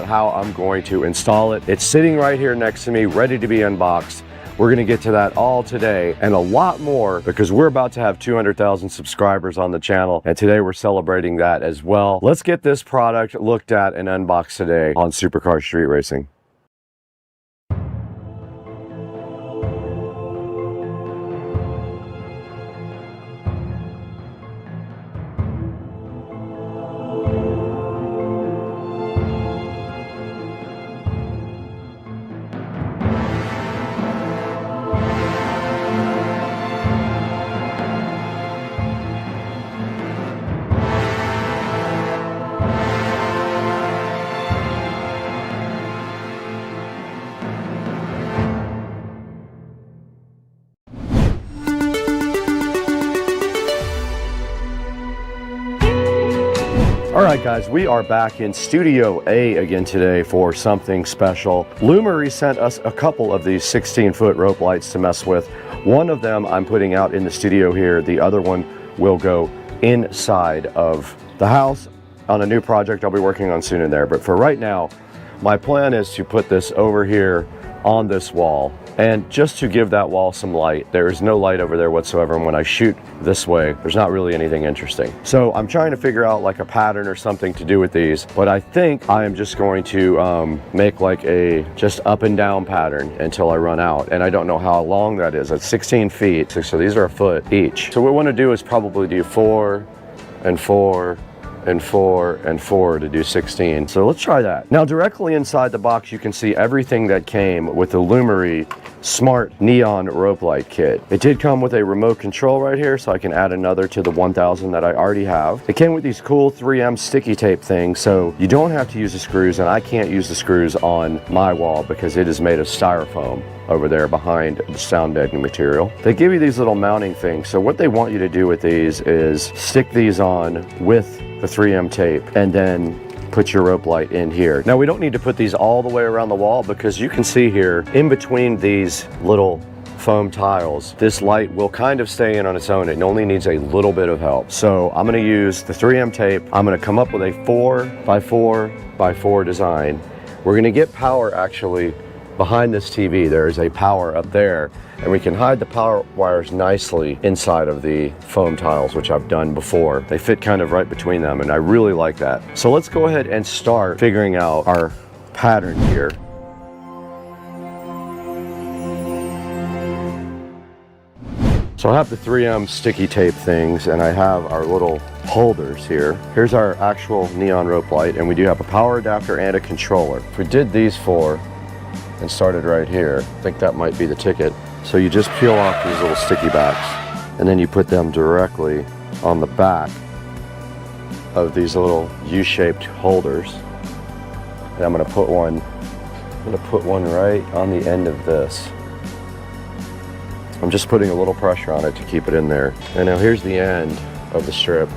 how I'm going to install it. It's sitting right here next to me, ready to be unboxed. We're gonna get to that all today and a lot more because we're about to have 200,000 subscribers on the channel, and today we're celebrating that as well. Let's get this product looked at and unboxed today on Supercar Street Racing. All right, guys, we are back in Studio A again today for something special. Lumery sent us a couple of these 16-foot rope lights to mess with. One of them I'm putting out in the studio here. The other one will go inside of the house on a new project I'll be working on soon in there. But for right now, my plan is to put this over here on this wall. And just to give that wall some light, there is no light over there whatsoever. And when I shoot this way, there's not really anything interesting. So I'm trying to figure out like a pattern or something to do with these, but I think I am just going to make like a just up and down pattern until I run out. And I don't know how long that is. It's 16 feet. So these are a foot each. So what we want to do is probably do 4 and 4 and 4 and 4 to do 16. So let's try that. Now directly inside the box you can see everything that came with the Lumery Smart Neon Rope Light Kit. It did come with a remote control right here, so I can add another to the 1000 that I already have. It came with these cool 3M sticky tape things, so you don't have to use the screws, and I can't use the screws on my wall because it is made of styrofoam over there behind the sound deadening material. They give you these little mounting things, so what they want you to do with these is stick these on with the 3M tape and then put your rope light in here. Now we don't need to put these all the way around the wall because you can see here in between these little foam tiles, this light will kind of stay in on its own. It only needs a little bit of help. So I'm going to use the 3M tape. I'm going to come up with a 4x4x4 design. We're going to get power actually behind this TV. There is a power up there, and we can hide the power wires nicely inside of the foam tiles, which I've done before. They fit kind of right between them, and I really like that. So let's go ahead and start figuring out our pattern here. So I have the 3M sticky tape things, and I have our little holders here. Here's our actual neon rope light, and we do have a power adapter and a controller. If we did these four and started right here, I think that might be the ticket. So you just peel off these little sticky backs, and then you put them directly on the back of these little U-shaped holders. And I'm gonna put one right on the end of this. I'm just putting a little pressure on it to keep it in there. And now here's the end of the strip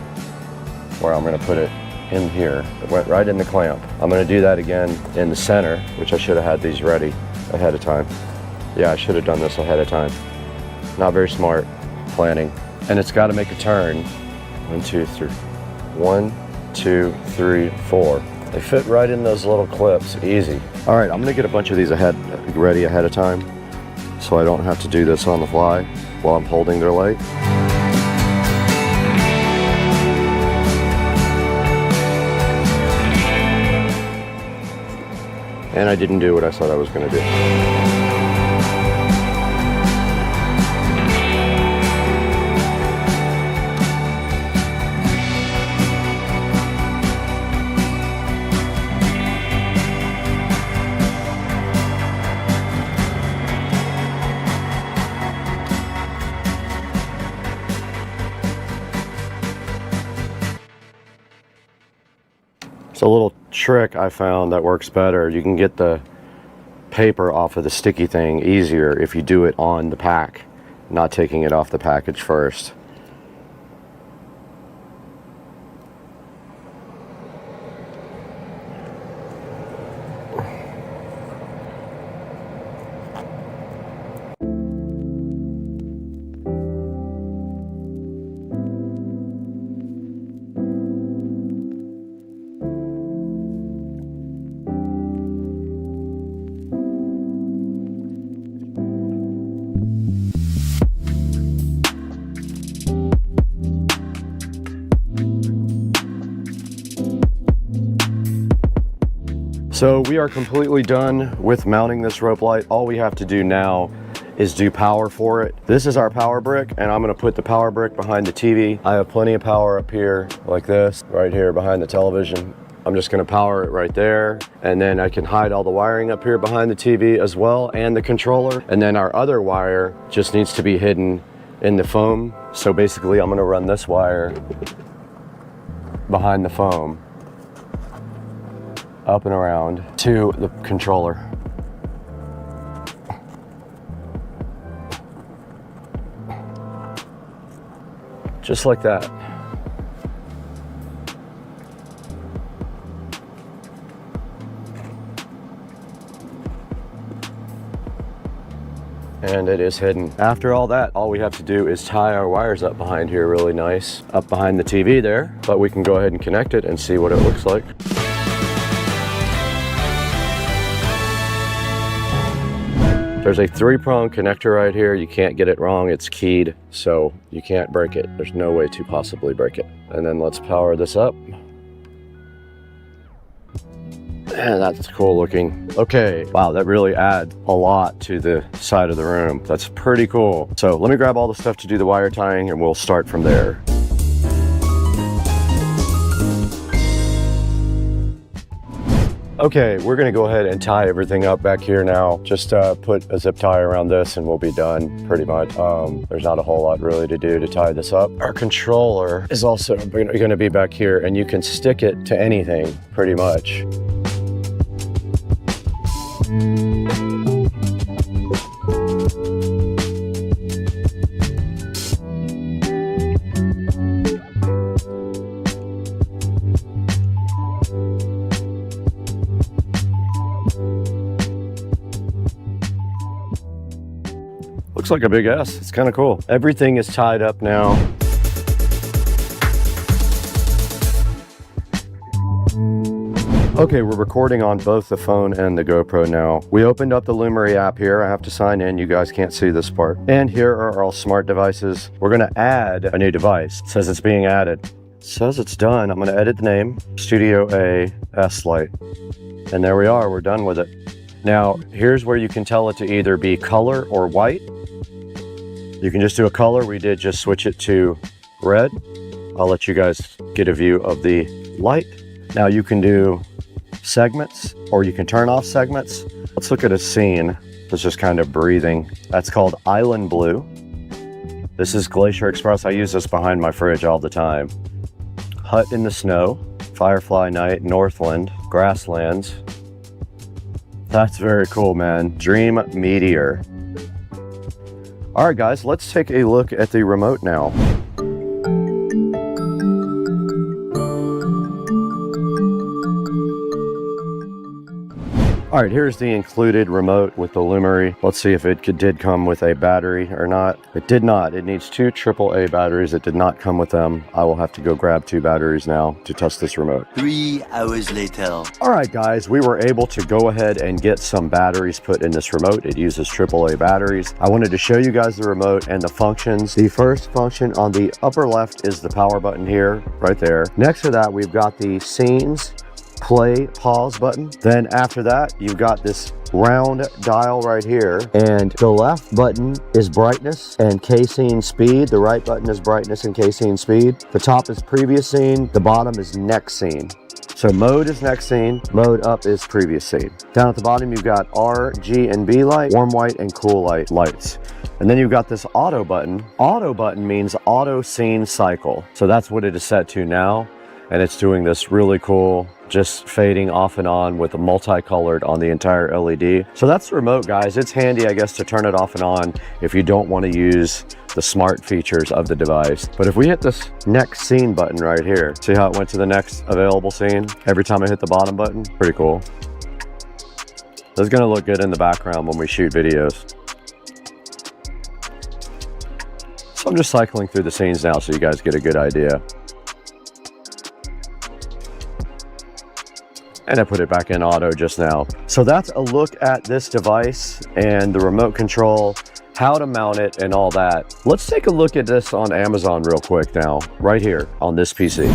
where I'm gonna put it in here. It went right in the clamp. I'm gonna do that again in the center, which I should have had these ready ahead of time. Yeah, I should have done this ahead of time. Not very smart planning. And it's gotta make a turn. 1, 2, 3. 1, 2, 3, 4. They fit right in those little clips, easy. All right, I'm gonna get a bunch of these ready ahead of time so I don't have to do this on the fly while I'm holding their light. And I didn't do what I said I was going to do. It's a little trick I found that works better. You can get the paper off of the sticky thing easier if you do it on the pack, not taking it off the package first. So we are completely done with mounting this rope light. All we have to do now is do power for it. This is our power brick, and I'm gonna put the power brick behind the TV. I have plenty of power up here like this, right here behind the television. I'm just gonna power it right there, and then I can hide all the wiring up here behind the TV as well, and the controller. And then our other wire just needs to be hidden in the foam. So basically I'm gonna run this wire behind the foam, up and around to the controller. Just like that. And it is hidden. After all that, all we have to do is tie our wires up behind here really nice, up behind the TV there, but we can go ahead and connect it and see what it looks like. There's a 3-prong connector right here. You can't get it wrong. It's keyed, so you can't break it. There's no way to possibly break it. And then let's power this up. Man, that's cool looking. Okay, wow, that really adds a lot to the side of the room. That's pretty cool. So let me grab all the stuff to do the wire tying and we'll start from there. Okay, we're gonna go ahead and tie everything up back here now. Just put a zip tie around this and we'll be done pretty much. There's not a whole lot really to do to tie this up. Our controller is also gonna be back here, and you can stick it to anything pretty much. Looks like a big S. It's kind of cool. Everything is tied up now. Okay, we're recording on both the phone and the GoPro now. We opened up the Lumery app here. I have to sign in. You guys can't see this part. And here are all smart devices. We're gonna add a new device. It says it's being added. It says it's done. I'm gonna edit the name, Studio A S Lite. And there we are, we're done with it. Now, here's where you can tell it to either be color or white. You can just do a color. We did just switch it to red. I'll let you guys get a view of the light. Now you can do segments, or you can turn off segments. Let's look at a scene that's just kind of breathing. That's called Island Blue. This is Glacier Express. I use this behind my fridge all the time. Hut in the Snow, Firefly Night, Northland, Grasslands. That's very cool, man. Dream Meteor. All right, guys, let's take a look at the remote now. All right, here's the included remote with the Lumery. Let's see if it did come with a battery or not. It did not. It needs 2 AAA batteries. It did not come with them. I will have to go grab 2 batteries now to test this remote. 3 hours later. All right, guys, we were able to go ahead and get some batteries put in this remote. It uses AAA batteries. I wanted to show you guys the remote and the functions. The first function on the upper left is the power button here, right there. Next to that, we've got the scenes, play, pause button. Then after that, you've got this round dial right here, and the left button is brightness and K-scene speed. The right button is brightness and K-scene speed. The top is previous scene. The bottom is next scene. So mode is next scene, mode up is previous scene. Down at the bottom, you've got R, G, and B light, warm white and cool light lights. And then you've got this auto button. Auto button means auto scene cycle. So that's what it is set to now. And it's doing this really cool, just fading off and on with a multicolored on the entire LED. So that's the remote, guys. It's handy, I guess, to turn it off and on if you don't want to use the smart features of the device. But if we hit this next scene button right here, see how it went to the next available scene every time I hit the bottom button? Pretty cool. This is gonna look good in the background when we shoot videos. So I'm just cycling through the scenes now so you guys get a good idea. And I put it back in auto just now. So that's a look at this device and the remote control, how to mount it and all that. Let's take a look at this on Amazon real quick now, right here on this PC.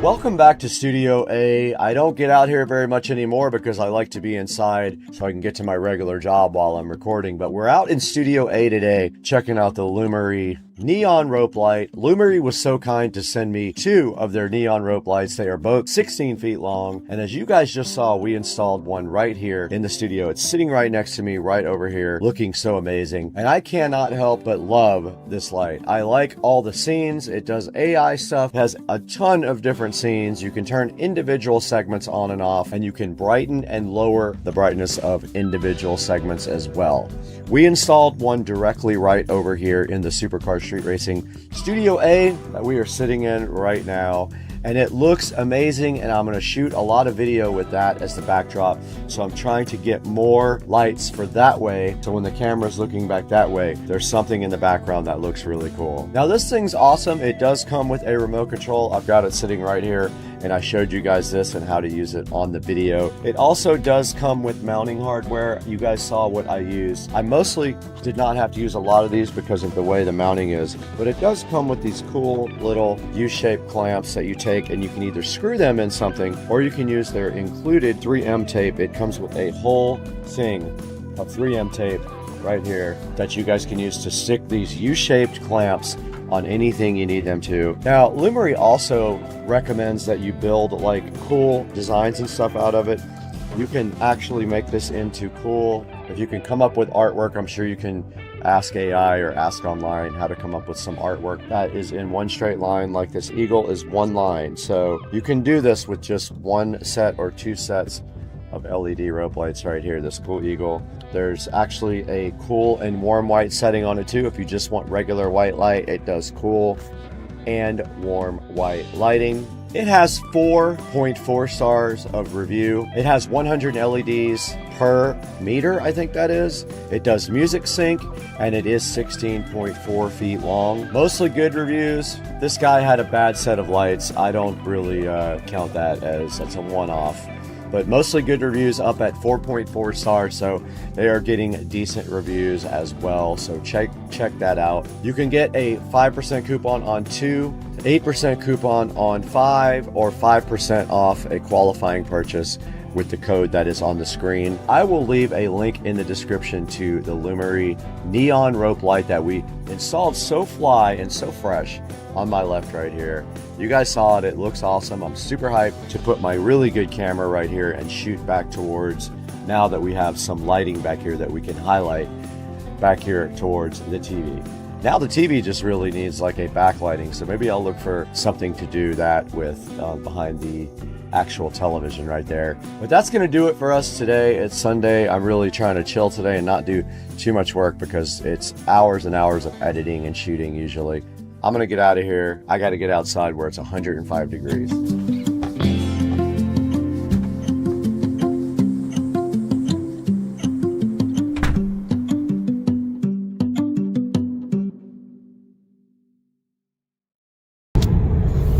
Welcome back to Studio A. I don't get out here very much anymore because I like to be inside so I can get to my regular job while I'm recording. But we're out in Studio A today checking out the Lumery neon rope light. Lumery was so kind to send me 2 of their neon rope lights. They are both 16 feet long. And as you guys just saw, we installed one right here in the studio. It's sitting right next to me, right over here, looking so amazing. And I cannot help but love this light. I like all the scenes. It does AI stuff, has a ton of different scenes. You can turn individual segments on and off, and you can brighten and lower the brightness of individual segments as well. We installed one directly right over here in the Supercar Street Racing Studio A that we are sitting in right now, and it looks amazing, and I'm going to shoot a lot of video with that as the backdrop. So I'm trying to get more lights for that way, so when the camera's looking back that way, there's something in the background that looks really cool. Now this thing's awesome. It does come with a remote control. I've got it sitting right here, and I showed you guys this and how to use it on the video. It also does come with mounting hardware. You guys saw what I used. I mostly did not have to use a lot of these because of the way the mounting is, but it does come with these cool little U-shaped clamps that you take, and you can either screw them in something or you can use their included 3M tape. It comes with a whole thing of 3M tape right here that you guys can use to stick these U-shaped clamps on anything you need them to. Now, Lumery also recommends that you build like cool designs and stuff out of it. You can actually make this into cool. If you can come up with artwork, I'm sure you can ask AI or ask online how to come up with some artwork that is in one straight line. Like this eagle is one line. So you can do this with just one set or 2 sets of LED rope lights right here, this cool eagle. There's actually a cool and warm white setting on it too. If you just want regular white light, it does cool and warm white lighting. It has 4.4 stars of review. It has 100 LEDs per meter, I think that is. It does music sync, and it is 16.4 feet long. Mostly good reviews. This guy had a bad set of lights. I don't really count that as that's a one-off. But mostly good reviews, up at 4.4 stars, so they are getting decent reviews as well. So check that out. You can get a 5% coupon on 2, 8% coupon on 5, or 5% off a qualifying purchase with the code that is on the screen. I will leave a link in the description to the Lumery neon rope light that we installed so fly and so fresh on my left right here. You guys saw it. It looks awesome. I'm super hyped to put my really good camera right here and shoot back towards, now that we have some lighting back here that we can highlight back here towards the TV. Now the TV just really needs like a backlighting, so maybe I'll look for something to do that with behind the actual television right there. But that's gonna do it for us today. It's Sunday. I'm really trying to chill today and not do too much work because it's hours and hours of editing and shooting usually. I'm gonna get out of here. I gotta get outside where it's 105 degrees.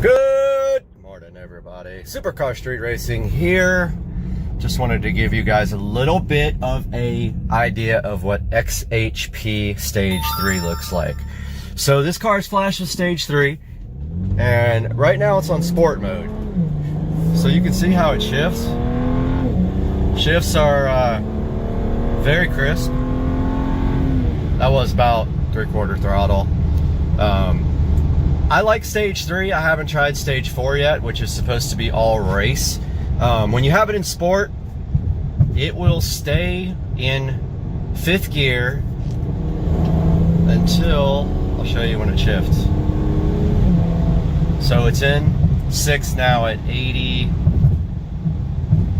Good morning, everybody. Supercar Street Racing here. Just wanted to give you guys a little bit of an idea of what XHP Stage 3 looks like. So this car is flashed with Stage 3, and right now it's on Sport mode. So you can see how it shifts. Shifts are very crisp. That was about 3/4 throttle. I like Stage 3. I haven't tried Stage 4 yet, which is supposed to be all race. When you have it in Sport, it will stay in 5th gear until, I'll show you when it shifts. So it's in 6th now at 80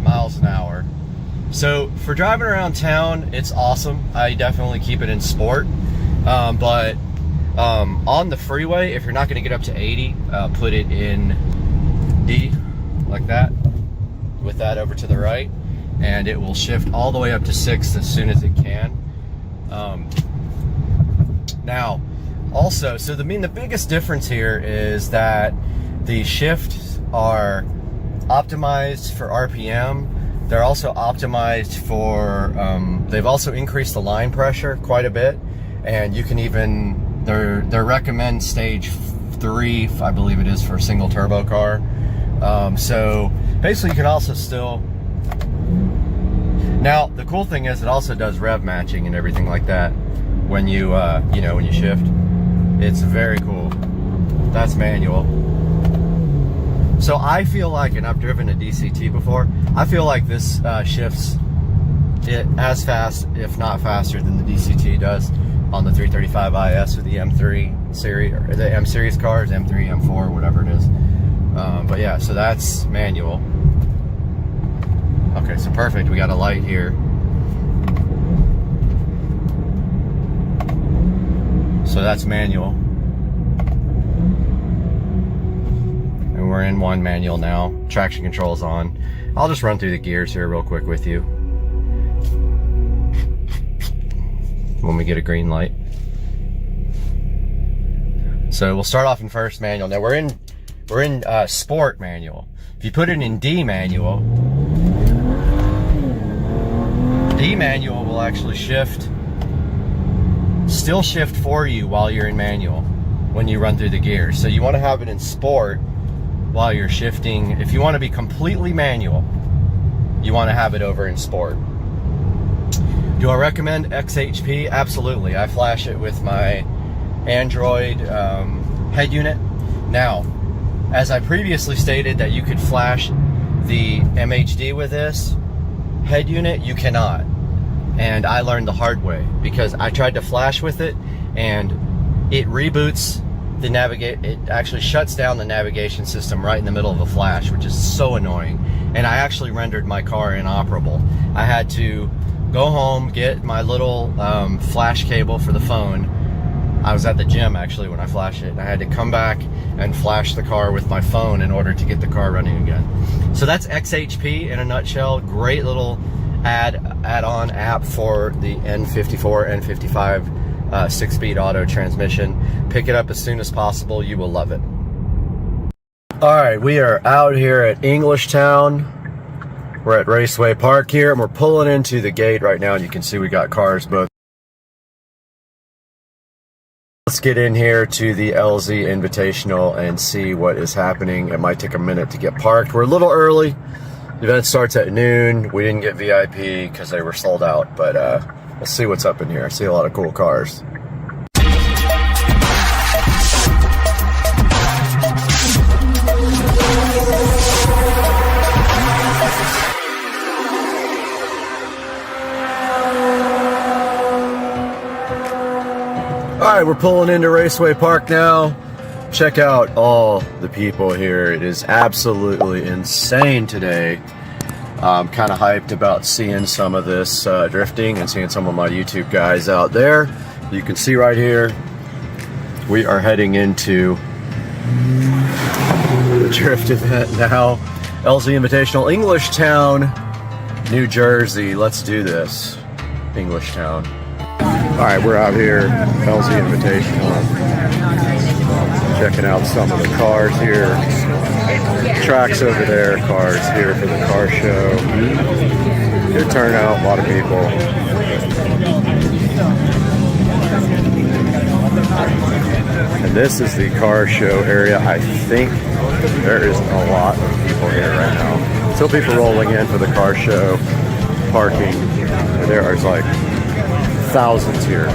miles an hour. So for driving around town, it's awesome. I definitely keep it in Sport. But on the freeway, if you're not going to get up to 80, put it in D, like that, with that over to the right, and it will shift all the way up to 6th as soon as it can. Now, also, so the biggest difference here is that the shifts are optimized for RPM. They're also optimized for, they've also increased the line pressure quite a bit, and you can even, they recommend Stage 3, I believe it is, for a single turbo car, So basically you can also still, now the cool thing is it also does rev matching and everything like that when you, you know, when you shift. It's very cool. That's manual. So I feel like, and I've driven a DCT before, I feel like this shifts it as fast, if not faster, than the DCT does on the 335IS or the M3 series, or the M series cars, M3, M4, whatever it is. But yeah, so that's manual. Okay, so perfect. We got a light here. So that's manual. And we're in one manual now. Traction control's on. I'll just run through the gears here real quick with you when we get a green light. So we'll start off in first manual. Now we're in sport manual. If you put it in D manual will actually still shift for you while you're in manual when you run through the gears. So you want to have it in sport while you're shifting. If you want to be completely manual, you want to have it over in sport. Do I recommend XHP? Absolutely. I flash it with my Android head unit. Now, as I previously stated that you could flash the MHD with this head unit, you cannot. And I learned the hard way because I tried to flash with it and it reboots the it actually shuts down the navigation system right in the middle of a flash, which is so annoying. And I actually rendered my car inoperable. I had to go home, get my little flash cable for the phone. I was at the gym actually when I flashed it, and I had to come back and flash the car with my phone in order to get the car running again. So that's XHP in a nutshell. Great little add-on app for the N54, N55 6-speed auto transmission. Pick it up as soon as possible. You will love it. All right, we are out here at Englishtown. We're at Raceway Park here, and we're pulling into the gate right now, and you can see we got cars both. Let's get in here to the LZ Invitational and see what is happening. It might take a minute to get parked. We're a little early. The event starts at noon. We didn't get VIP because they were sold out, but we'll see what's up in here. I see a lot of cool cars. All right, we're pulling into Raceway Park now. Check out all the people here. It is absolutely insane today. I'm kind of hyped about seeing some of this drifting and seeing some of my YouTube guys out there. You can see right here, we are heading into the drift event now. LZ Invitational, Englishtown, New Jersey. Let's do this. Englishtown. All right, we're out here, LZ Invitational, checking out some of the cars here. Tracks over there, cars here for the car show. Good turnout, a lot of people. And this is the car show area. I think there is a lot of people here right now. Still people rolling in for the car show, parking. There is like thousands here.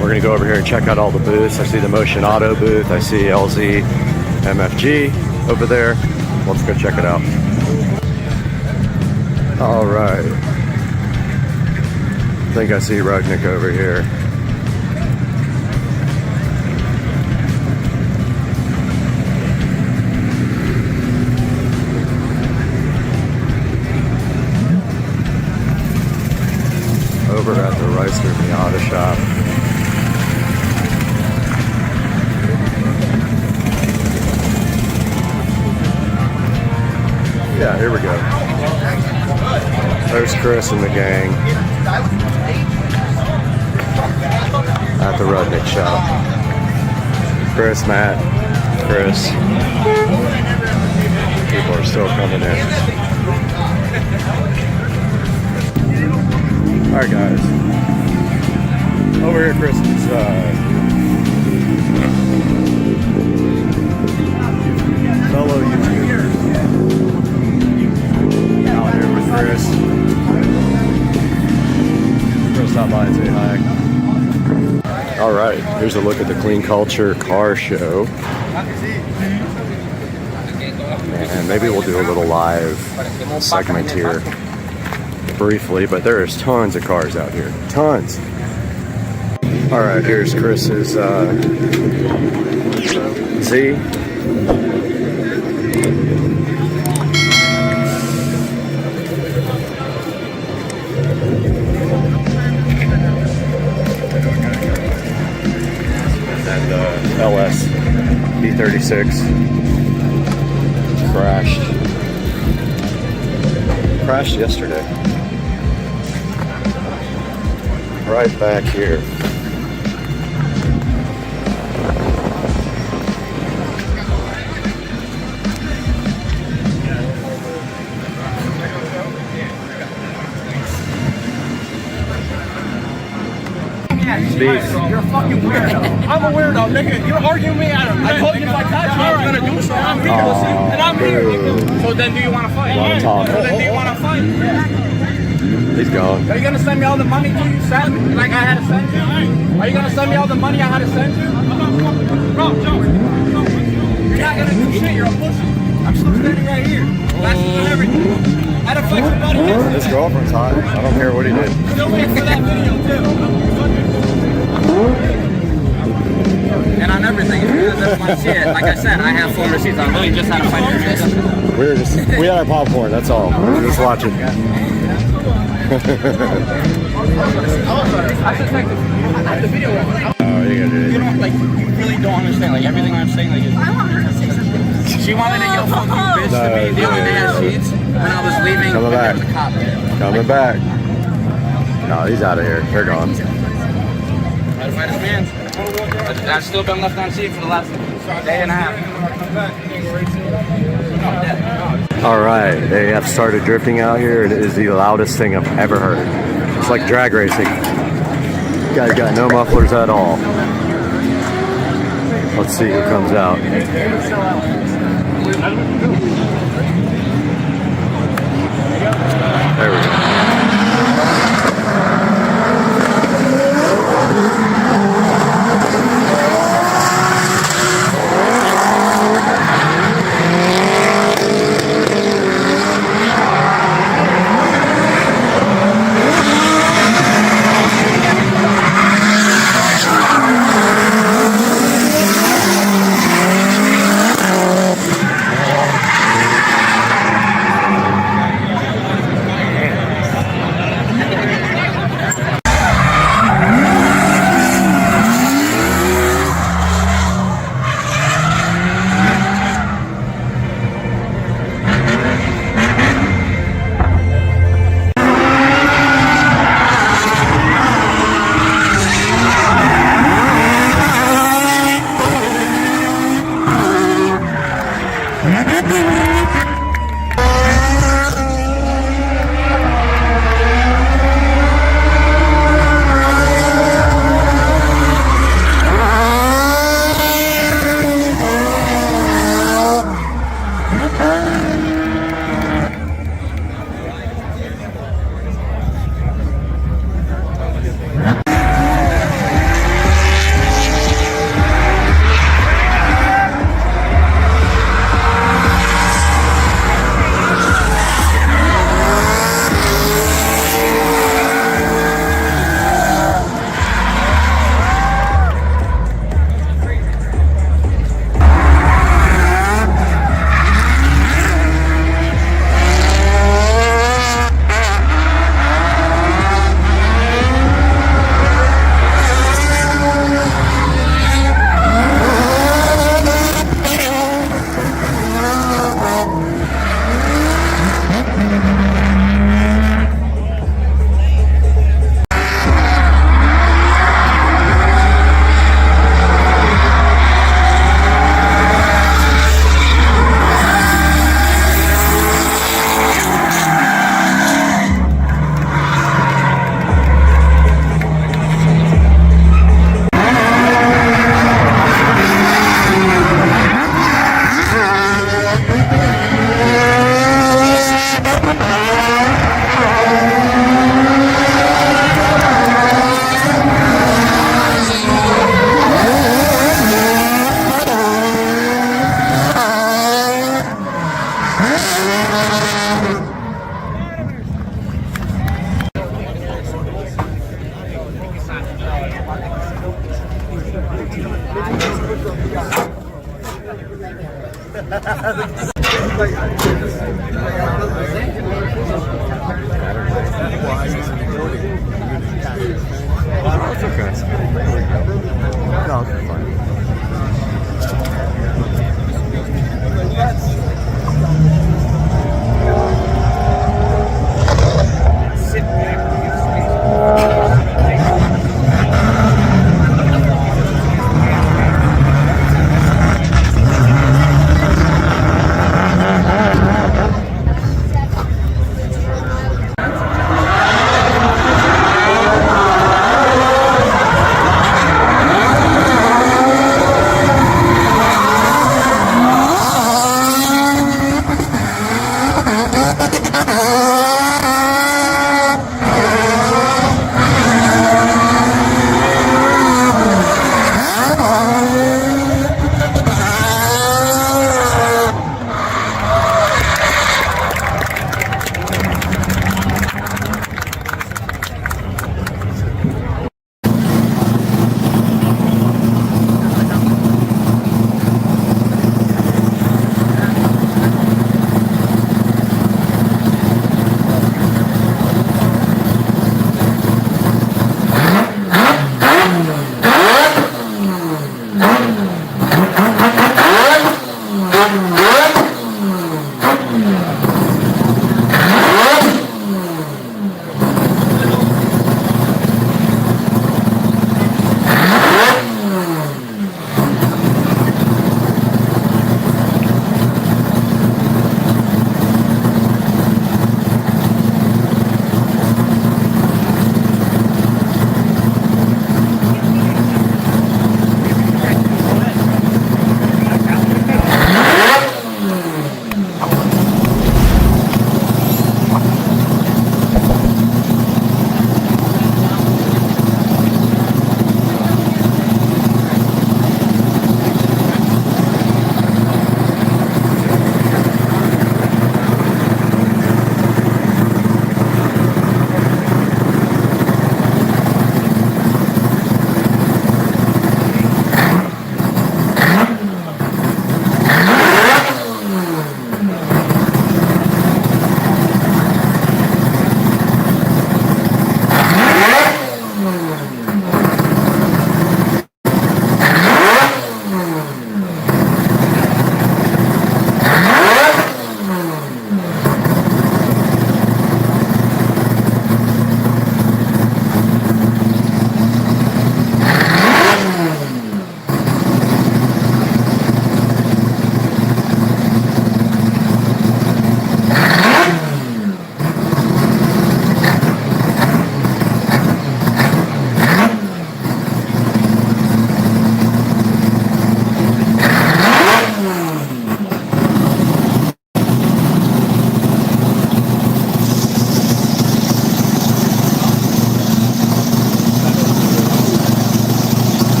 We're gonna go over here and check out all the booths. I see the Motion Auto booth. I see LZ MFG over there. Let's go check it out. All right. I think I see Rudnick over here. Over at the Ryzen Miata shop. Yeah, here we go. There's Chris and the gang at the Rudnick shop. Chris, Matt, Chris. People are still coming in. Alright guys, over here at Chris's fellow Here's a look at the Clean Culture car show. And maybe we'll do a little live segment here briefly, but there's tons of cars out here. Tons. All right, here's Chris's Z. And LS B36 crashed yesterday. Right back here. You're a fucking weirdo. I'm a weirdo, nigga. You're arguing me out of it. I told you if I touch you, I was gonna do something. I'm here, and I'm here. So then, do you want to fight? So then, do you want to fight? He's gone. Are you gonna send me all the money you sent? Like I had to send you? Are you gonna send me all the money I had to send you? Bro, Joe. You're not gonna do shit. You're a pussy. I'm still standing right here. That's everything. I had to fight somebody else. His girlfriend's hot. I don't care what he did. Still waiting for that video too. And on everything, if you just want to see it, like I said, I have full receipts. I really just had to fight We had our popcorn, that's all. We were just watching. I suspect the video. Oh, you don't like. You really don't understand. Like everything I'm saying. Like, I want her to say something. she wanted to yell "fucking bitch" to me the other day at Sheets when I was leaving. Coming back. There was a cop there. Coming back. No, he's out of here. They're gone. That's my man. I've still been left on scene for the last day and a half. All right, they have started drifting out here. It is the loudest thing I've ever heard. It's like drag racing. Guys got no mufflers at all. Let's see who comes out. There we go. It's okay. No, it's fine.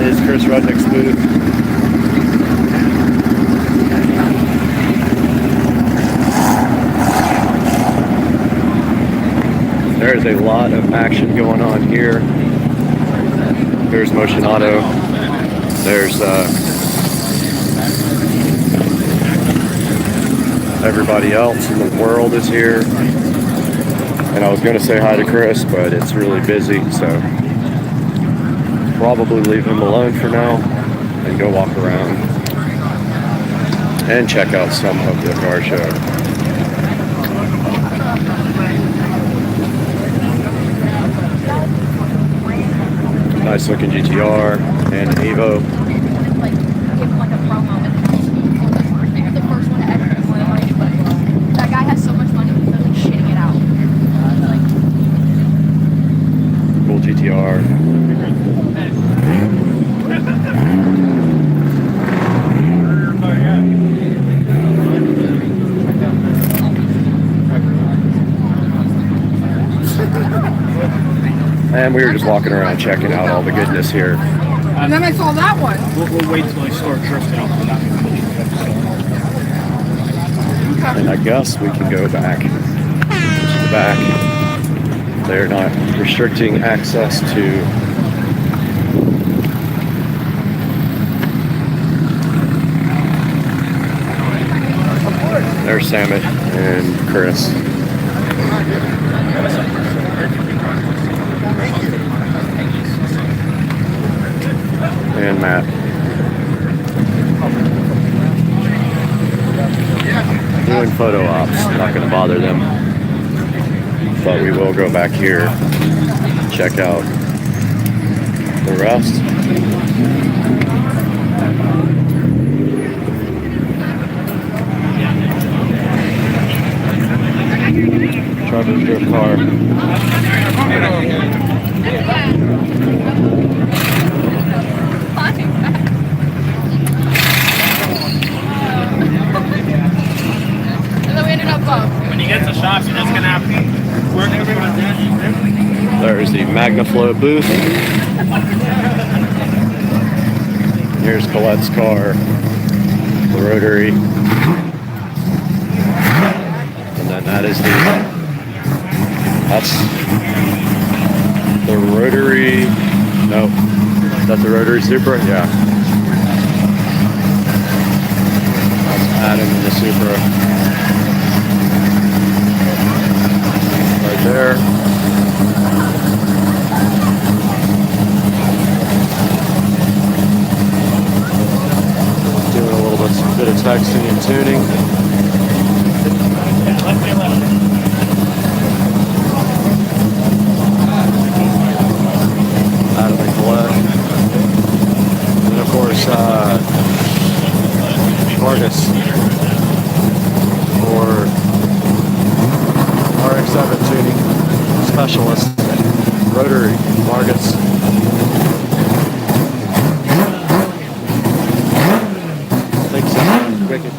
is Chris Rudnick's booth. There's a lot of action going on here. There's Motion Auto. There's everybody else in the world is here. And I was going to say hi to Chris, but it's really busy, so probably leave him alone for now and go walk around and check out some of the car show. Nice looking GTR and Evo. That guy has so much money, he's like shitting it out. Cool GTR. And we were just walking around checking out all the goodness here. And then I saw that one. We'll wait till I start drifting off the And I guess we can go back to the back. They're not restricting access to there's Samet and Chris. And Matt. Doing photo ops, not going to bother them. But we will go back here, check out the rest. Trevor's drift car. When he gets a shop, you're just gonna have to work everyone. There's the MagnaFlow booth. Here's Colette's car, the rotary. And then that is that's the rotary, no, that's the rotary Supra, yeah. That's Adam in the Supra. Right there. Doing a little bit of texting and tuning. Out of the Colette. And of course, Vargas for RX-7 tuning specialist, rotary Vargas. Thanks so much. Wicked.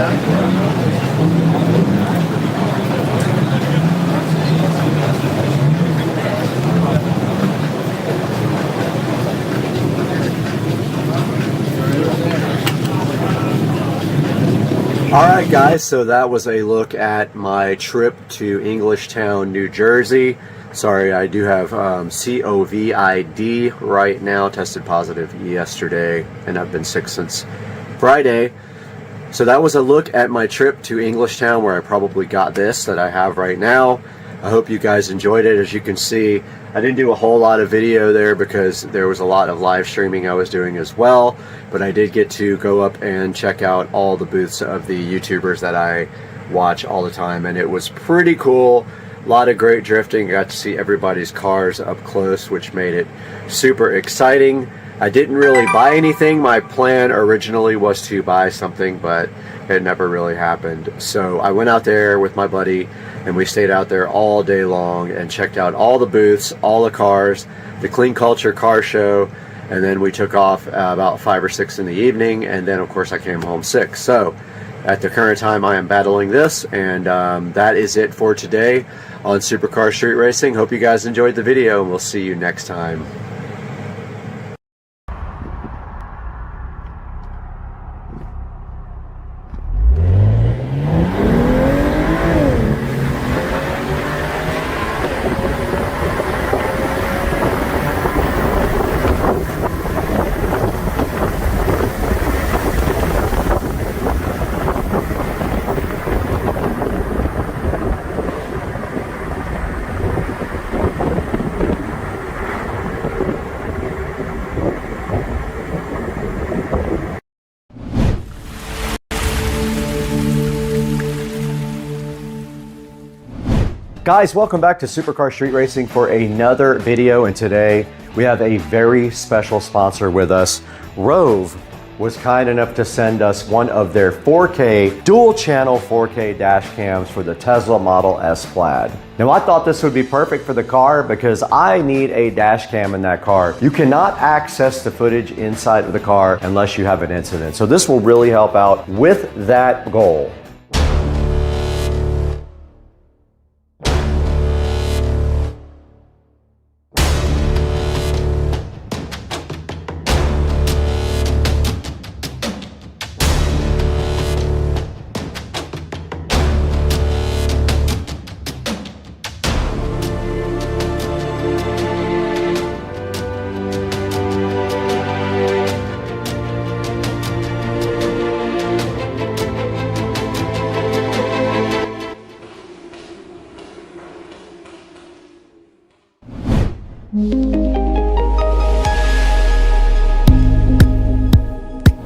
Alright guys, so that was a look at my trip to Englishtown, New Jersey. Sorry, I do have COVID right now, tested positive yesterday, and I've been sick since Friday. So that was a look at my trip to Englishtown, where I probably got this that I have right now. I hope you guys enjoyed it. As you can see, I didn't do a whole lot of video there because there was a lot of live streaming I was doing as well, but I did get to go up and check out all the booths of the YouTubers that I watch all the time, and it was pretty cool. A lot of great drifting. I got to see everybody's cars up close, which made it super exciting. I didn't really buy anything. My plan originally was to buy something, but it never really happened. So I went out there with my buddy, and we stayed out there all day long and checked out all the booths, all the cars, the Clean Culture car show, and then we took off about 5 or 6 in the evening, and then of course I came home sick. So at the current time I am battling this, and that is it for today on Supercar Street Racing. Hope you guys enjoyed the video, and we'll see you next time. Guys, welcome back to Supercar Street Racing for another video, and today we have a very special sponsor with us. Rove was kind enough to send us one of their 4K, dual channel 4K dash cams for the Tesla Model S Plaid. Now I thought this would be perfect for the car because I need a dash cam in that car. You cannot access the footage inside of the car unless you have an incident. So this will really help out with that goal.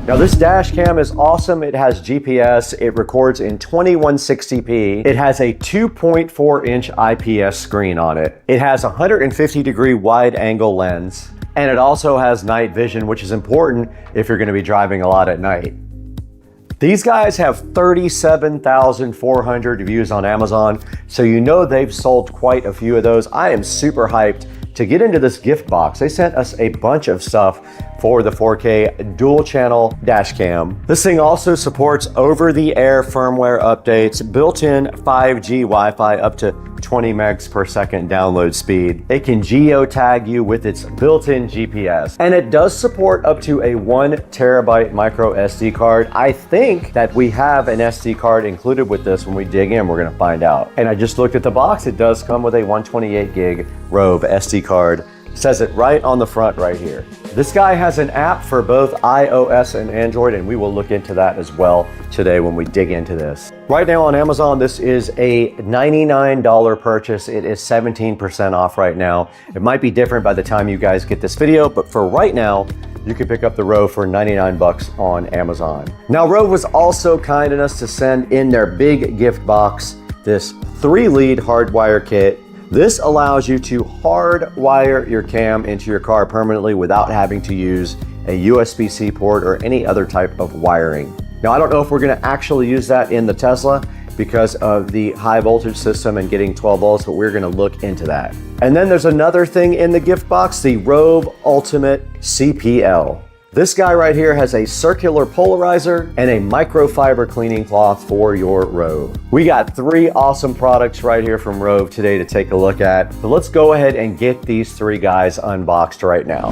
Now this dash cam is awesome. It has GPS, it records in 2160p, it has a 2.4 inch IPS screen on it, it has a 150-degree wide angle lens, and it also has night vision, which is important if you're going to be driving a lot at night. These guys have 37,400 views on Amazon, so you know they've sold quite a few of those. I am super hyped to get into this gift box. They sent us a bunch of stuff for the 4K dual channel dash cam. This thing also supports over-the-air firmware updates, built-in 5G Wi-Fi up to 20 megs per second download speed. It can geotag you with its built-in GPS, and it does support up to a 1 terabyte micro SD card. I think that we have an SD card included with this. When we dig in, we're gonna find out. And I just looked at the box. It does come with a 128 gig Rove SD card. It says it right on the front right here. This guy has an app for both iOS and Android, and we will look into that as well today when we dig into this. Right now on Amazon, this is a $99 purchase. It is 17% off right now. It might be different by the time you guys get this video, but for right now, you can pick up the Rove for 99 bucks on Amazon. Now, Rove was also kind enough to send in their big gift box this 3-lead hardwire kit. This allows you to hardwire your cam into your car permanently without having to use a USB-C port or any other type of wiring. Now, I don't know if we're gonna actually use that in the Tesla because of the high voltage system and getting 12 volts, but we're gonna look into that. And then there's another thing in the gift box, the Rove Ultimate CPL. This guy right here has a circular polarizer and a microfiber cleaning cloth for your Rove. We got 3 awesome products right here from Rove today to take a look at. But let's go ahead and get these 3 guys unboxed right now.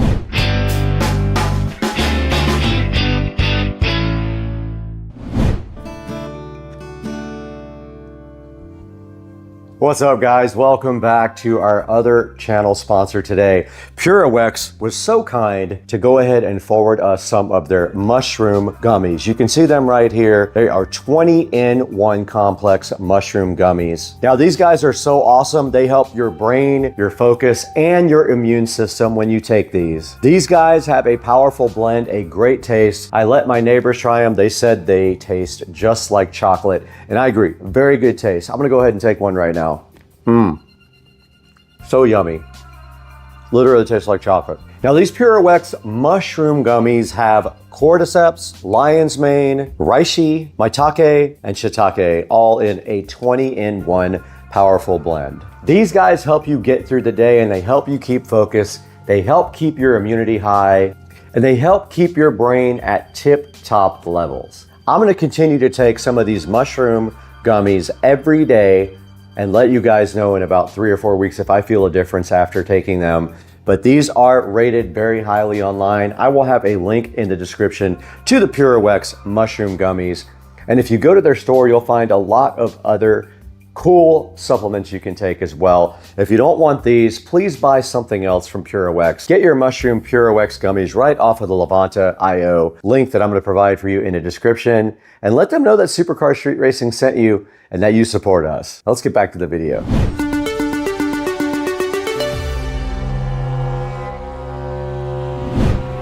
What's up, guys? Welcome back to our other channel sponsor today. PureWex was so kind to go ahead and forward us some of their mushroom gummies. You can see them right here. They are 20-in-1 complex mushroom gummies. Now, these guys are so awesome. They help your brain, your focus, and your immune system when you take these. These guys have a powerful blend, a great taste. I let my neighbors try them. They said they taste just like chocolate, and I agree. Very good taste. I'm gonna go ahead and take one right now. So yummy. Literally tastes like chocolate. Now, these PureWex mushroom gummies have cordyceps, lion's mane, reishi, maitake, and shiitake, all in a 20-in-1 powerful blend. These guys help you get through the day, and they help you keep focus. They help keep your immunity high, and they help keep your brain at tip-top levels. I'm gonna continue to take some of these mushroom gummies every day and let you guys know in about 3 or 4 weeks if I feel a difference after taking them. But these are rated very highly online. I will have a link in the description to the PureWex mushroom gummies. And if you go to their store, you'll find a lot of other cool supplements you can take as well. If you don't want these, please buy something else from PureWex. Get your mushroom PureWex gummies right off of the Levanta.io link that I'm going to provide for you in the description, and let them know that Supercar Street Racing sent you and that you support us. Let's get back to the video.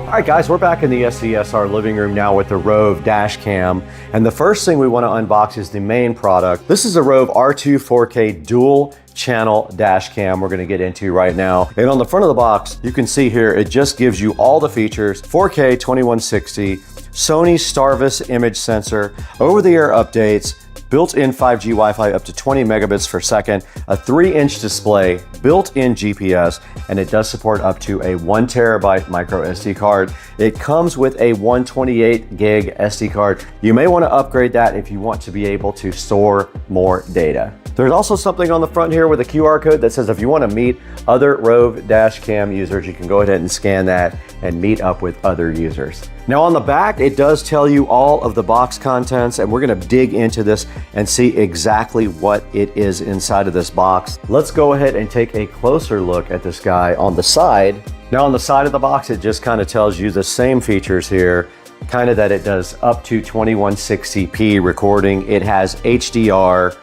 All right, guys, we're back in the SCSR living room now with the Rove dash cam. And the first thing we want to unbox is the main product. This is a Rove R2 4K dual channel dash cam we're going to get into right now. And on the front of the box, you can see here, it just gives you all the features: 4K 2160, Sony Starvis image sensor, over-the-air updates, built-in 5G Wi-Fi up to 20 megabits per second, a 3-inch display, built-in GPS, and it does support up to a 1 terabyte micro SD card. It comes with a 128 gig SD card. You may want to upgrade that if you want to be able to store more data. There's also something on the front here with a QR code that says if you want to meet other Rove dash cam users, you can go ahead and scan that and meet up with other users. Now, on the back, it does tell you all of the box contents, and we're going to dig into this and see exactly what it is inside of this box. Let's go ahead and take a closer look at this guy on the side. Now, on the side of the box, it just kind of tells you the same features here, kind of that it does up to 2160p recording. It has HDR.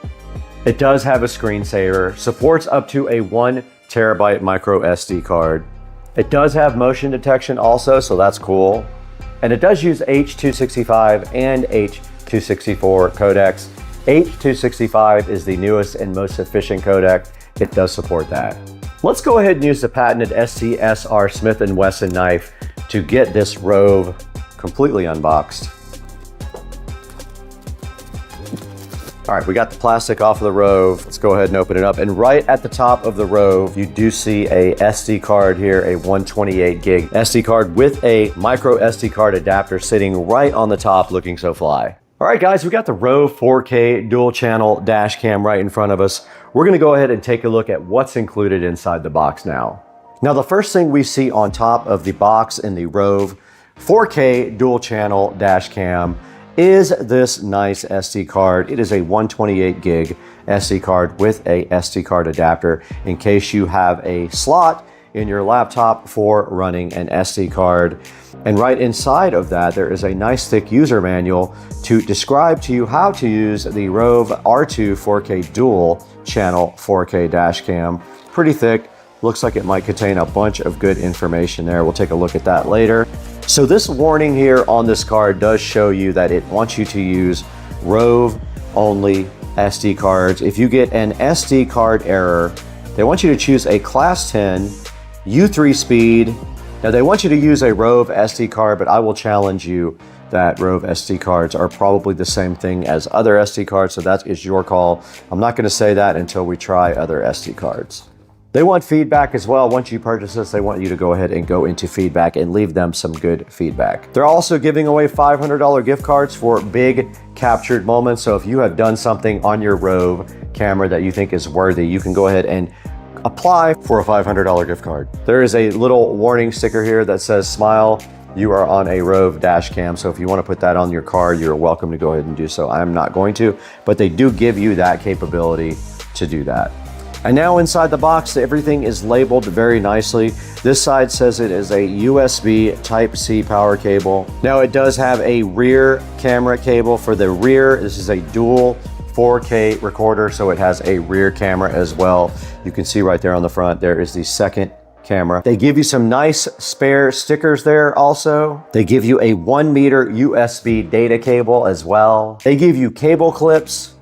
It does have a screensaver, supports up to a 1 terabyte micro SD card. It does have motion detection also, so that's cool. And it does use H.265 and H.264 codecs. H.265 is the newest and most efficient codec. It does support that. Let's go ahead and use the patented SCSR Smith & Wesson knife to get this Rove completely unboxed. All right, we got the plastic off of the Rove. Let's go ahead and open it up. And right at the top of the Rove, you do see a SD card here, a 128 gig SD card with a micro SD card adapter sitting right on the top, looking so fly. All right, guys, we got the Rove 4K dual channel dash cam right in front of us. We're gonna go ahead and take a look at what's included inside the box now. Now, the first thing we see on top of the box in the Rove 4K dual channel dash cam is this nice SD card. It is a 128 gig SD card with a SD card adapter in case you have a slot in your laptop for running an SD card. And right inside of that, there is a nice thick user manual to describe to you how to use the Rove R2 4K dual channel 4K dash cam. Pretty thick. Looks like it might contain a bunch of good information there. We'll take a look at that later. So this warning here on this card does show you that it wants you to use Rove only SD cards. If you get an SD card error, they want you to choose a class 10 U3 speed. Now they want you to use a Rove SD card, but I will challenge you that Rove SD cards are probably the same thing as other SD cards, so that is your call. I'm not going to say that until we try other SD cards. They want feedback as well. Once you purchase this, they want you to go ahead and go into feedback and leave them some good feedback. They're also giving away $500 gift cards for big captured moments. So if you have done something on your Rove camera that you think is worthy, you can go ahead and apply for a $500 gift card. There is a little warning sticker here that says smile. You are on a Rove dash cam. So if you want to put that on your car, you're welcome to go ahead and do so. I'm not going to, but they do give you that capability to do that. And now inside the box, everything is labeled very nicely. This side says it is a USB Type-C power cable. Now it does have a rear camera cable for the rear. This is a dual 4K recorder, so it has a rear camera as well. You can see right there on the front, there is the second camera. They give you some nice spare stickers there also. They give you a 1 meter USB data cable as well. They give you cable clips.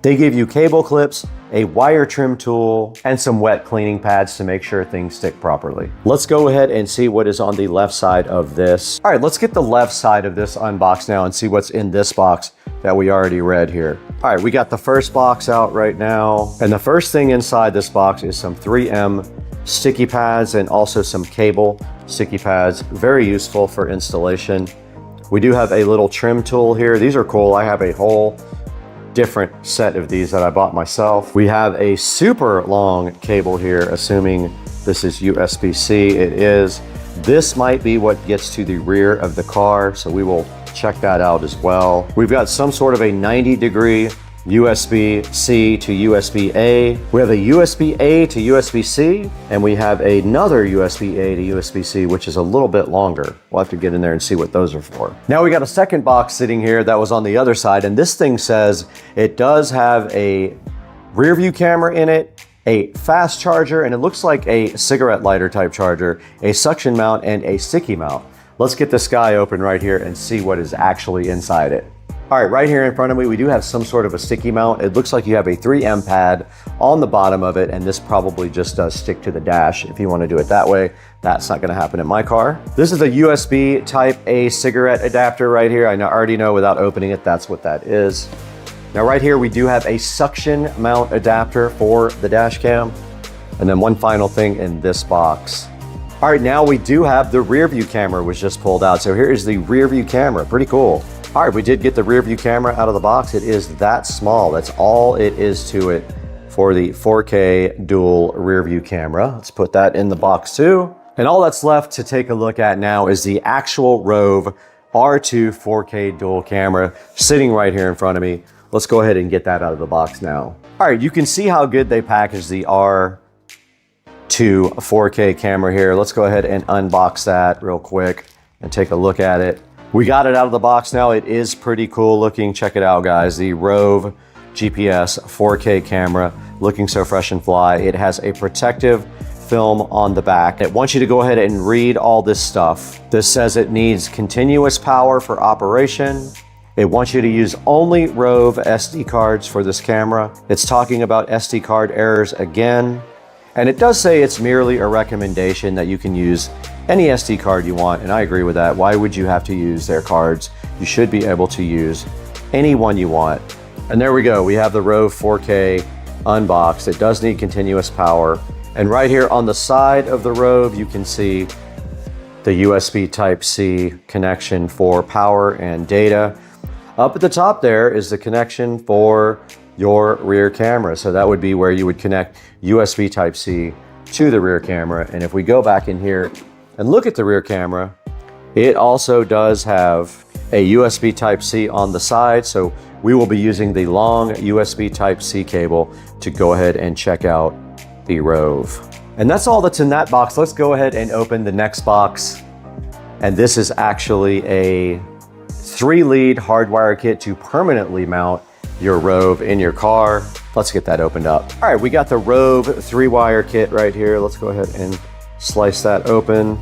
A wire trim tool, and some wet cleaning pads to make sure things stick properly. Let's go ahead and see what is on the left side of this. All right, let's get the left side of this unboxed now and see what's in this box that we already read here. All right, we got the first box out right now. And the first thing inside this box is some 3M sticky pads and also some cable sticky pads. Very useful for installation. We do have a little trim tool here. These are cool. I have a whole different set of these that I bought myself. We have a super long cable here, assuming this is USB-C. It is. This might be what gets to the rear of the car, so we will check that out as well. We've got some sort of a 90-degree USB-C to USB-A. We have a USB-A to USB-C, and we have another USB-A to USB-C, which is a little bit longer. We'll have to get in there and see what those are for. Now we got a second box sitting here that was on the other side, and this thing says it does have a rear view camera in it, a fast charger, and it looks like a cigarette lighter type charger, a suction mount, and a sticky mount. Let's get this guy open right here and see what is actually inside it. All right, right here in front of me, we do have some sort of a sticky mount. It looks like you have a 3M pad on the bottom of it, and this probably just does stick to the dash if you want to do it that way. That's not going to happen in my car. This is a USB Type A cigarette adapter right here. I already know without opening it, that's what that is. Now right here, we do have a suction mount adapter for the dash cam. And then one final thing in this box. All right, now we do have the rear view camera was just pulled out. So here is the rear view camera, pretty cool. All right, we did get the rear view camera out of the box. It is that small. That's all it is to it for the 4K dual rear view camera. Let's put that in the box too. And all that's left to take a look at now is the actual Rove R2 4K dual camera sitting right here in front of me. Let's go ahead and get that out of the box now. All right, you can see how good they packaged the R2 4K camera here. Let's go ahead and unbox that real quick and take a look at it. We got it out of the box now. It is pretty cool looking. Check it out, guys. The Rove GPS 4K camera looking so fresh and fly. It has a protective film on the back. It wants you to go ahead and read all this stuff. This says it needs continuous power for operation. It wants you to use only Rove SD cards for this camera. It's talking about SD card errors again. And it does say it's merely a recommendation that you can use any SD card you want, and I agree with that. Why would you have to use their cards? You should be able to use any one you want. And there we go. We have the Rove 4K unboxed. It does need continuous power. And right here on the side of the Rove, you can see the USB Type-C connection for power and data. Up at the top there is the connection for your rear camera. So that would be where you would connect USB Type-C to the rear camera. And if we go back in here and look at the rear camera, it also does have a USB Type-C on the side. So we will be using the long USB Type-C cable to go ahead and check out the Rove. And that's all that's in that box. Let's go ahead and open the next box. And this is actually a 3-lead hardwire kit to permanently mount your Rove in your car. Let's get that opened up. All right, we got the Rove 3-wire kit right here. Let's go ahead and slice that open.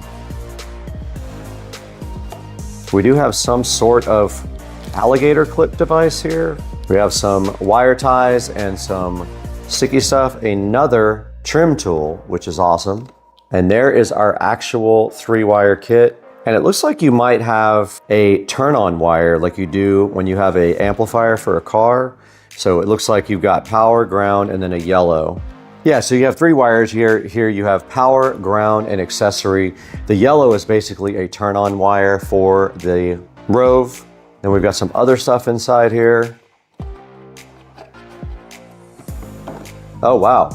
We do have some sort of alligator clip device here. We have some wire ties and some sticky stuff, another trim tool, which is awesome. And there is our actual 3-wire kit. And it looks like you might have a turn-on wire like you do when you have an amplifier for a car. So it looks like you've got power, ground, and then a yellow. Yeah, so you have 3 wires here. Here you have power, ground, and accessory. The yellow is basically a turn-on wire for the Rove. Then we've got some other stuff inside here. Oh, wow.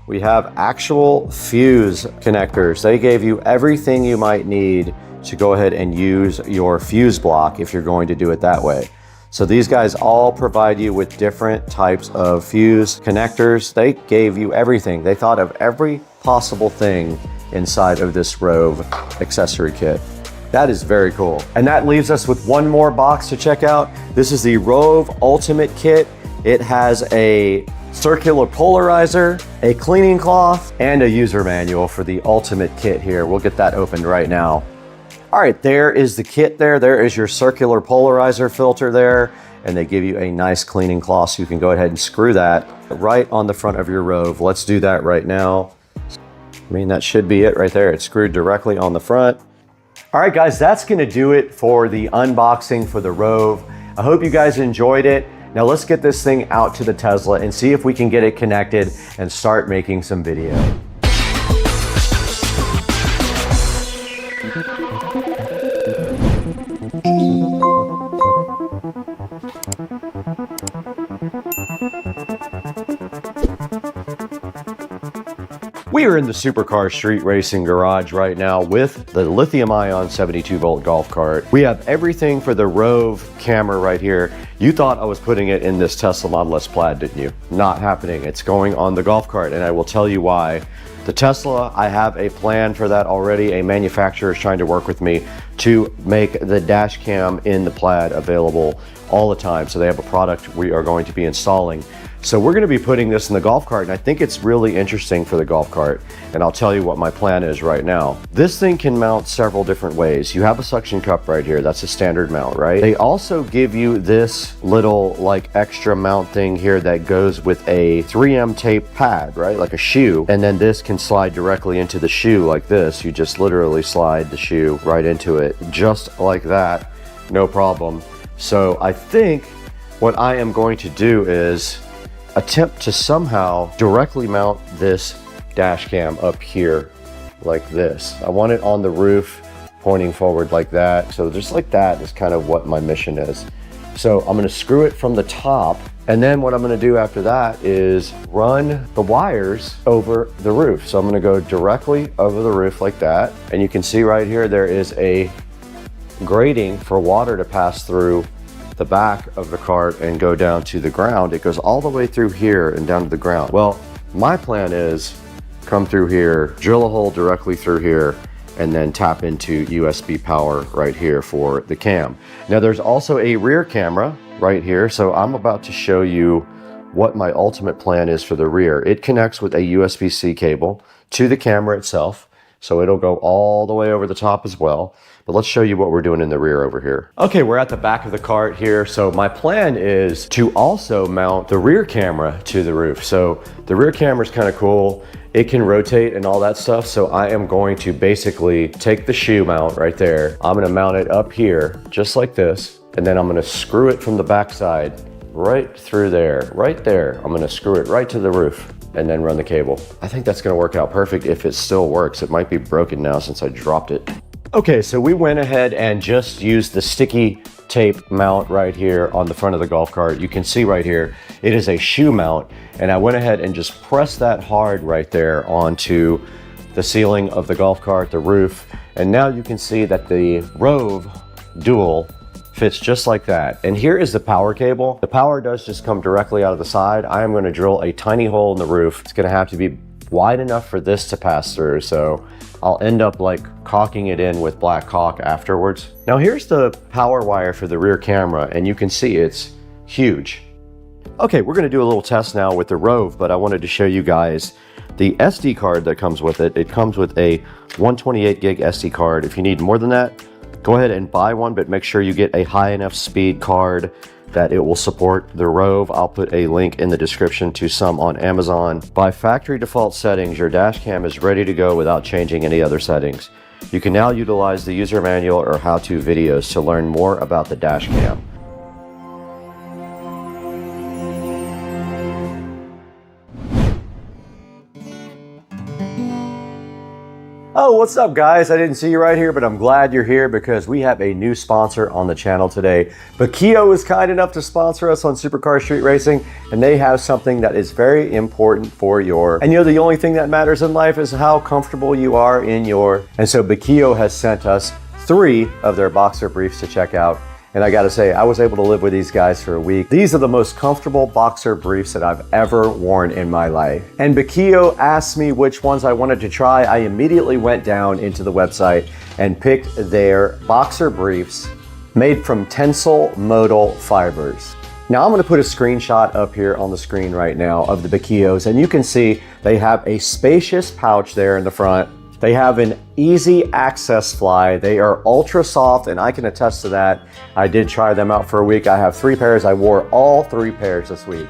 We have actual fuse connectors. They gave you everything you might need to go ahead and use your fuse block if you're going to do it that way. So these guys all provide you with different types of fuse connectors. They gave you everything. They thought of every possible thing inside of this Rove accessory kit. That is very cool. And that leaves us with one more box to check out. This is the Rove Ultimate Kit. It has a circular polarizer, a cleaning cloth, and a user manual for the Ultimate Kit here. We'll get that opened right now. All right, there is the kit there. There is your circular polarizer filter there, and they give you a nice cleaning cloth so you can go ahead and screw that right on the front of your Rove. Let's do that right now. I mean, that should be it right there. It's screwed directly on the front. All right, guys, that's gonna do it for the unboxing for the Rove. I hope you guys enjoyed it. Now let's get this thing out to the Tesla and see if we can get it connected and start making some video. We are in the Supercar Street Racing Garage right now with the lithium-ion 72-volt golf cart. We have everything for the Rove camera right here. You thought I was putting it in this Tesla Model S Plaid, didn't you? Not happening. It's going on the golf cart, and I will tell you why. The Tesla, I have a plan for that already. A manufacturer is trying to work with me to make the dash cam in the Plaid available all the time. So they have a product we are going to be installing. So we're going to be putting this in the golf cart, and I think it's really interesting for the golf cart, and I'll tell you what my plan is right now. This thing can mount several different ways. You have a suction cup right here. That's a standard mount, right? They also give you this little like extra mount thing here that goes with a 3M tape pad, right? Like a shoe, and then this can slide directly into the shoe like this. You just literally slide the shoe right into it, just like that, no problem. So I think what I am going to do is attempt to somehow directly mount this dash cam up here like this. I want it on the roof pointing forward like that. So just like that is kind of what my mission is. So I'm gonna screw it from the top, and then what I'm gonna do after that is run the wires over the roof. So I'm gonna go directly over the roof like that. And you can see right here, there is a grating for water to pass through the back of the cart and go down to the ground. It goes all the way through here and down to the ground. Well, my plan is come through here, drill a hole directly through here, and then tap into USB power right here for the cam. Now there's also a rear camera right here. So I'm about to show you what my ultimate plan is for the rear. It connects with a USB-C cable to the camera itself. So it'll go all the way over the top as well. But let's show you what we're doing in the rear over here. Okay, we're at the back of the cart here. So my plan is to also mount the rear camera to the roof. So the rear camera is kind of cool. It can rotate and all that stuff. So I am going to basically take the shoe mount right there. I'm gonna mount it up here, just like this. And then I'm gonna screw it from the back side right through there, right there. I'm gonna screw it right to the roof and then run the cable. I think that's gonna work out perfect if it still works. It might be broken now since I dropped it. Okay, so we went ahead and just used the sticky tape mount right here on the front of the golf cart. You can see right here, it is a shoe mount, and I went ahead and just pressed that hard right there onto the ceiling of the golf cart, the roof, and now you can see that the Rove Dual fits just like that. And here is the power cable. The power does just come directly out of the side. I am gonna drill a tiny hole in the roof. It's gonna have to be wide enough for this to pass through, so I'll end up like caulking it in with black caulk afterwards. Now here's the power wire for the rear camera, and you can see it's huge. Okay, we're gonna do a little test now with the Rove, but I wanted to show you guys the SD card that comes with it. It comes with a 128 gig SD card. If you need more than that, go ahead and buy one, but make sure you get a high enough speed card that it will support the Rove. I'll put a link in the description to some on Amazon. By factory default settings, your dash cam is ready to go without changing any other settings. You can now utilize the user manual or how-to videos to learn more about the dash cam. Oh, what's up guys? I didn't see you right here, but I'm glad you're here because we have a new sponsor on the channel today. Bakio is kind enough to sponsor us on Supercar Street Racing, and they have something that is very important for your, and you know, the only thing that matters in life is how comfortable you are in your, and so Bakio has sent us 3 of their boxer briefs to check out. And I gotta say, I was able to live with these guys for a week. These are the most comfortable boxer briefs that I've ever worn in my life. And Bakio asked me which ones I wanted to try. I immediately went down into the website and picked their boxer briefs made from tensile modal fibers. Now I'm gonna put a screenshot up here on the screen right now of the Bakios, and you can see they have a spacious pouch there in the front. They have an easy access fly. They are ultra soft, and I can attest to that. I did try them out for a week. I have 3 pairs. I wore all 3 pairs this week.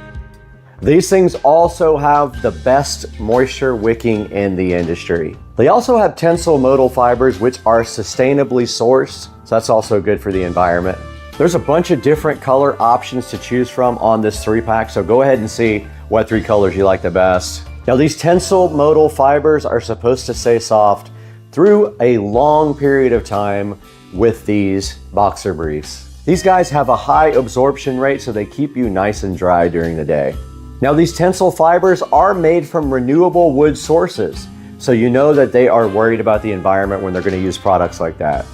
These things also have the best moisture wicking in the industry. They also have tensile modal fibers, which are sustainably sourced. So that's also good for the environment. There's a bunch of different color options to choose from on this 3-pack. So go ahead and see what 3 colors you like the best. Now these tensile modal fibers are supposed to stay soft through a long period of time with these boxer briefs. These guys have a high absorption rate, so they keep you nice and dry during the day. Now these tensile fibers are made from renewable wood sources, so you know that they are worried about the environment when they're going to use products like that.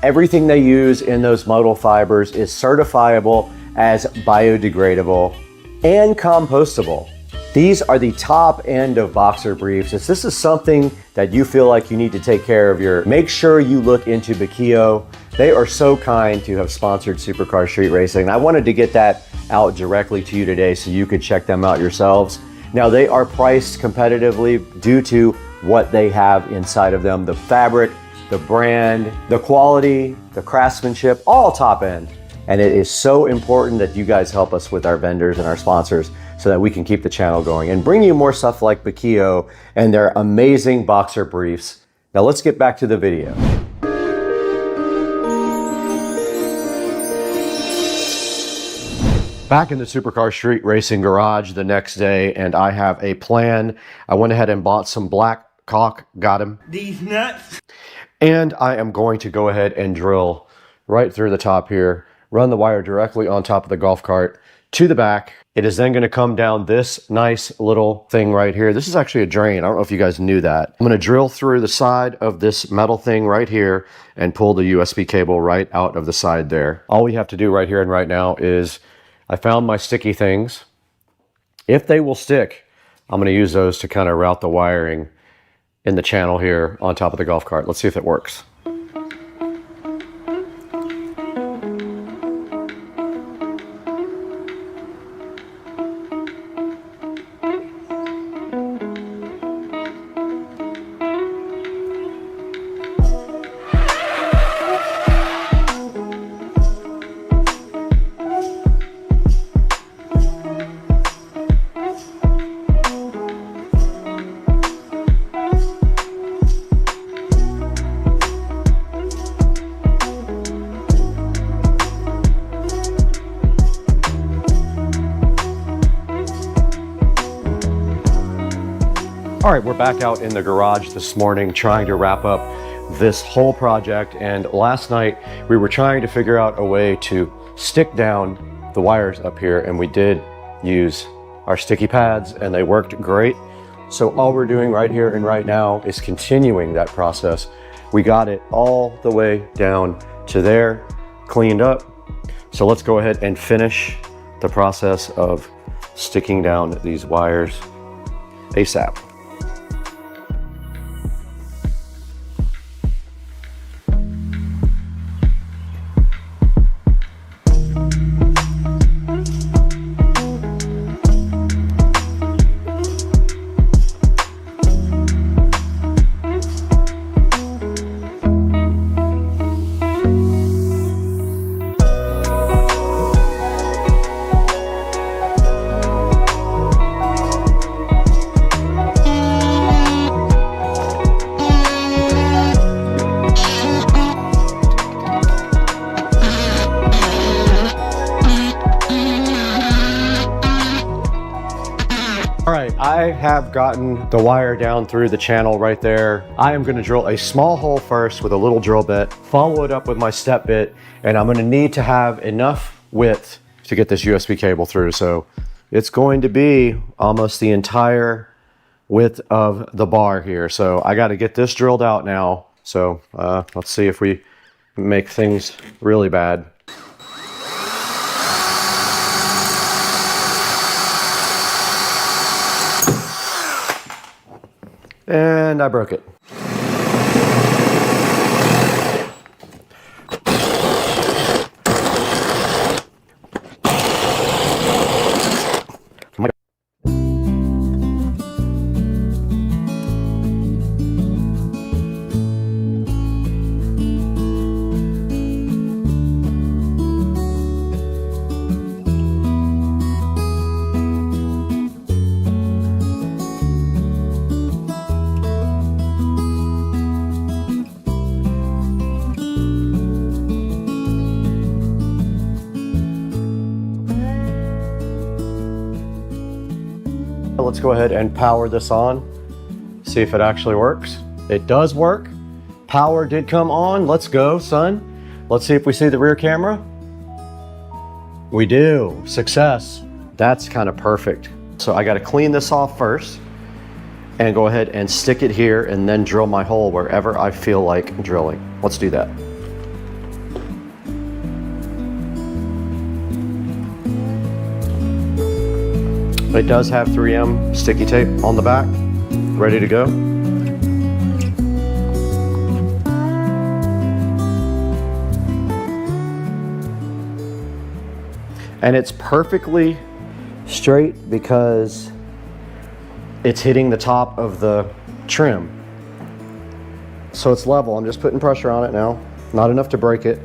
Everything they use in those modal fibers is certifiable as biodegradable and compostable. These are the top end of boxer briefs. If this is something that you feel like you need to take care of make sure you look into Bakio. They are so kind to have sponsored Supercar Street Racing. I wanted to get that out directly to you today so you could check them out yourselves. Now they are priced competitively due to what they have inside of them. The fabric, the brand, the quality, the craftsmanship, all top end. And it is so important that you guys help us with our vendors and our sponsors so that we can keep the channel going and bring you more stuff like Bakio and their amazing boxer briefs. Now let's get back to the video. Back in the Supercar Street Racing garage the next day, and I have a plan. I went ahead and bought some black caulk, got him. These nuts. And I am going to go ahead and drill right through the top here, run the wire directly on top of the golf cart to the back. It is then going to come down this nice little thing right here. This is actually a drain. I don't know if you guys knew that. I'm going to drill through the side of this metal thing right here and pull the USB cable right out of the side there. All we have to do right here and right now is, I found my sticky things. If they will stick, I'm going to use those to kind of route the wiring in the channel here on top of the golf cart. Let's see if it works. All right, we're back out in the garage this morning trying to wrap up this whole project. And last night we were trying to figure out a way to stick down the wires up here, and we did use our sticky pads and they worked great. So all we're doing right here and right now is continuing that process. We got it all the way down to there, cleaned up. So let's go ahead and finish the process of sticking down these wires ASAP. All right, I have gotten the wire down through the channel right there. I am gonna drill a small hole first with a little drill bit, follow it up with my step bit, and I'm gonna need to have enough width to get this USB cable through. So it's going to be almost the entire width of the bar here. So I gotta get this drilled out now. So let's see if we make things really bad. And I broke it. Let's go ahead and power this on, see if it actually works. It does work. Power did come on. Let's go, son. Let's see if we see the rear camera. We do. Success. That's kind of perfect. So I got to clean this off first and go ahead and stick it here and then drill my hole wherever I feel like drilling. Let's do that. It does have 3M sticky tape on the back, ready to go. And it's perfectly straight because it's hitting the top of the trim. So it's level. I'm just putting pressure on it now. Not enough to break it.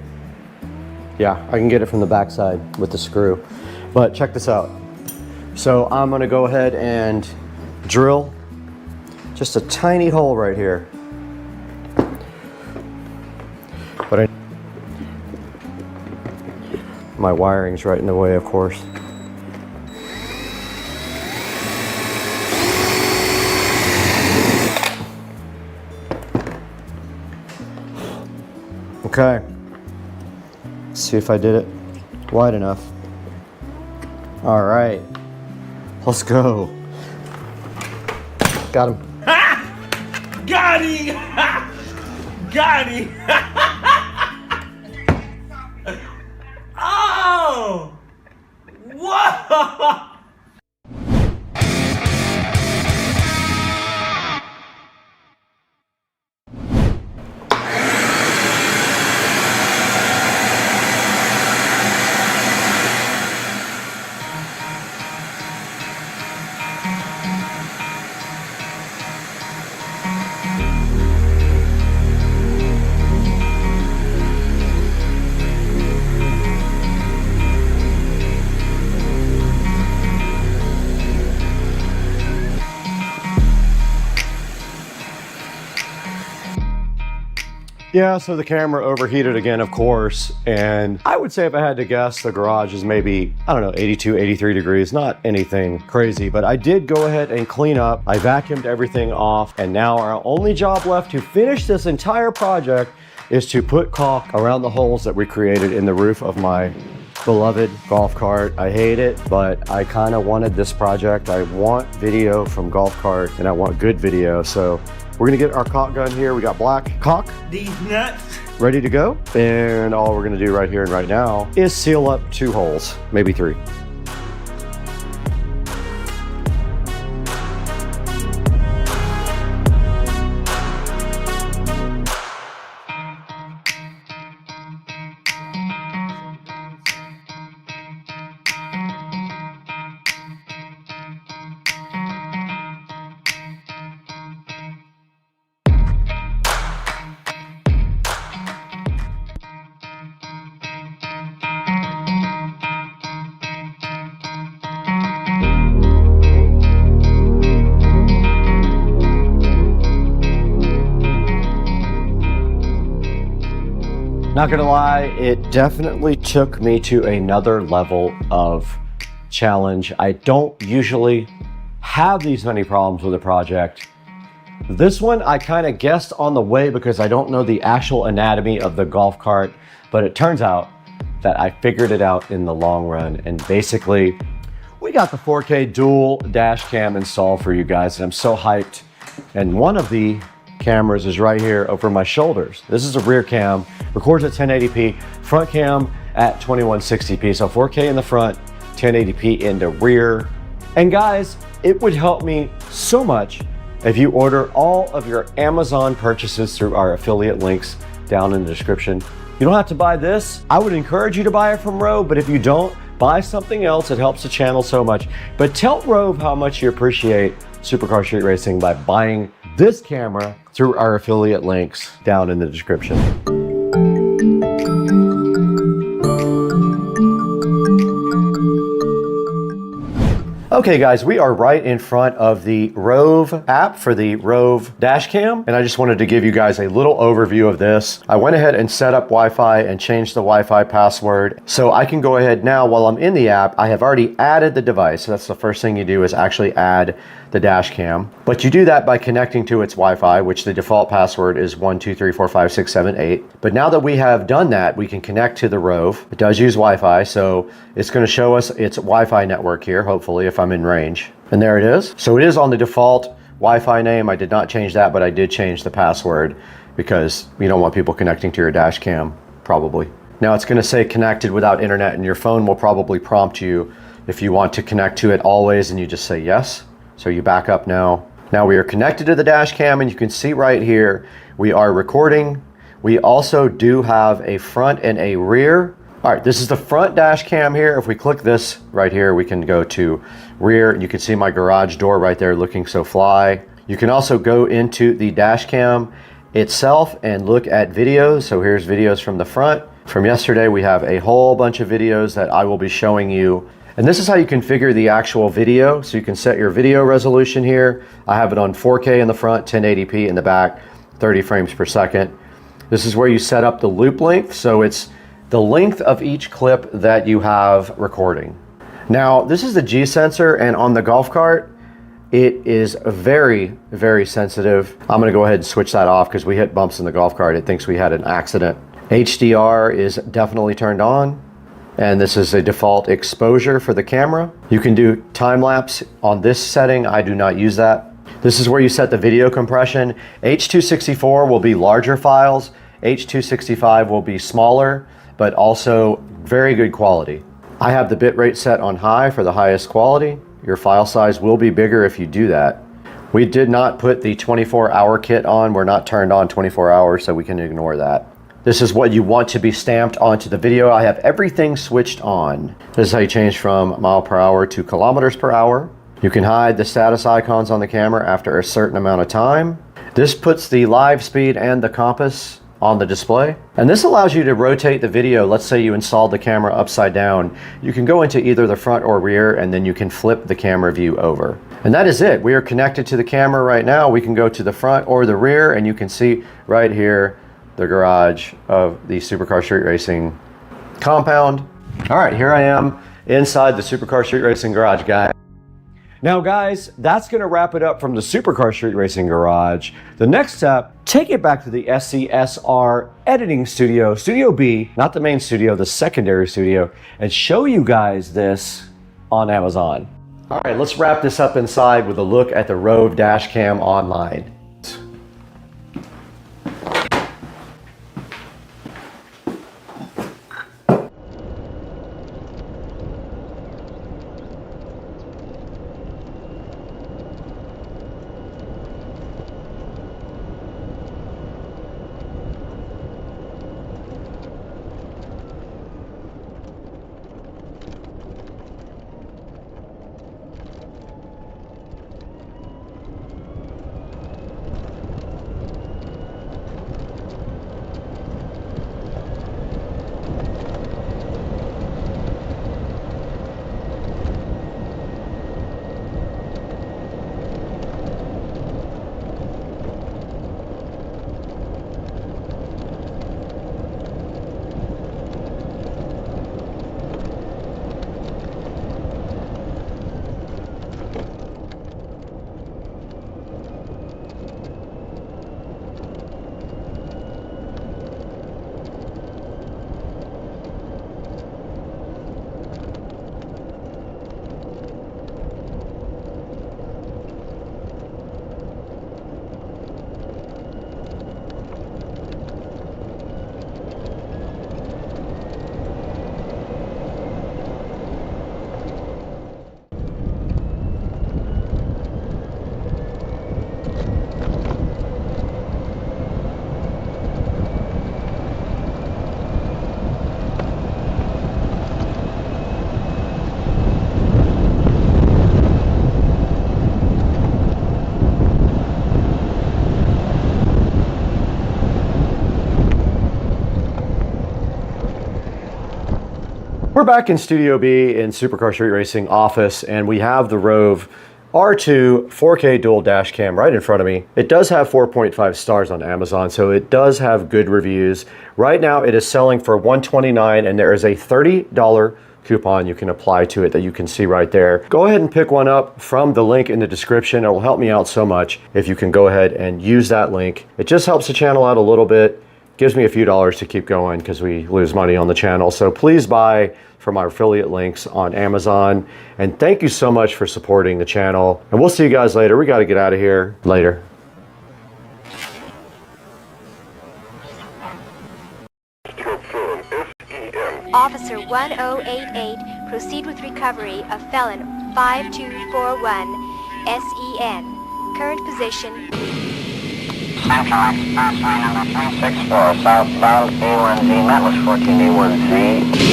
Yeah, I can get it from the backside with the screw. But check this out. So I'm gonna go ahead and drill just a tiny hole right here. But my wiring's right in the way, of course. Okay. Let's see if I did it wide enough. All right. Let's go. Got him. Ha! Got him! Got him! Oh! Whoa! Yeah, so the camera overheated again, of course, and I would say if I had to guess, the garage is maybe, I don't know, 82, 83 degrees, not anything crazy, but I did go ahead and clean up. I vacuumed everything off, and now our only job left to finish this entire project is to put caulk around the holes that we created in the roof of my beloved golf cart. I hate it, but I kind of wanted this project. I want video from golf cart, and I want good video, so we're gonna get our caulk gun here. We got black caulk. These nuts. Ready to go. And all we're gonna do right here and right now is seal up 2 holes, maybe 3. Not gonna lie, it definitely took me to another level of challenge. I don't usually have these many problems with the project. This one I kind of guessed on the way because I don't know the actual anatomy of the golf cart, but it turns out that I figured it out in the long run. And basically, we got the 4K dual dash cam installed for you guys, and I'm so hyped. And one of the cameras is right here over my shoulders. This is a rear cam, records at 1080p, front cam at 2160p. So 4K in the front, 1080p in the rear. And guys, it would help me so much if you order all of your Amazon purchases through our affiliate links down in the description. You don't have to buy this. I would encourage you to buy it from Rove, but if you don't, buy something else. It helps the channel so much. But tell Rove how much you appreciate Supercar Street Racing by buying this camera through our affiliate links down in the description. Okay guys, we are right in front of the Rove app for the Rove dashcam, and I just wanted to give you guys a little overview of this. I went ahead and set up Wi-Fi and changed the Wi-Fi password, so I can go ahead now while I'm in the app. I have already added the device, so that's the first thing you do is actually add the dashcam. But you do that by connecting to its Wi-Fi, which the default password is 123456778. But now that we have done that, we can connect to the Rove. It does use Wi-Fi, so it's going to show us its Wi-Fi network here, hopefully, if I'm in range. And there it is. So it is on the default Wi-Fi name. I did not change that, but I did change the password because you don't want people connecting to your dash cam, probably. Now it's going to say connected without internet, and your phone will probably prompt you if you want to connect to it always, and you just say yes. So you back up now. Now we are connected to the dash cam, and you can see right here, we are recording. We also do have a front and a rear. All right, this is the front dash cam here. If we click this right here, we can go to rear, and you can see my garage door right there looking so fly. You can also go into the dash cam itself and look at videos. So here's videos from the front. From yesterday, we have a whole bunch of videos that I will be showing you. And this is how you configure the actual video. So you can set your video resolution here. I have it on 4K in the front, 1080p in the back, 30 frames per second. This is where you set up the loop length. So it's the length of each clip that you have recording. Now, this is the G sensor, and on the golf cart, it is very, very sensitive. I'm gonna go ahead and switch that off because we hit bumps in the golf cart. It thinks we had an accident. HDR is definitely turned on. And this is a default exposure for the camera. You can do time lapse on this setting. I do not use that. This is where you set the video compression. H.264 will be larger files. H.265 will be smaller, but also very good quality. I have the bitrate set on high for the highest quality. Your file size will be bigger if you do that. We did not put the 24-hour kit on. We're not turned on 24 hours, so we can ignore that. This is what you want to be stamped onto the video. I have everything switched on. This is how you change from mile per hour to kilometers per hour. You can hide the status icons on the camera after a certain amount of time. This puts the live speed and the compass on the display. And this allows you to rotate the video. Let's say you installed the camera upside down. You can go into either the front or rear, and then you can flip the camera view over. And that is it. We are connected to the camera right now. We can go to the front or the rear, and you can see right here the garage of the Supercar Street Racing compound. All right, here I am inside the Supercar Street Racing garage, guys. Now guys, that's gonna wrap it up from the Supercar Street Racing garage. The next step, take it back to the SCSR editing studio, Studio B, not the main studio, the secondary studio, and show you guys this on Amazon. All right, let's wrap this up inside with a look at the Rove dashcam online. back in Studio B in Supercar Street Racing office, and we have the Rove R2 4K dual dash cam right in front of me. It does have 4.5 stars on Amazon, so it does have good reviews. Right now it is selling for $129, and there is a $30 coupon you can apply to it that you can see right there. Go ahead and pick one up from the link in the description. It will help me out so much if you can go ahead and use that link. It just helps the channel out a little bit. Gives me a few dollars to keep going because we lose money on the channel. So please buy from our affiliate links on Amazon. And thank you so much for supporting the channel. And we'll see you guys later. We got to get out of here later. Officer 1088, proceed with recovery of felon 5241 SEN. Current position. Central Expressway number 364, southbound A1Z, that was 14A1Z.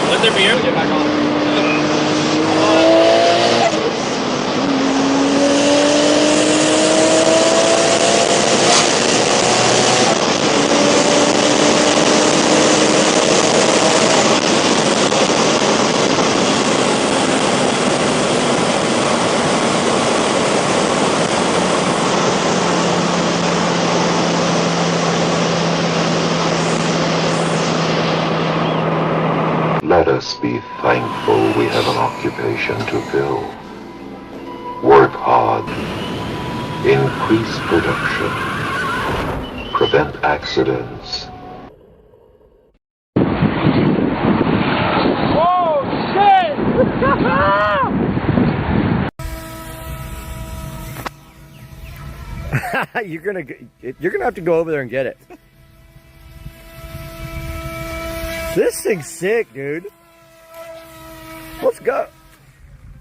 Let there be air, get back on. Let us be thankful we have an occupation to fill. Work hard. Increase production. Prevent accidents. Oh, shit! You're gonna have to go over there and get it. This thing's sick, dude. Let's go.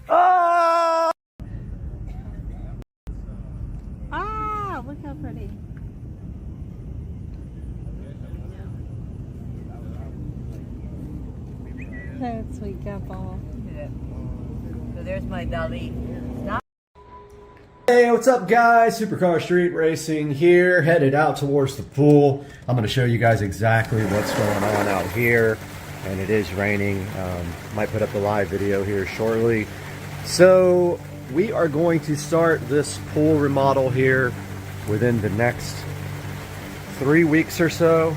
Ah! Ah, look how pretty. That sweet couple. So there's my belly. Hey, what's up guys? Supercar Street Racing here, headed out towards the pool. I'm going to show you guys exactly what's going on out here, and it is raining. Might put up the live video here shortly. So we are going to start this pool remodel here within the next 3 weeks or so.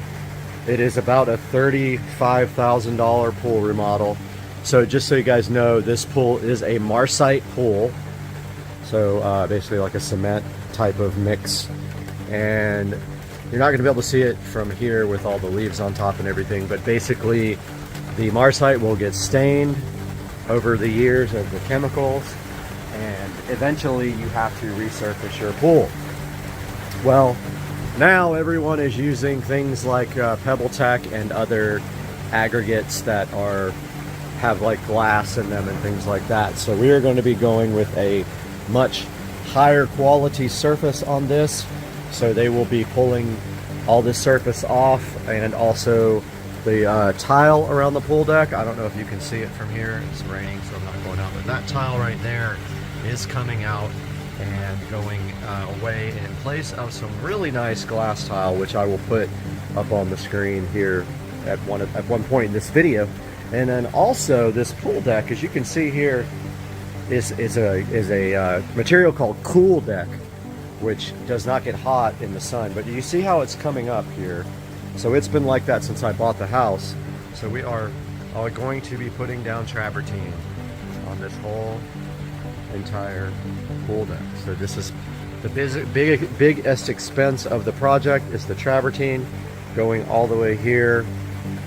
It is about a $35,000 pool remodel. So just so you guys know, this pool is a Marcite pool. So basically like a cement type of mix, and you're not going to be able to see it from here with all the leaves on top and everything, but basically the Marcite will get stained over the years of the chemicals, and eventually you have to resurface your pool. Well, now everyone is using things like PebbleTech and other aggregates that have like glass in them and things like that. So we are going to be going with a much higher quality surface on this, so they will be pulling all this surface off, and also the tile around the pool deck. I don't know if you can see it from here, it's raining so I'm not going out, but that tile right there is coming out and going away in place of some really nice glass tile, which I will put up on the screen here at one point in this video. And then also this pool deck, as you can see here, is a material called Cool Deck, which does not get hot in the sun. But you see how it's coming up here? So it's been like that since I bought the house. So we are going to be putting down travertine on this whole entire pool deck. So this is the biggest expense of the project, is the travertine going all the way here,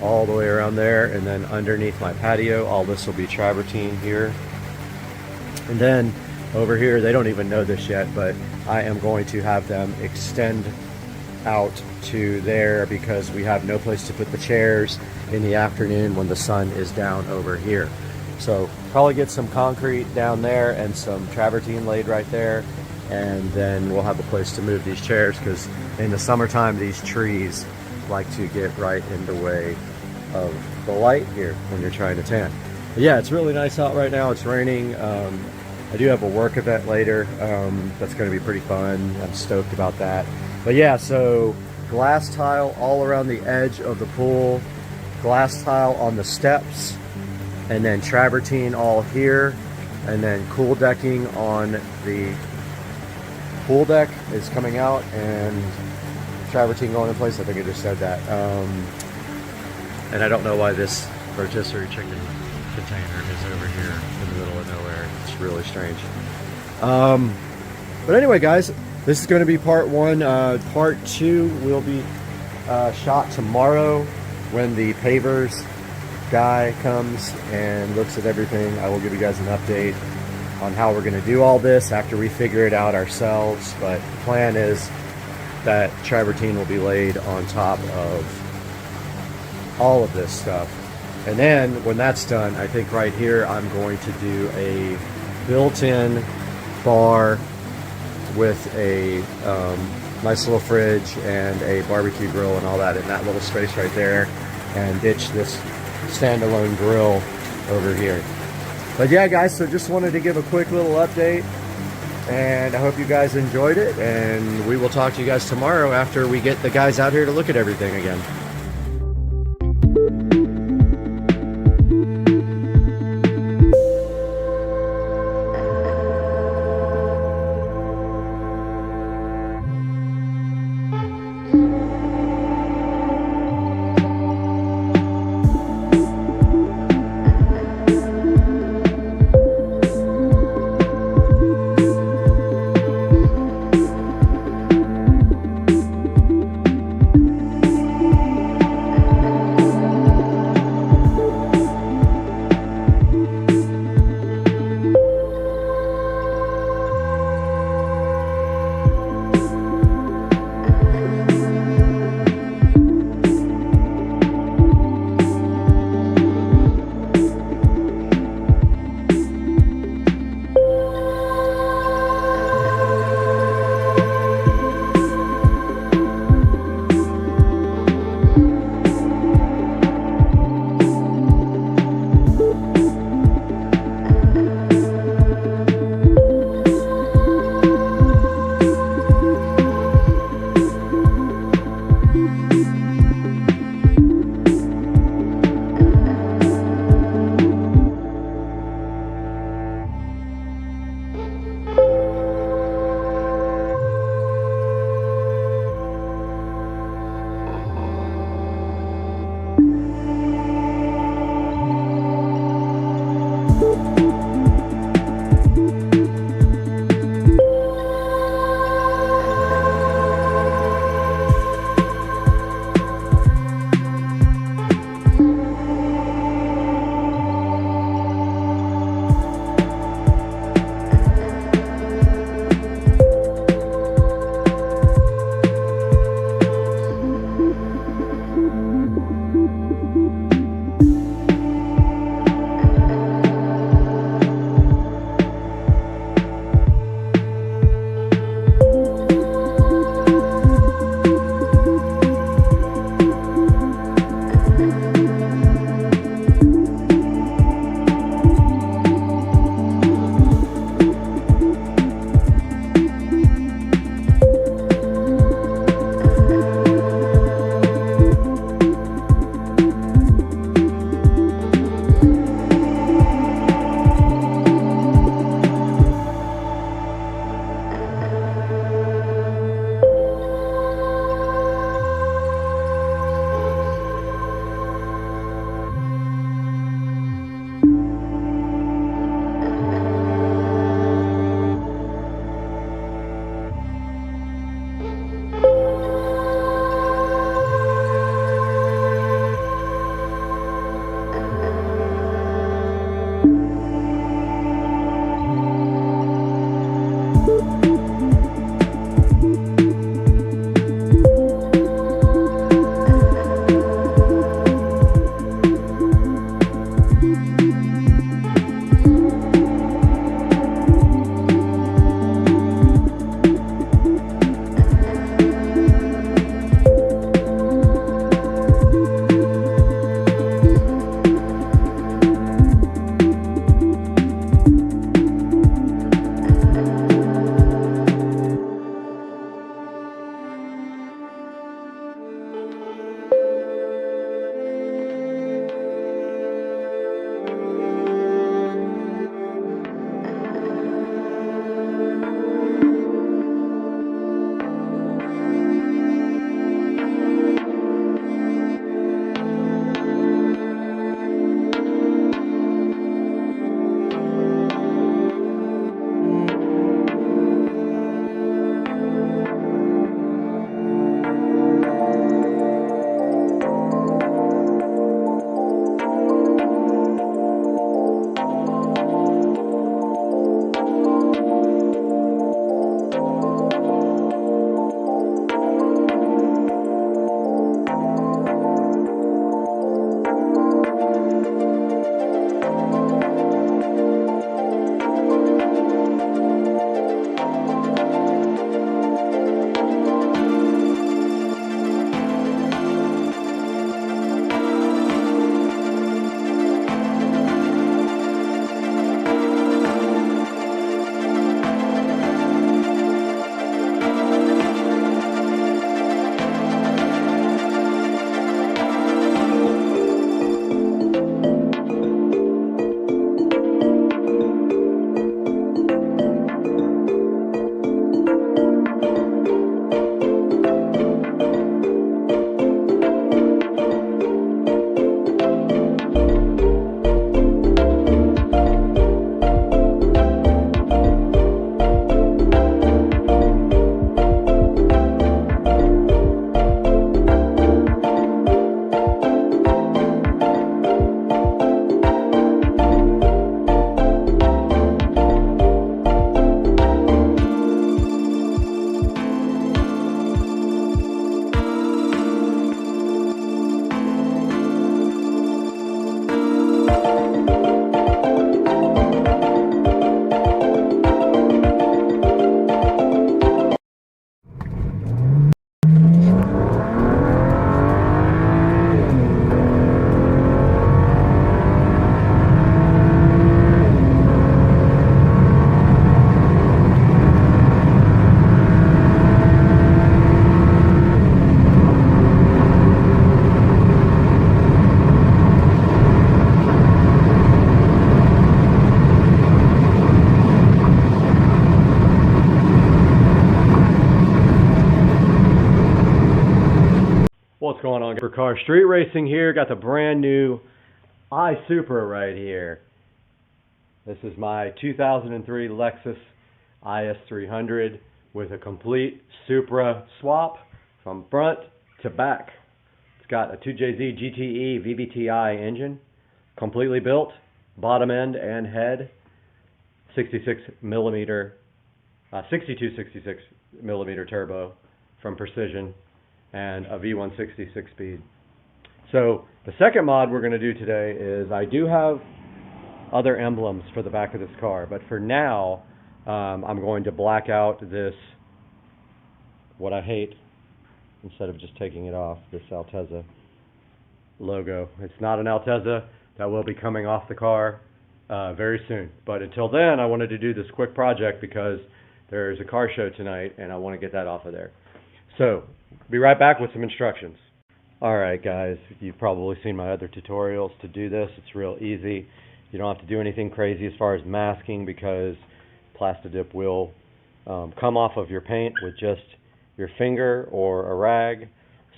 all the way around there, and then underneath my patio, all this will be travertine here. And then over here, they don't even know this yet, but I am going to have them extend out to there because we have no place to put the chairs in the afternoon when the sun is down over here. So probably get some concrete down there and some travertine laid right there, and then we'll have a place to move these chairs, because in the summertime these trees like to get right in the way of the light here when you're trying to tan. But yeah, it's really nice out right now. It's raining. I do have a work event later that's going to be pretty fun. I'm stoked about that. But yeah, so glass tile all around the edge of the pool, glass tile on the steps, and then travertine all here, and then cool decking on the pool deck is coming out, and travertine going in place. I think I just said that. And I don't know why this rotisserie chicken container is over here in the middle of nowhere. It's really strange. But anyway, guys, this is going to be part one. Part two will be shot tomorrow when the pavers guy comes and looks at everything. I will give you guys an update on how we're going to do all this after we figure it out ourselves. But the plan is that travertine will be laid on top of all of this stuff. And then when that's done, I think right here I'm going to do a built-in bar with a nice little fridge and a barbecue grill and all that in that little space right there, and ditch this standalone grill over here. But yeah, guys, so just wanted to give a quick little update, and I hope you guys enjoyed it, and we will talk to you guys tomorrow after we get the guys out here to look at everything again. For car street racing here, got the brand new iSupra right here. This is my 2003 Lexus IS300 with a complete Supra swap from front to back. It's got a 2JZ GTE VBTi engine, completely built, bottom end and head, 62 millimeter turbo from Precision, and a V160 6-speed. So the second mod we're going to do today is, I do have other emblems for the back of this car, but for now I'm going to black out this, what I hate, instead of just taking it off, this Altezza logo. It's not an Altezza. That will be coming off the car very soon. But until then, I wanted to do this quick project because there's a car show tonight and I want to get that off of there. So, be right back with some instructions. Alright guys, you've probably seen my other tutorials to do this. It's real easy. You don't have to do anything crazy as far as masking because Plastidip will come off of your paint with just your finger or a rag.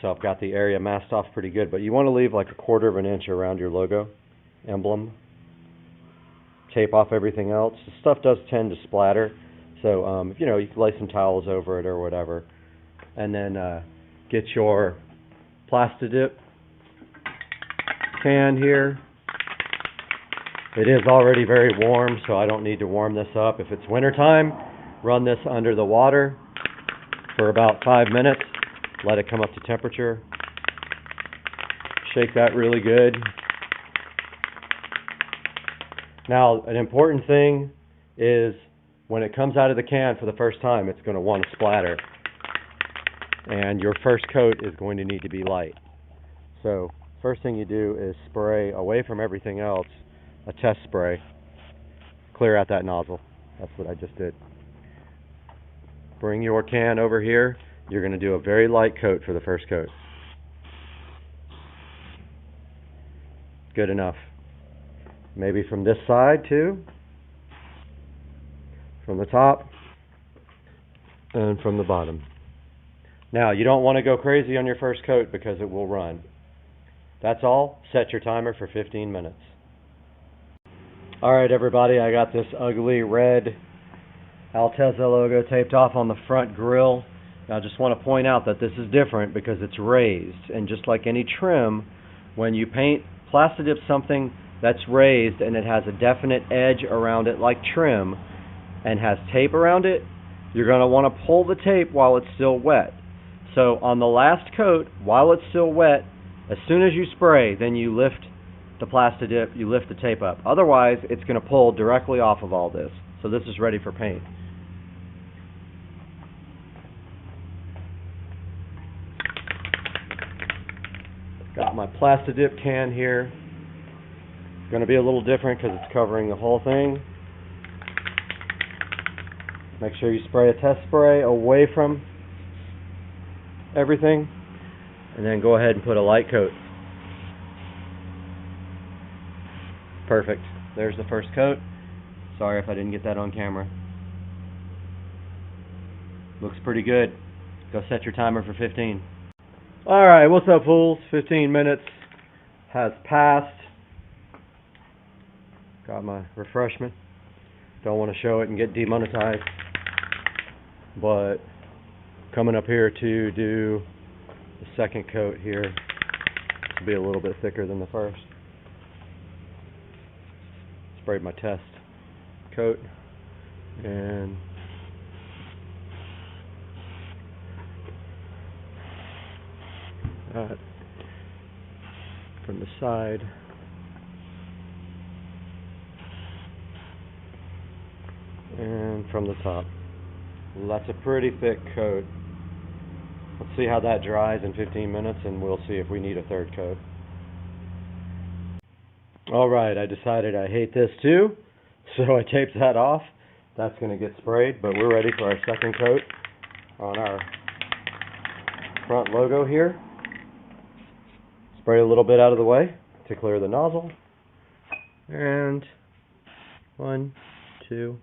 So I've got the area masked off pretty good, but you want to leave like 1/4 of an inch around your logo emblem. Tape off everything else. The stuff does tend to splatter, so you know, you can lay some towels over it or whatever. And then get your Plastidip can here. It is already very warm, so I don't need to warm this up. If it's winter time, run this under the water for about 5 minutes. Let it come up to temperature. Shake that really good. Now, an important thing is when it comes out of the can for the first time, it's going to want to splatter. And your first coat is going to need to be light. So, first thing you do is spray away from everything else, a test spray. Clear out that nozzle. That's what I just did. Bring your can over here. You're going to do a very light coat for the first coat. Good enough. Maybe from this side too. From the top. And from the bottom. Now, you don't want to go crazy on your first coat because it will run. That's all. Set your timer for 15 minutes. Alright everybody, I got this ugly red Altezza logo taped off on the front grille. Now I just want to point out that this is different because it's raised, and just like any trim, when you paint Plastidip something that's raised and it has a definite edge around it like trim and has tape around it, you're going to want to pull the tape while it's still wet. So on the last coat, while it's still wet, as soon as you spray, then you lift the Plastidip, you lift the tape up. Otherwise, it's going to pull directly off of all this. So this is ready for paint. Got my Plastidip can here. It's going to be a little different because it's covering the whole thing. Make sure you spray a test spray away from everything, and then go ahead and put a light coat. Perfect. There's the first coat. Sorry if I didn't get that on camera. Looks pretty good. Go set your timer for 15. Alright, what's up fools? 15 minutes has passed. Got my refreshment. Don't want to show it and get demonetized. But coming up here to do the second coat here. This will be a little bit thicker than the first. Sprayed my test coat and that from the side. And from the top. Well, that's a pretty thick coat. Let's see how that dries in 15 minutes and we'll see if we need a third coat. Alright, I decided I hate this too, so I taped that off. That's going to get sprayed, but we're ready for our second coat on our front logo here. Spray a little bit out of the way to clear the nozzle. And 1, 2,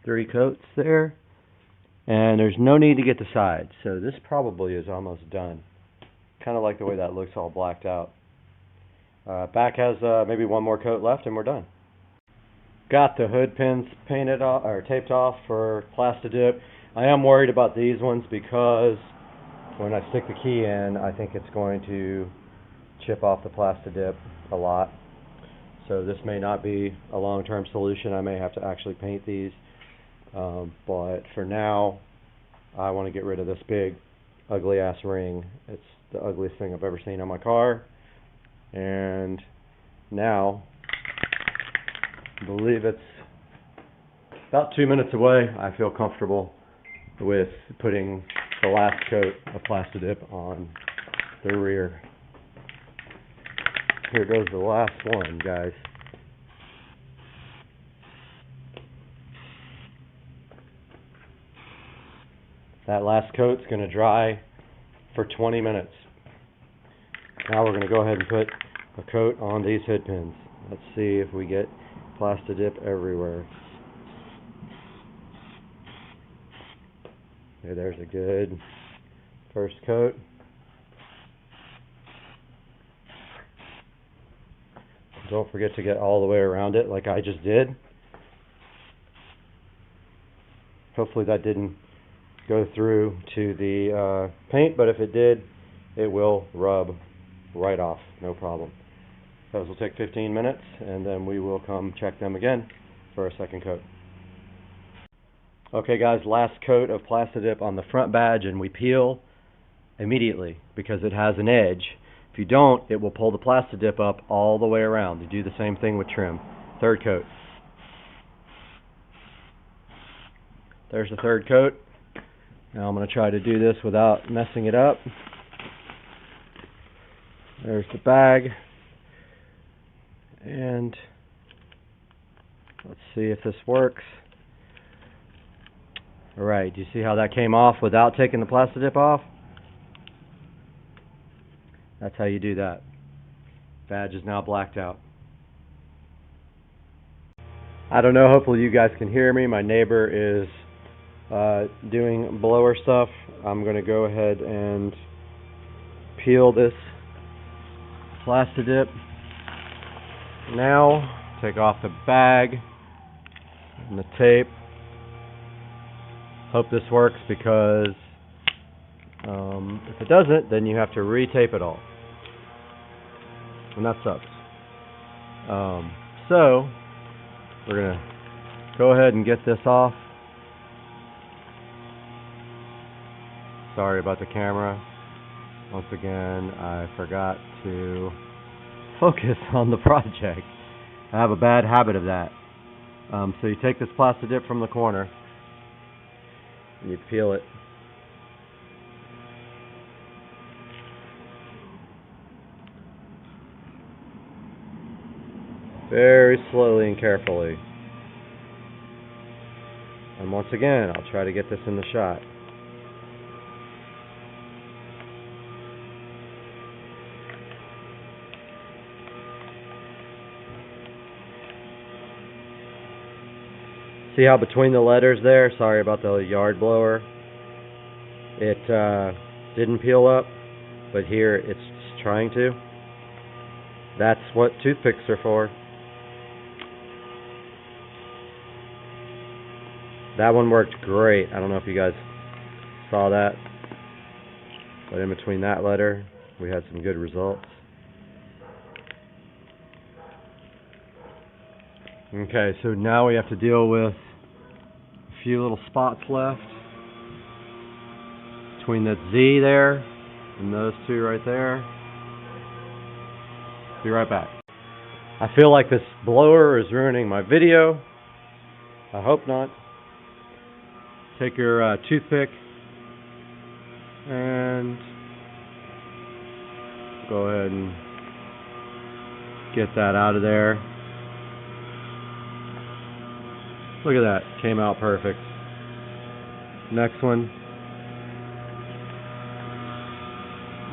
3 coats there. And there's no need to get the sides, so this probably is almost done. Kind of like the way that looks all blacked out. Back has maybe one more coat left and we're done. Got the hood pins painted off, or taped off for Plastidip. I am worried about these ones because when I stick the key in, I think it's going to chip off the Plastidip a lot. So this may not be a long-term solution. I may have to actually paint these. But for now, I want to get rid of this big, ugly-ass ring. It's the ugliest thing I've ever seen on my car. And now, I believe it's about 2 minutes away. I feel comfortable with putting the last coat of Plastidip on the rear. Here goes the last one, guys. That last coat's going to dry for 20 minutes. Now we're going to go ahead and put a coat on these hood pins. Let's see if we get Plastidip everywhere. Okay, there's a good first coat. Don't forget to get all the way around it like I just did. Hopefully that didn't go through to the paint, but if it did, it will rub right off, no problem. Those will take 15 minutes and then we will come check them again for a second coat. Okay guys, last coat of Plastidip on the front badge, and we peel immediately because it has an edge. If you don't, it will pull the Plastidip up all the way around. You do the same thing with trim. Third coat. There's the third coat. Now I'm going to try to do this without messing it up. There's the bag. And let's see if this works. Alright, do you see how that came off without taking the Plastidip off? That's how you do that. Badge is now blacked out. I don't know, hopefully you guys can hear me. My neighbor is doing blower stuff. I'm going to go ahead and peel this Plastidip now. Take off the bag and the tape. Hope this works because if it doesn't, then you have to retape it all. And that sucks. So, we're going to go ahead and get this off. Sorry about the camera. Once again, I forgot to focus on the project. I have a bad habit of that. So you take this Plastidip from the corner and you peel it. Very slowly and carefully. And once again, I'll try to get this in the shot. See how between the letters there, sorry about the yard blower, it didn't peel up, but here it's trying to. That's what toothpicks are for. That one worked great. I don't know if you guys saw that, but in between that letter, we had some good results. Okay, so now we have to deal with a few little spots left between that Z there and those two right there. Be right back. I feel like this blower is ruining my video. I hope not. Take your toothpick and go ahead and get that out of there. Look at that, came out perfect. Next one.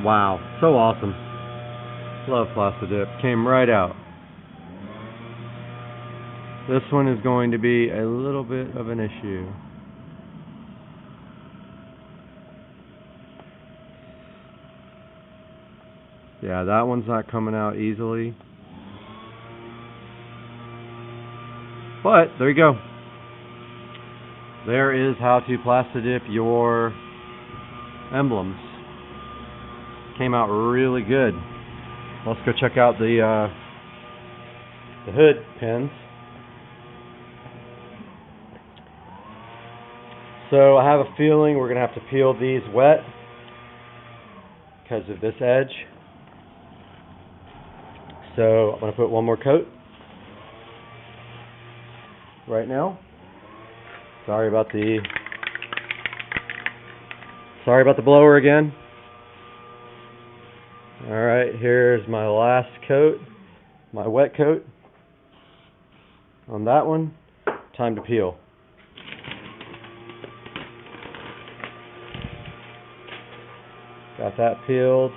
Wow, so awesome. Love Plastidip, came right out. This one is going to be a little bit of an issue. Yeah, that one's not coming out easily. But there you go. There is how to plastidip your emblems. Came out really good. Let's go check out the hood pins. So I have a feeling we're going to have to peel these wet because of this edge. So I'm going to put one more coat right now. Sorry about the blower again. Alright, here's my last coat, my wet coat on that one. Time to peel. Got that peeled.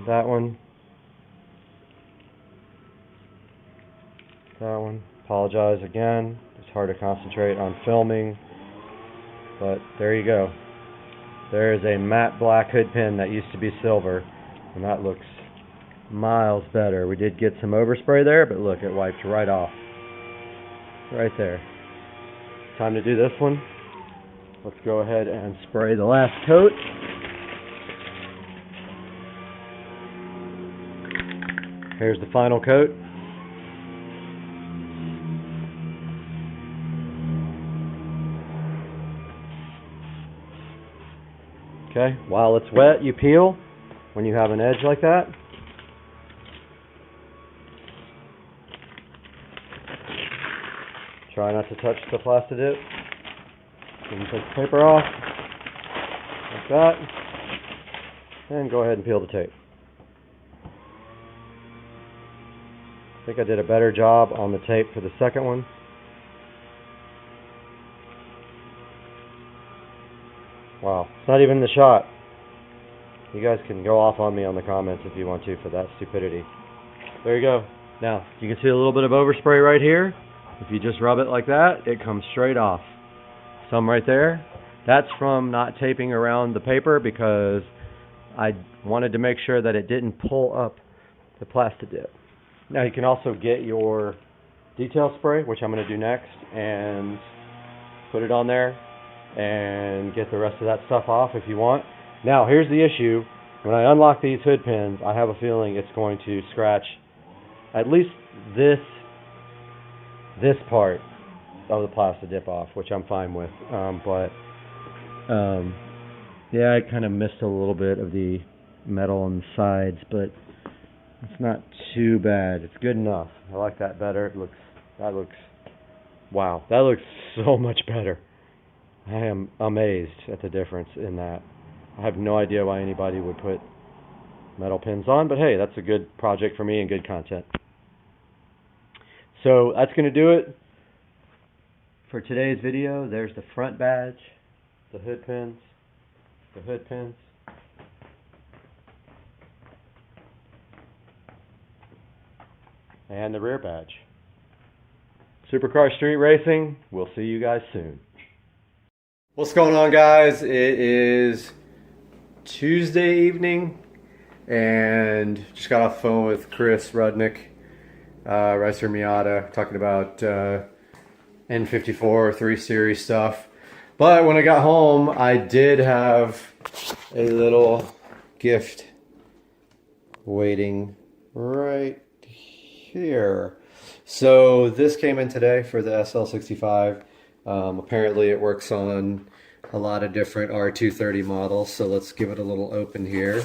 That one. That one. Apologize again. It's hard to concentrate on filming. But there you go. There is a matte black hood pin that used to be silver. And that looks miles better. We did get some overspray there, but look, it wiped right off. Right there. Time to do this one. Let's go ahead and spray the last coat. Here's the final coat. Okay, while it's wet, you peel when you have an edge like that. Try not to touch the plastidip. And take the paper off, like that, and go ahead and peel the tape. I think I did a better job on the tape for the second one. Wow, it's not even the shot. You guys can go off on me on the comments if you want to for that stupidity. There you go. Now, you can see a little bit of overspray right here. If you just rub it like that, it comes straight off. Some right there. That's from not taping around the paper because I wanted to make sure that it didn't pull up the plastidip. Now you can also get your detail spray, which I'm going to do next, and put it on there and get the rest of that stuff off if you want. Now here's the issue. When I unlock these hood pins, I have a feeling it's going to scratch at least this part of the plastidip off, which I'm fine with. Yeah, I kind of missed a little bit of the metal on the sides, but it's not too bad. It's good enough. I like that better. Wow, that looks so much better. I am amazed at the difference in that. I have no idea why anybody would put metal pins on, but hey, that's a good project for me and good content. So that's going to do it for today's video. There's the front badge, the hood pins, and the rear badge. Supercar Street Racing, we'll see you guys soon. What's going on, guys? It is Tuesday evening and just got off the phone with Chris Rudnick, Ricer Miata, talking about N54 3 Series stuff. But when I got home, I did have a little gift waiting right here. So this came in today for the SL65. Apparently it works on a lot of different R230 models, so let's give it a little open here.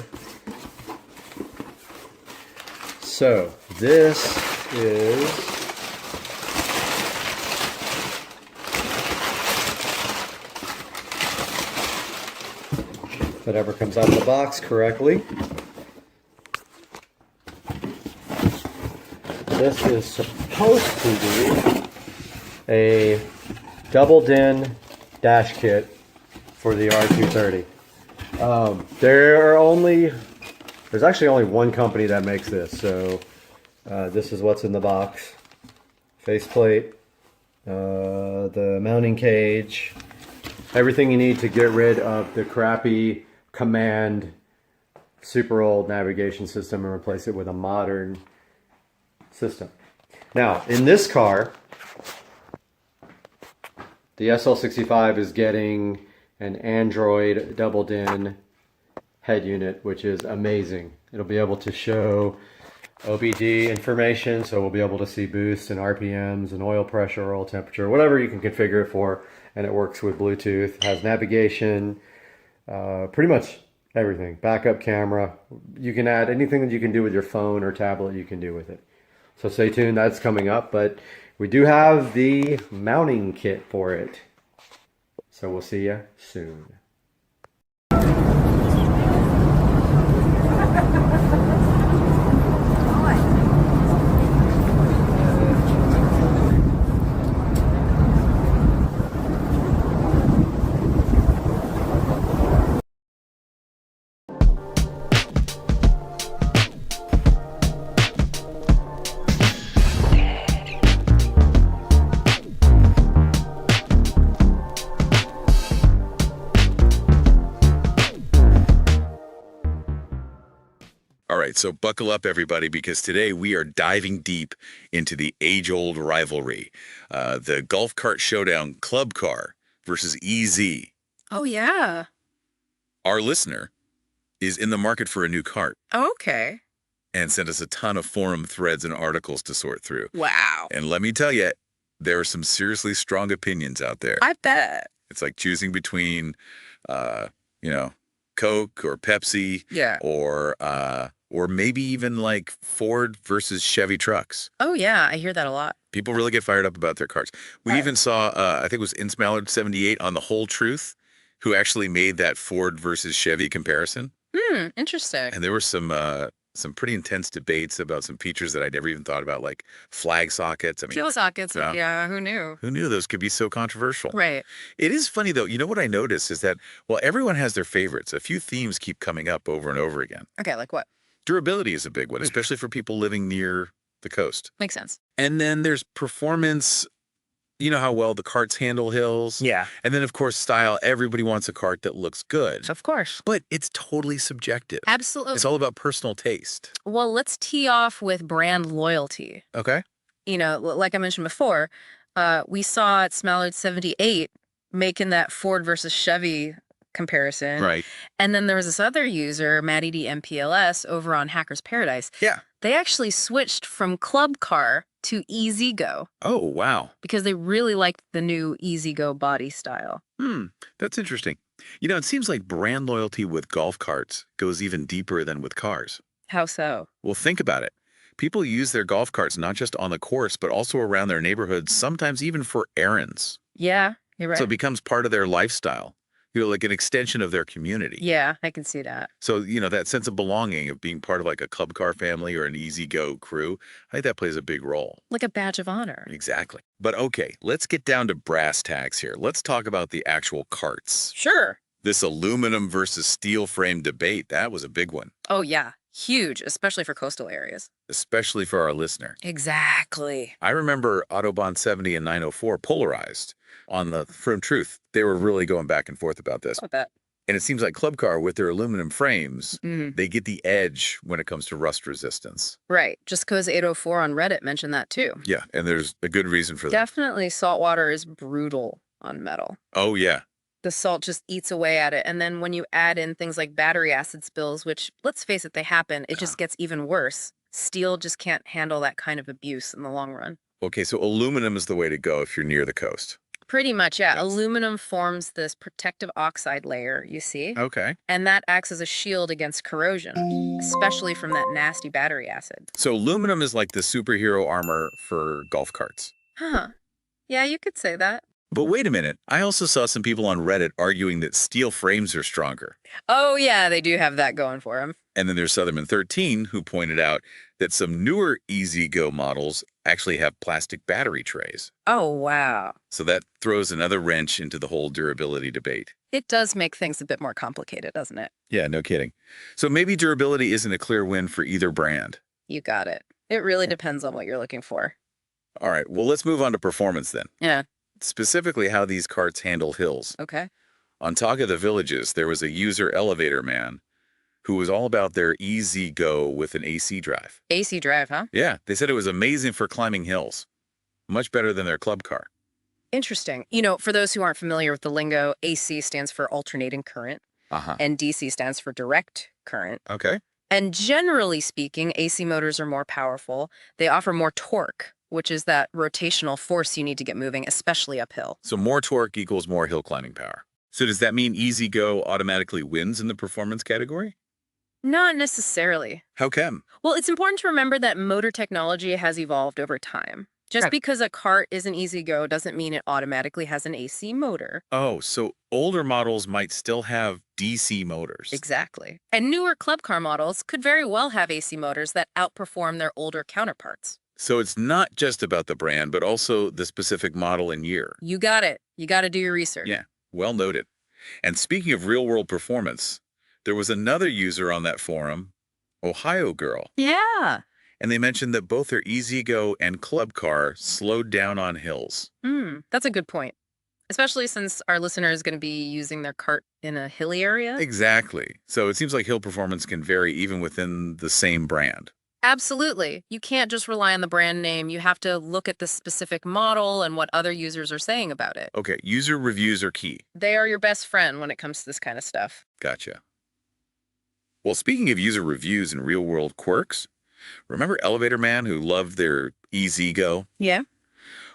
So this is whatever comes out of the box correctly. This is supposed to be a double DIN dash kit for the R230. There's actually only one company that makes this, so this is what's in the box. Faceplate, the mounting cage, Everything you need to get rid of the crappy command, super old navigation system and replace it with a modern system. Now, in this car, the SL65 is getting an Android double-DIN head unit, which is amazing. It'll be able to show OBD information, so we'll be able to see boost and RPMs and oil pressure, oil temperature, whatever you can configure it for, and it works with Bluetooth, has navigation, pretty much everything. Backup camera. You can add anything that you can do with your phone or tablet, you can do with it. So stay tuned, that's coming up, but we do have the mounting kit for it. So we'll see you soon. All right, so buckle up, everybody, because today we are diving deep into the age-old rivalry, the golf cart showdown club car versus EZ. Oh, yeah. Our listener is in the market for a new cart Okay. and sent us a ton of forum threads and articles to sort through. Wow. And let me tell you, there are some seriously strong opinions out there. I bet. It's like choosing between, Coke or Pepsi, Yeah. or maybe even like Ford versus Chevy trucks. Oh, yeah. I hear that a lot. People really get fired up about their cars. We even saw, I think it was InSmallard78 on The Whole Truth, who actually made that Ford versus Chevy comparison. Interesting. And there were some pretty intense debates about some features that I'd never even thought about, like flag sockets. I mean, Fuel sockets. Yeah. Who knew? who knew those could be so controversial? Right. It is funny, though. You know what I noticed is that, well, everyone has their favorites. A few themes keep coming up over and over again. Okay. Like what? Durability is a big one, especially for people living near the coast. Makes sense. And then there's performance. You know how well the carts handle hills. Yeah. And then, of course, style. Everybody wants a cart that looks good. Of course. But it's totally subjective. Absolutely. It's all about personal taste. Well, let's tee off with brand loyalty. Okay. You know, like I mentioned before, we saw at Smallard78 making that Ford versus Chevy comparison. Right. And then there was this other user, Matty D MPLS, over on Hackers Paradise. Yeah. They actually switched from Club Car to EasyGo Oh, wow. because they really liked the new EasyGo body style. That's interesting. You know, it seems like brand loyalty with golf carts goes even deeper than with cars. How so? Well, think about it. People use their golf carts not just on the course, but also around their neighborhoods, sometimes even for errands. Yeah, you're right. So it becomes part of their lifestyle, like an extension of their community. Yeah, I can see that. So, that sense of belonging, of being part of like a club car family or an EasyGo crew, I think that plays a big role. Like a badge of honor. Exactly. But okay, let's get down to brass tacks here. Let's talk about the actual carts. Sure. This aluminum versus steel frame debate, that was a big one, Oh, yeah. Huge, especially for coastal areas. especially for our listener. Exactly. I remember Autobahn 70 and 904 polarized on the Firm Truth. They were really going back and forth about this. With that. And it seems like Club Car, with their aluminum frames, Mhm. they get the edge when it comes to rust resistance. Right. Just because 804 on Reddit mentioned that too. Yeah, and there's a good reason for that. Definitely saltwater is brutal on metal. Oh, yeah. The salt just eats away at it. And then when you add in things like battery acid spills, which, let's face it, they happen, it just gets even worse. Steel just can't handle that kind of abuse in the long run. Okay, so aluminum is the way to go if you're near the coast. Pretty much, yeah. Yes. Aluminum forms this protective oxide layer, you see? Okay. And that acts as a shield against corrosion, especially from that nasty battery acid. So aluminum is like the superhero armor for golf carts. Huh. Yeah, you could say that. But wait a minute. I also saw some people on Reddit arguing that steel frames are stronger. Oh, yeah, they do have that going for them. And then there's Southerman13 who pointed out that some newer EasyGo models actually have plastic battery trays. Oh, wow. So that throws another wrench into the whole durability debate. It does make things a bit more complicated, doesn't it? Yeah, no kidding. So maybe durability isn't a clear win for either brand. You got it. It really depends on what you're looking for. All right, well, let's move on to performance then. Yeah. Specifically how these carts handle hills. Okay. On Talk of the Villages, there was a user elevator man who was all about their easy go with an AC drive. AC drive, huh? Yeah, they said it was amazing for climbing hills. Much better than their club car. Interesting. You know, for those who aren't familiar with the lingo, AC stands for alternating current, and DC stands for direct current. Okay. And generally speaking, AC motors are more powerful. They offer more torque, which is that rotational force you need to get moving, especially uphill. So more torque equals more hill climbing power. So does that mean easy go automatically wins in the performance category? Not necessarily. How come? Well, it's important to remember that motor technology has evolved over time. Just because a cart is an easy go doesn't mean it automatically has an AC motor. Oh, so older models might still have DC motors. Exactly. And newer club car models could very well have AC motors that outperform their older counterparts. So it's not just about the brand, but also the specific model and year. You got it. You got to do your research. Yeah, well noted. And speaking of real-world performance, there was another user on that forum, Ohio Girl. Yeah. And they mentioned that both their EasyGo and Club Car slowed down on hills. That's a good point. Especially since our listener is going to be using their cart in a hilly area. Exactly. So it seems like hill performance can vary even within the same brand. Absolutely. You can't just rely on the brand name. You have to look at the specific model and what other users are saying about it. Okay, user reviews are key. They are your best friend when it comes to this kind of stuff. Gotcha. Well, speaking of user reviews and real-world quirks, remember Elevator Man who loved their EasyGo? Yeah.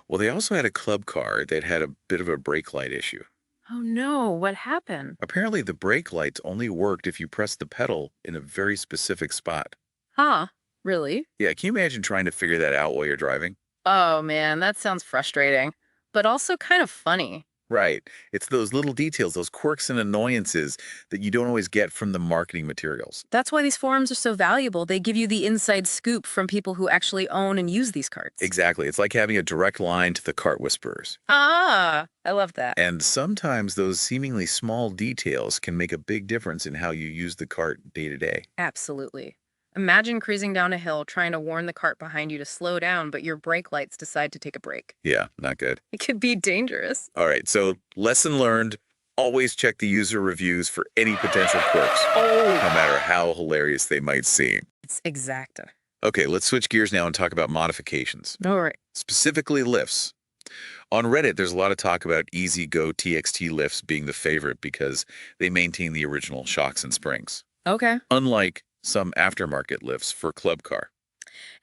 Well, they also had a club car that had a bit of a brake light issue. Oh no, what happened? Apparently the brake lights only worked if you pressed the pedal in a very specific spot. Huh? Really? Yeah, can you imagine trying to figure that out while you're driving? Oh man, that sounds frustrating, but also kind of funny. Right. It's those little details, those quirks and annoyances that you don't always get from the marketing materials. That's why these forums are so valuable. They give you the inside scoop from people who actually own and use these carts. Exactly. It's like having a direct line to the cart whisperers. Ah, I love that. And sometimes those seemingly small details can make a big difference in how you use the cart day to day. Absolutely. Imagine cruising down a hill trying to warn the cart behind you to slow down, but your brake lights decide to take a break. Yeah, not good. It could be dangerous. All right, so lesson learned, always check the user reviews for any potential quirks, no matter how hilarious they might seem. It's exacta. Okay, let's switch gears now and talk about modifications. All right. Specifically lifts. On Reddit, there's a lot of talk about EasyGo TXT lifts being the favorite because they maintain the original shocks and springs. Okay. Unlike some aftermarket lifts for club car.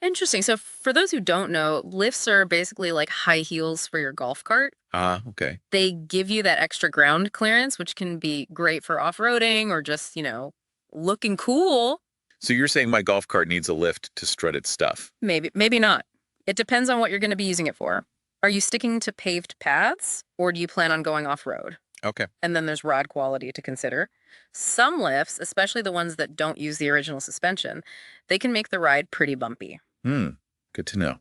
Interesting. So for those who don't know, lifts are basically like high heels for your golf cart. Okay. They give you that extra ground clearance, which can be great for off-roading or just, you know, looking cool. So you're saying my golf cart needs a lift to strut its stuff? Maybe not. It depends on what you're going to be using it for. Are you sticking to paved paths or do you plan on going off-road? Okay. And then there's rod quality to consider. Some lifts, especially the ones that don't use the original suspension, they can make the ride pretty bumpy. Good to know.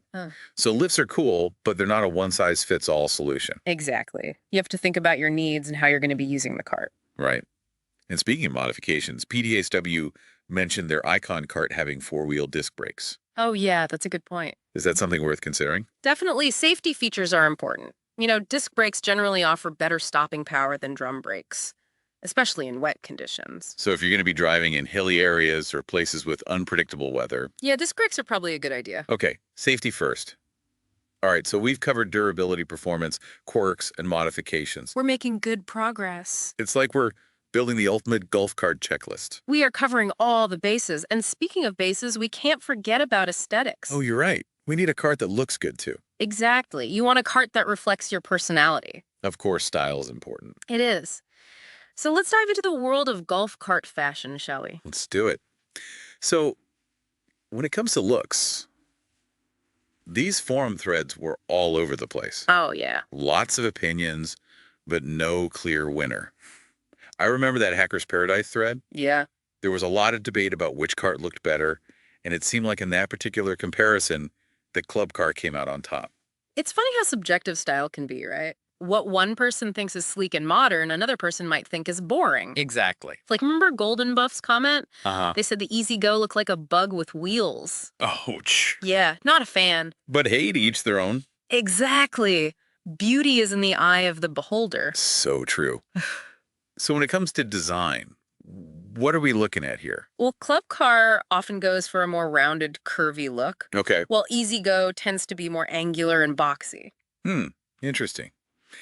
So lifts are cool, but they're not a one-size-fits-all solution. Exactly. You have to think about your needs and how you're going to be using the cart. Right. And speaking of modifications, PDSW mentioned their Icon cart having four-wheel disc brakes. Oh yeah, that's a good point. Is that something worth considering? Definitely, safety features are important. You know, disc brakes generally offer better stopping power than drum brakes, especially in wet conditions. So if you're going to be driving in hilly areas or places with unpredictable weather. Yeah, disc brakes are probably a good idea. Okay, safety first. All right, so we've covered durability, performance, quirks, and modifications. We're making good progress. It's like we're building the ultimate golf cart checklist. We are covering all the bases. And speaking of bases, we can't forget about aesthetics. Oh, you're right. We need a cart that looks good, too. Exactly. You want a cart that reflects your personality. Of course, style is important. It is. So let's dive into the world of golf cart fashion, shall we? Let's do it. So when it comes to looks, these forum threads were all over the place. Oh, yeah. Lots of opinions, but no clear winner. I remember that Hacker's Paradise thread. Yeah. There was a lot of debate about which cart looked better, and it seemed like in that particular comparison, the club car came out on top. It's funny how subjective style can be, right? What one person thinks is sleek and modern, another person might think is boring. Exactly. Like, remember Golden Buff's comment? Uh-huh. They said the Easy Go looked like a bug with wheels. Ouch. Yeah, not a fan. But hey, to each their own. Exactly. Beauty is in the eye of the beholder. So true. So when it comes to design, what are we looking at here? Well, Club Car often goes for a more rounded, curvy look, Okay. while Easy Go tends to be more angular and boxy. Interesting.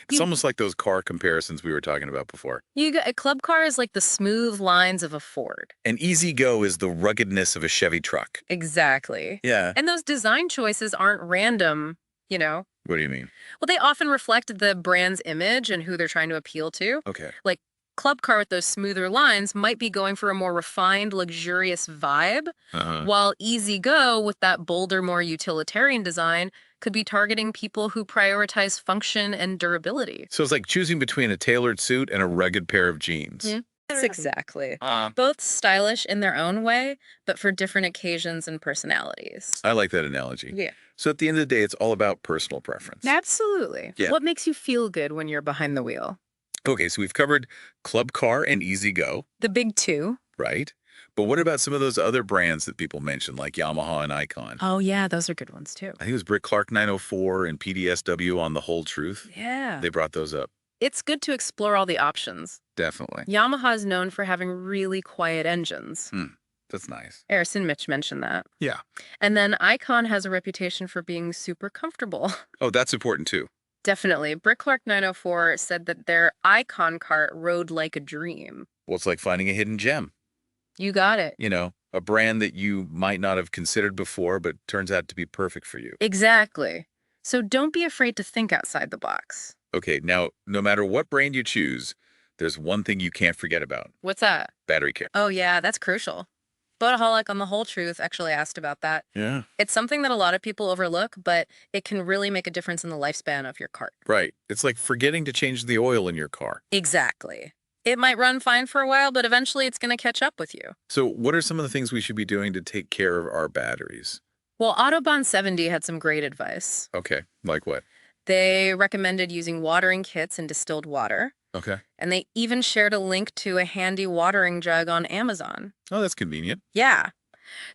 It's almost like those car comparisons we were talking about before. A Club Car is like the smooth lines of a Ford. And Easy Go is the ruggedness of a Chevy truck. Exactly. Yeah. And those design choices aren't random, you know? What do you mean? Well, they often reflect the brand's image and who they're trying to appeal to. Okay. Like Club Car with those smoother lines might be going for a more refined, luxurious vibe, while Easy Go with that bolder, more utilitarian design could be targeting people who prioritize function and durability. So it's like choosing between a tailored suit and a rugged pair of jeans. That's exactly. Both stylish in their own way, but for different occasions and personalities. I like that analogy. Yeah. So at the end of the day, it's all about personal preference. Absolutely. Yeah. What makes you feel good when you're behind the wheel? Okay, so we've covered Club Car and Easy Go, The big two. right? But what about some of those other brands that people mentioned, like Yamaha and Icon? Oh, yeah, those are good ones, too. I think it was Brick Clark 904 and PDSW on The Whole Truth. Yeah. They brought those up. It's good to explore all the options. Definitely. Yamaha is known for having really quiet engines. That's nice. Harrison Mitch mentioned that. Yeah. And then Icon has a reputation for being super comfortable. Oh, that's important too. Definitely. Brick Clark 904 said that their Icon cart rode like a dream. Well, it's like finding a hidden gem. You got it. You know, a brand that you might not have considered before, but turns out to be perfect for you. Exactly. So don't be afraid to think outside the box. Okay, now, no matter what brand you choose, there's one thing you can't forget about. What's that? Battery care. Oh, yeah, that's crucial. Boataholic on The Whole Truth actually asked about that. Yeah. It's something that a lot of people overlook, but it can really make a difference in the lifespan of your cart. Right. It's like forgetting to change the oil in your car. Exactly. It might run fine for a while, but eventually it's going to catch up with you. So what are some of the things we should be doing to take care of our batteries? Well, Autobahn 70 had some great advice. Okay, like what? They recommended using watering kits and distilled water. Okay. And they even shared a link to a handy watering jug on Amazon. Oh, that's convenient. Yeah.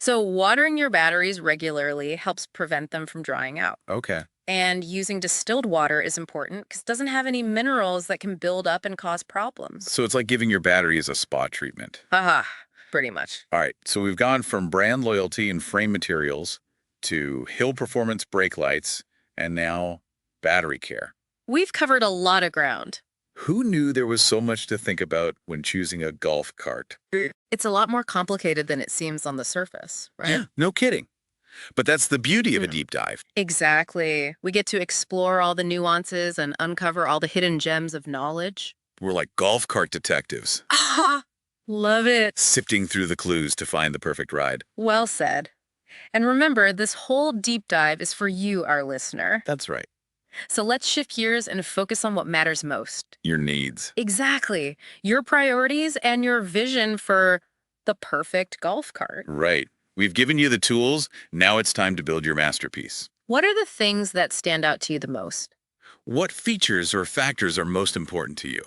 So watering your batteries regularly helps prevent them from drying out. Okay. And using distilled water is important because it doesn't have any minerals that can build up and cause problems. So it's like giving your batteries a spa treatment. Haha, pretty much. All right, so we've gone from brand loyalty and frame materials to hill performance brake lights and now battery care. We've covered a lot of ground. Who knew there was so much to think about when choosing a golf cart? It's a lot more complicated than it seems on the surface, right? Yeah, no kidding. But that's the beauty of a deep dive. Exactly. We get to explore all the nuances and uncover all the hidden gems of knowledge. We're like golf cart detectives, Ah, love it. sifting through the clues to find the perfect ride. Well said. And remember, this whole deep dive is for you, our listener. That's right. So let's shift gears and focus on what matters most. Your needs. Exactly. Your priorities and your vision for the perfect golf cart. Right. We've given you the tools. Now it's time to build your masterpiece. What are the things that stand out to you the most? What features or factors are most important to you?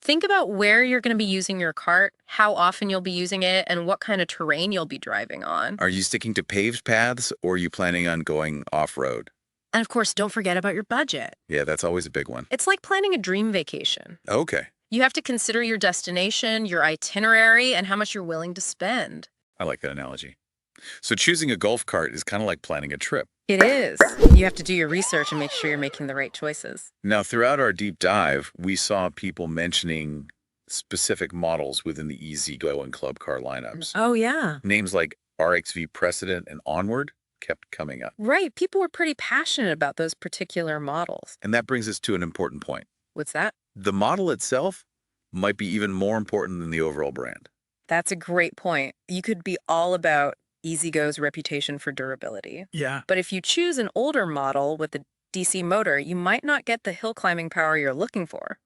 Think about where you're going to be using your cart, how often you'll be using it, and what kind of terrain you'll be driving on. Are you sticking to paved paths or are you planning on going off-road? And of course, don't forget about your budget. Yeah, that's always a big one. It's like planning a dream vacation. Okay. You have to consider your destination, your itinerary, and how much you're willing to spend. I like that analogy. So choosing a golf cart is kind of like planning a trip. It is. You have to do your research and make sure you're making the right choices. Now, throughout our deep dive, we saw people mentioning specific models within the Easy Go and Club Car lineups. Oh, yeah. Names like RXV Precedent and Onward kept coming up. Right. People were pretty passionate about those particular models. And that brings us to an important point. What's that? The model itself might be even more important than the overall brand. That's a great point. You could be all about EasyGo's reputation for durability. Yeah. But if you choose an older model with a DC motor, you might not get the hill climbing power you're looking for.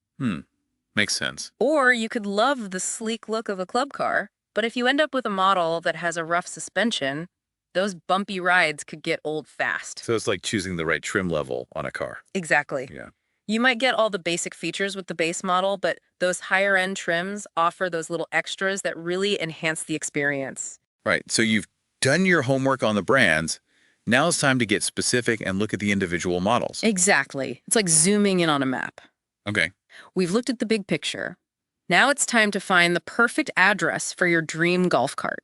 Makes sense. Or you could love the sleek look of a club car, but if you end up with a model that has a rough suspension, those bumpy rides could get old fast. So it's like choosing the right trim level on a car. Exactly. Yeah. You might get all the basic features with the base model, but those higher end trims offer those little extras that really enhance the experience. Right. So you've done your homework on the brands. Now it's time to get specific and look at the individual models. Exactly. It's like zooming in on a map. Okay. We've looked at the big picture. Now it's time to find the perfect address for your dream golf cart.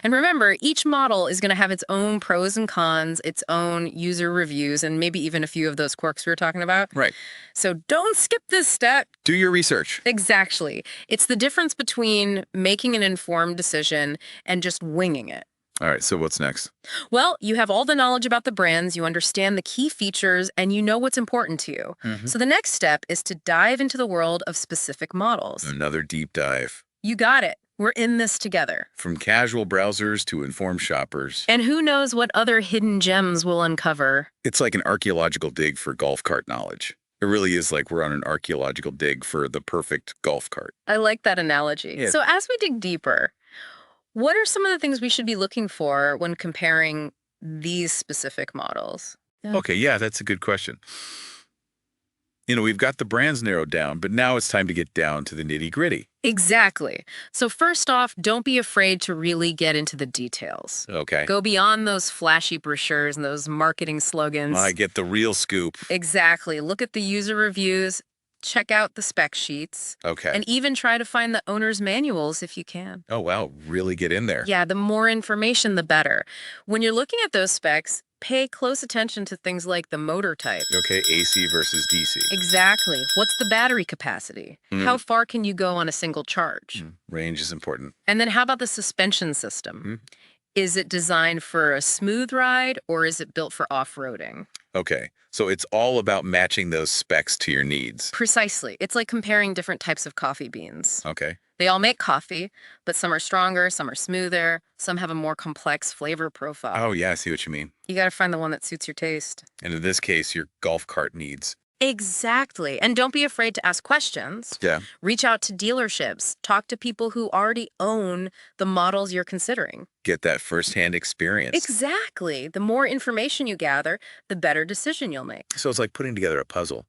And remember, each model is going to have its own pros and cons, its own user reviews, and maybe even a few of those quirks we were talking about. Right. So don't skip this step. Do your research. Exactly. It's the difference between making an informed decision and just winging it. All right, so what's next? Well, you have all the knowledge about the brands, you understand the key features, and you know what's important to you. So the next step is to dive into the world of specific models. Another deep dive. You got it. We're in this together. From casual browsers to informed shoppers. And who knows what other hidden gems we'll uncover. It's like an archaeological dig for golf cart knowledge. It really is like we're on an archaeological dig for the perfect golf cart. I like that analogy. Yeah. So as we dig deeper, what are some of the things we should be looking for when comparing these specific models? Okay, yeah, that's a good question. We've got the brands narrowed down, but now it's time to get down to the nitty-gritty. Exactly. So first off, don't be afraid to really get into the details. Okay. Go beyond those flashy brochures and those marketing slogans. I get the real scoop. Exactly. Look at the user reviews, check out the spec sheets, Okay. and even try to find the owner's manuals if you can. Oh, wow, really get in there. Yeah, the more information, the better. When you're looking at those specs, pay close attention to things like the motor type. Okay, AC versus DC. Exactly. What's the battery capacity? How far can you go on a single charge? Range is important. And then how about the suspension system? Is it designed for a smooth ride or is it built for off-roading? Okay, so it's all about matching those specs to your needs. Precisely. It's like comparing different types of coffee beans. Okay. They all make coffee, but some are stronger, some are smoother, some have a more complex flavor profile. Oh, yeah, I see what you mean. You got to find the one that suits your taste. And in this case, your golf cart needs. Exactly. And don't be afraid to ask questions. Yeah. Reach out to dealerships. Talk to people who already own the models you're considering. Get that firsthand experience. Exactly. The more information you gather, the better decision you'll make. So it's like putting together a puzzle.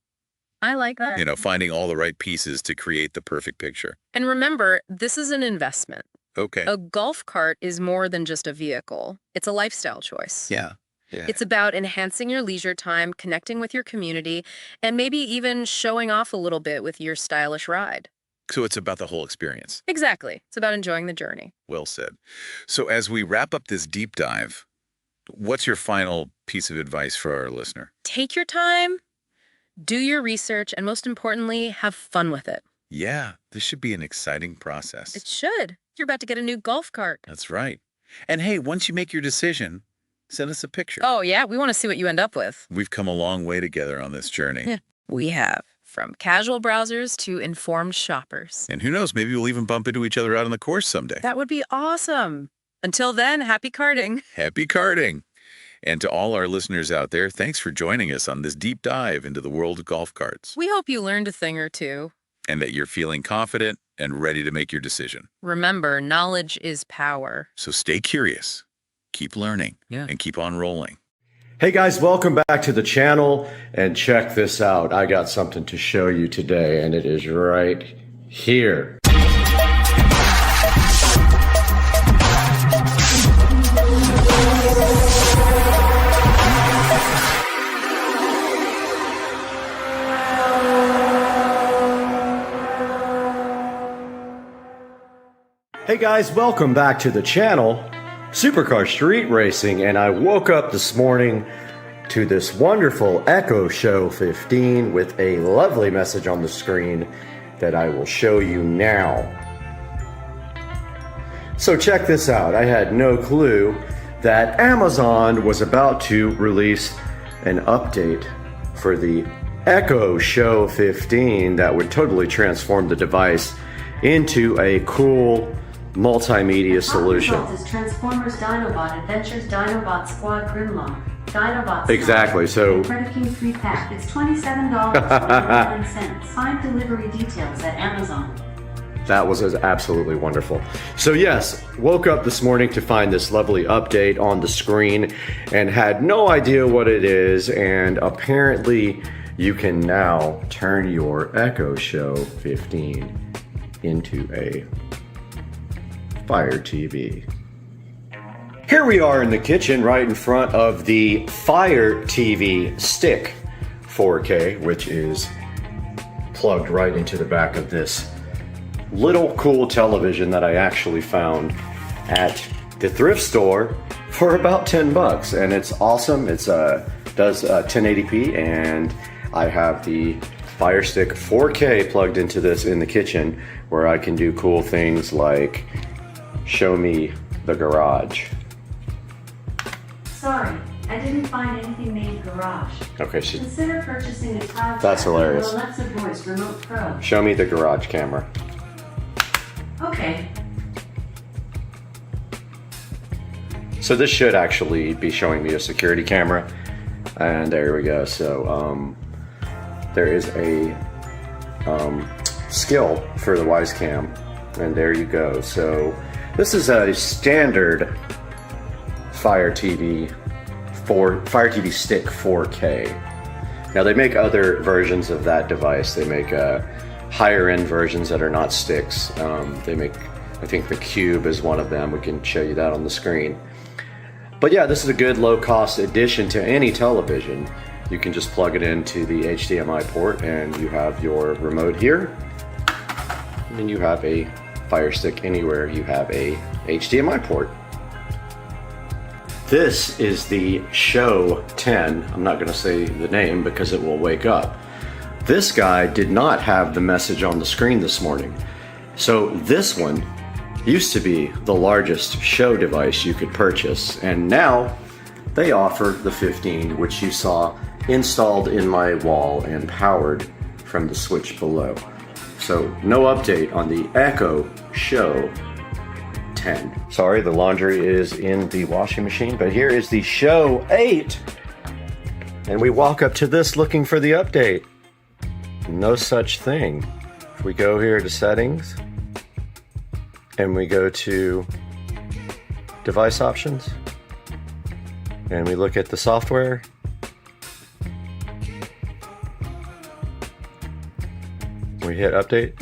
I like that. Finding all the right pieces to create the perfect picture. And remember, this is an investment. Okay. A golf cart is more than just a vehicle. It's a lifestyle choice. Yeah. It's about enhancing your leisure time, connecting with your community, and maybe even showing off a little bit with your stylish ride. So it's about the whole experience. Exactly. It's about enjoying the journey. Well said. So as we wrap up this deep dive, what's your final piece of advice for our listener? Take your time, do your research, and most importantly, have fun with it. Yeah, this should be an exciting process. It should. You're about to get a new golf cart. That's right. And hey, once you make your decision, send us a picture. Oh, yeah. We want to see what you end up with. We've come a long way together on this journey. Yeah, we have. From casual browsers to informed shoppers. And who knows, maybe we'll even bump into each other out on the course someday. That would be awesome. Until then, happy karting. Happy karting. And to all our listeners out there, thanks for joining us on this deep dive into the world of golf carts. We hope you learned a thing or two. And that you're feeling confident and ready to make your decision. Remember, knowledge is power. So stay curious, keep learning, and keep on rolling. Hey guys, welcome back to the channel, and check this out. I got something to show you today, and it is right here. Hey guys, welcome back to the channel, Supercar Street Racing, and I woke up this morning to this wonderful Echo Show 15 with a lovely message on the screen that I will show you now. So check this out. I had no clue that Amazon was about to release an update for the Echo Show 15 that would totally transform the device into a cool multimedia solution. Is Transformers Dinobot Adventures Dinobot Squad Grimlock. Dinobot Exactly, so Credit King 3-pack. It's $27.99. Find delivery details at Amazon. that was absolutely wonderful. So yes, woke up this morning to find this lovely update on the screen and had no idea what it is, and apparently you can now turn your Echo Show 15 into a Fire TV. Here we are in the kitchen right in front of the Fire TV Stick 4K, which is plugged right into the back of this little cool television that I actually found at the thrift store for about 10 bucks, and it's awesome. It's does 1080p, and I have the Fire Stick 4K plugged into this in the kitchen, where I can do cool things like show me the garage. Sorry, I didn't find anything named garage. Okay, Consider purchasing a tile that's set hilarious. with Alexa Voice Remote Pro. Show me the garage camera. Okay. So this should actually be showing me a security camera, and there we go. So there is a skill for the Wise Cam, and there you go. So this is a standard Fire TV Stick 4K. Now they make other versions of that device. They make higher end versions that are not sticks. They make, I think the Cube is one of them. We can show you that on the screen. But yeah, this is a good low cost addition to any television. You can just plug it into the HDMI port and you have your remote here. And then you have a Fire Stick anywhere you have a HDMI port. This is the Show 10. I'm not going to say the name because it will wake up. This guy did not have the message on the screen this morning. So this one used to be the largest show device you could purchase, and now they offer the 15, which you saw installed in my wall and powered from the switch below. So no update on the Echo Show 10. Sorry, the laundry is in the washing machine, but here is the Show 8. And we walk up to this looking for the update. No such thing. If we go here to settings, and we go to device options, and we look at the software, we hit update.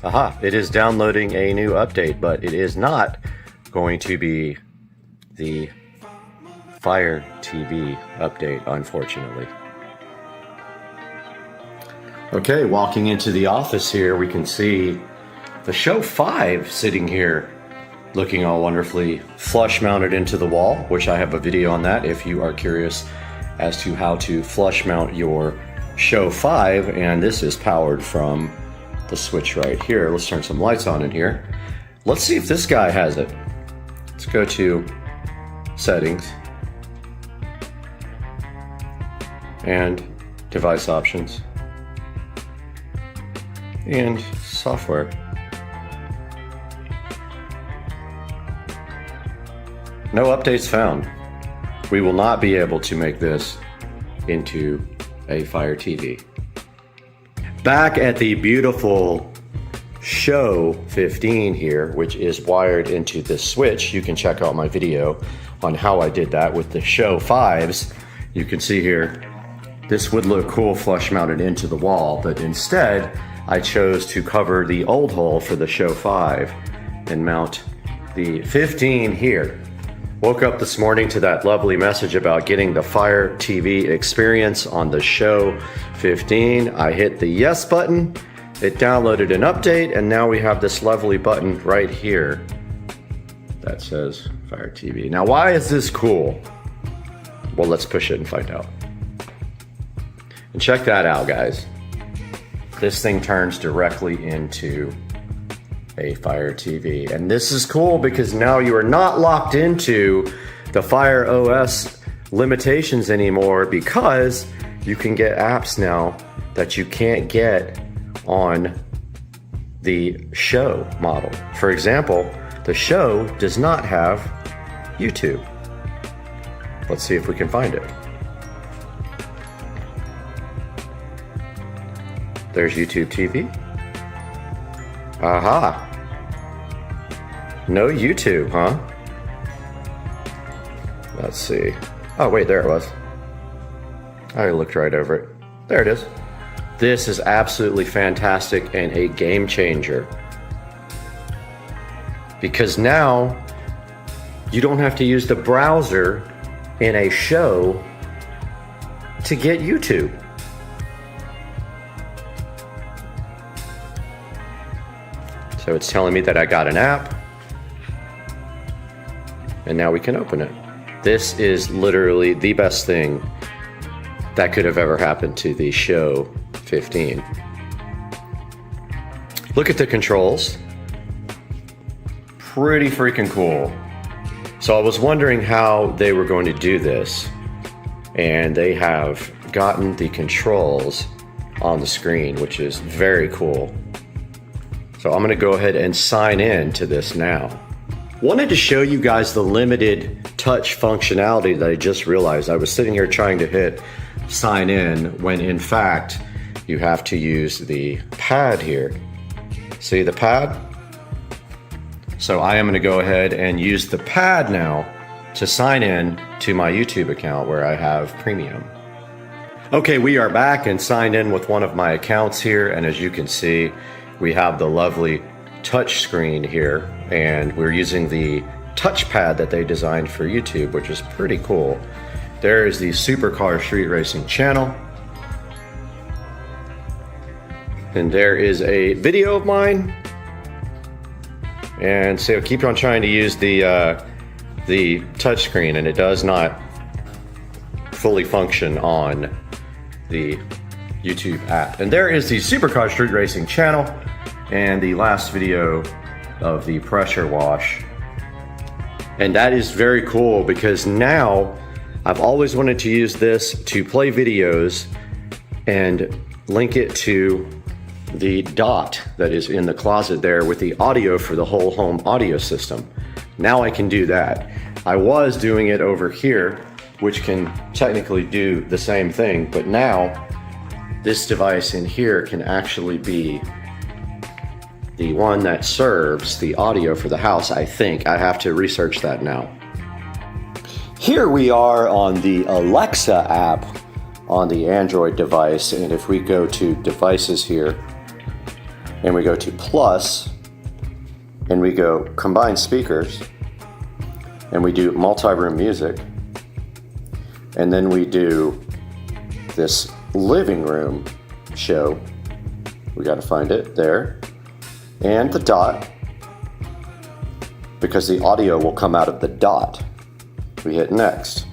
Aha, it is downloading a new update, but it is not going to be the Fire TV update, unfortunately. Okay, walking into the office here, we can see the Show 5 sitting here looking all wonderfully flush mounted into the wall, which I have a video on that if you are curious as to how to flush mount your Show 5, and this is powered from the switch right here. Let's turn some lights on in here. Let's see if this guy has it. Let's go to settings and device options and software. No updates found. We will not be able to make this into a Fire TV. Back at the beautiful Show 15 here, which is wired into this switch, you can check out my video on how I did that with the Show 5s. You can see here, this would look cool flush mounted into the wall, but instead I chose to cover the old hole for the Show 5 and mount the 15 here. Woke up this morning to that lovely message about getting the Fire TV experience on the Show 15. I hit the yes button, it downloaded an update, and now we have this lovely button right here that says Fire TV. Now, why is this cool? Well, let's push it and find out. And check that out, guys. This thing turns directly into a Fire TV. And this is cool because now you are not locked into the Fire OS limitations anymore, because you can get apps now that you can't get on the Show model. For example, the Show does not have YouTube. Let's see if we can find it. There's YouTube TV. Aha. No YouTube, huh? Let's see. Oh, wait, there it was. I looked right over it. There it is. This is absolutely fantastic and a game changer. Because now you don't have to use the browser in a Show to get YouTube. So it's telling me that I got an app. And now we can open it. This is literally the best thing that could have ever happened to the Show 15. Look at the controls. Pretty freaking cool. So I was wondering how they were going to do this, and they have gotten the controls on the screen, which is very cool. So I'm gonna go ahead and sign in to this now. Wanted to show you guys the limited touch functionality that I just realized. I was sitting here trying to hit sign in when in fact you have to use the pad here. See the pad? So I am going to go ahead and use the pad now to sign in to my YouTube account where I have premium. Okay, we are back and signed in with one of my accounts here, and as you can see, we have the lovely touch screen here, and we're using the touchpad that they designed for YouTube, which is pretty cool. There is the Supercar Street Racing channel. And there is a video of mine. And so keep on trying to use the touchscreen, and it does not fully function on the YouTube app. And there is the Supercar Street Racing channel and the last video of the pressure wash. And that is very cool because now I've always wanted to use this to play videos and link it to the dot that is in the closet there with the audio for the whole home audio system. Now I can do that. I was doing it over here, which can technically do the same thing, but now this device in here can actually be the one that serves the audio for the house, I think. I have to research that now. Here we are on the Alexa app on the Android device, and if we go to devices here, and we go to plus, and we go combine speakers, and we do multi-room music, and then we do this living room show. We got to find it there, and the dot, because the audio will come out of the dot. We hit next.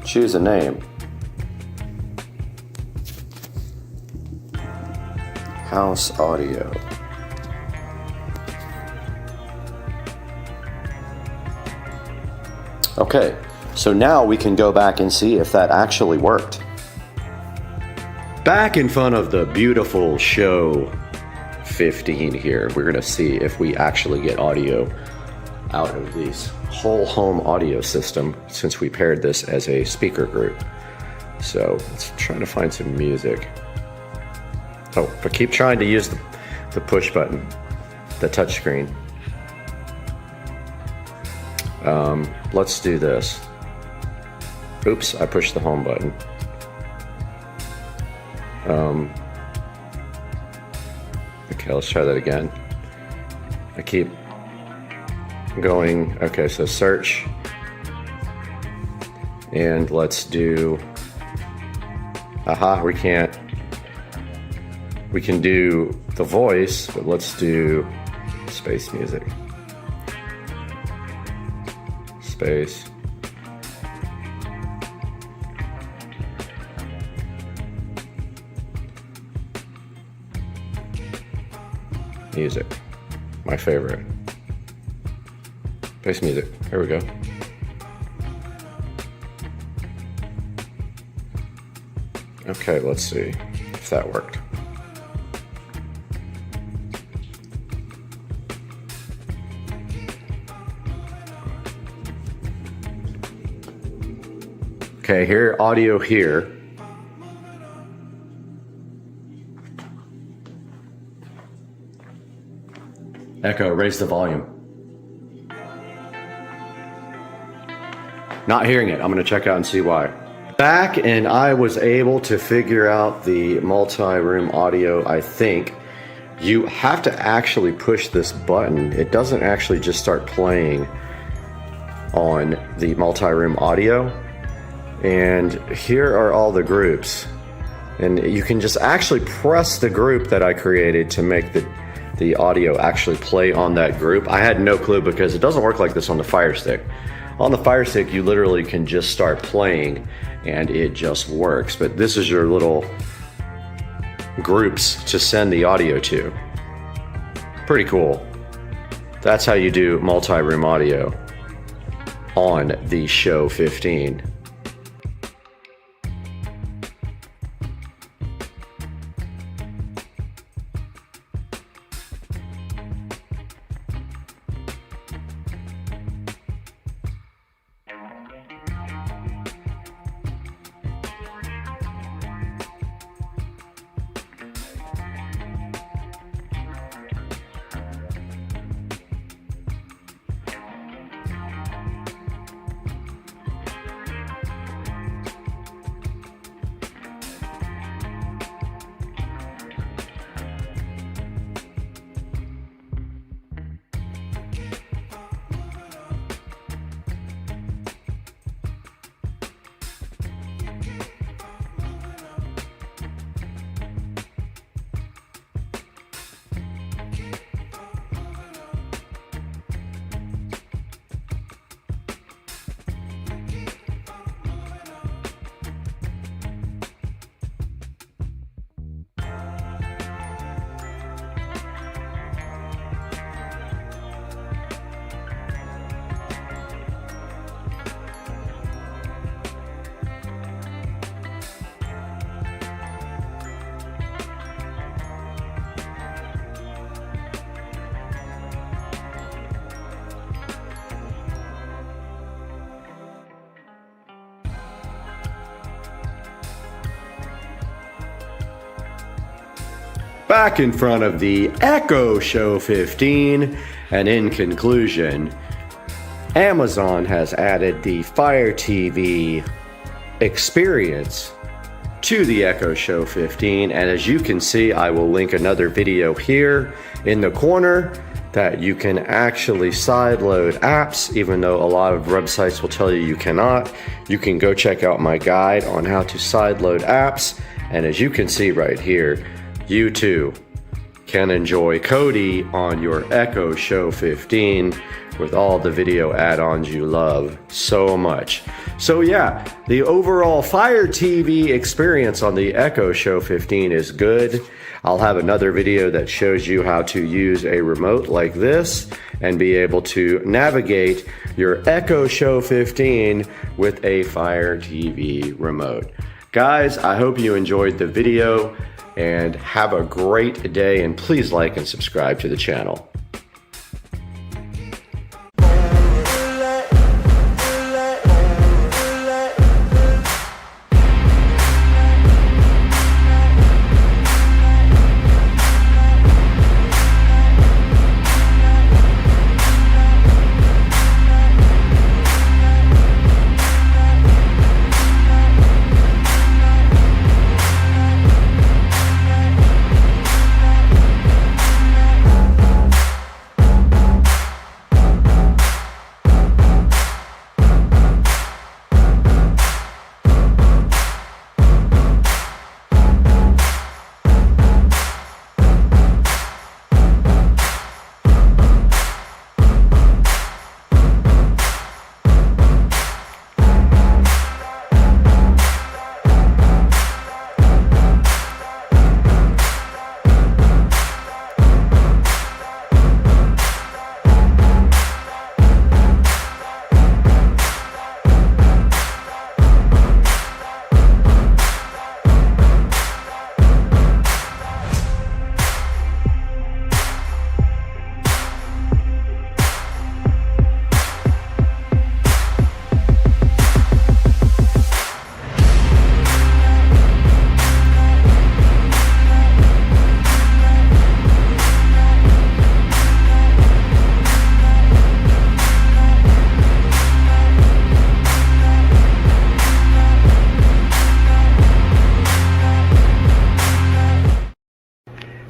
Choose a name. House audio. Okay, so now we can go back and see if that actually worked. Back in front of the beautiful Show 15 here, we're gonna see if we actually get audio out of this whole home audio system since we paired this as a speaker group. So let's try to find some music. Oh, but keep trying to use the push button, the touch screen. Let's do this. Oops, I pushed the home button. Okay, let's try that again. I keep going. Okay, so search. And let's do, we can't. We can do the voice, but let's do space music. Space. Music. My favorite. Space music. Here we go. Okay, let's see if that worked. Okay, here, audio here. Echo, raise the volume. Not hearing it. I'm gonna check out and see why. Back, and I was able to figure out the multi-room audio, I think. You have to actually push this button. It doesn't actually just start playing on the multi-room audio. And here are all the groups. And you can just actually press the group that I created to make the the audio actually play on that group. I had no clue because it doesn't work like this on the Fire Stick. On the Fire Stick, you literally can just start playing and it just works. But this is your little groups to send the audio to. Pretty cool. That's how you do multi-room audio on the Show 15. Back in front of the Echo Show 15, and in conclusion, Amazon has added the Fire TV experience to the Echo Show 15, and as you can see, I will link another video here in the corner that you can actually sideload apps, even though a lot of websites will tell you you cannot. You can go check out my guide on how to sideload apps, and as you can see right here, you too can enjoy Kodi on your Echo Show 15 with all the video add-ons you love so much. So yeah, the overall Fire TV experience on the Echo Show 15 is good. I'll have another video that shows you how to use a remote like this and be able to navigate your Echo Show 15 with a Fire TV remote. Guys, I hope you enjoyed the video and have a great day, and please like and subscribe to the channel.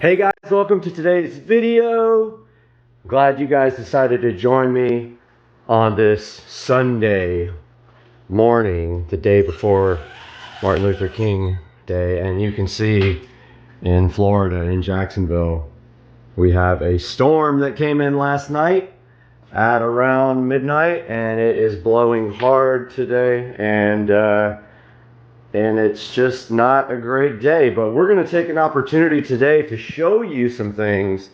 Hey guys, welcome to today's video. Glad you guys decided to join me on this Sunday morning, the day before Martin Luther King Day. And you can see in Florida, in Jacksonville, We have a storm that came in last night at around midnight, and it is blowing hard today, and it's just not a great day. But we're going to take an opportunity today to show you some things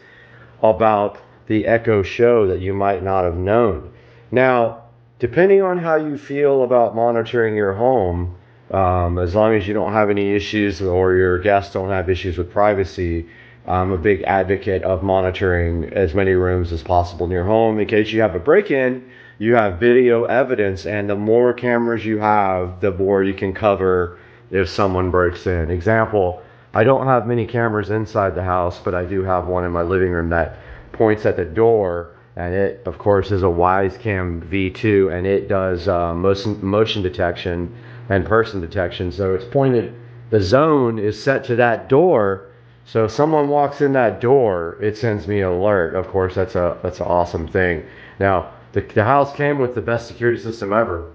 about the Echo Show that you might not have known. Now, depending on how you feel about monitoring your home, as long as you don't have any issues or your guests don't have issues with privacy, I'm a big advocate of monitoring as many rooms as possible in your home. In case you have a break-in, you have video evidence, and the more cameras you have, the more you can cover if someone breaks in. Example, I don't have many cameras inside the house, but I do have one in my living room that points at the door, and it, of course, is a Wisecam V2, and it does motion detection and person detection. So it's pointed, the zone is set to that door. So if someone walks in that door, it sends me an alert. Of course, that's an awesome thing. Now, the house came with the best security system ever.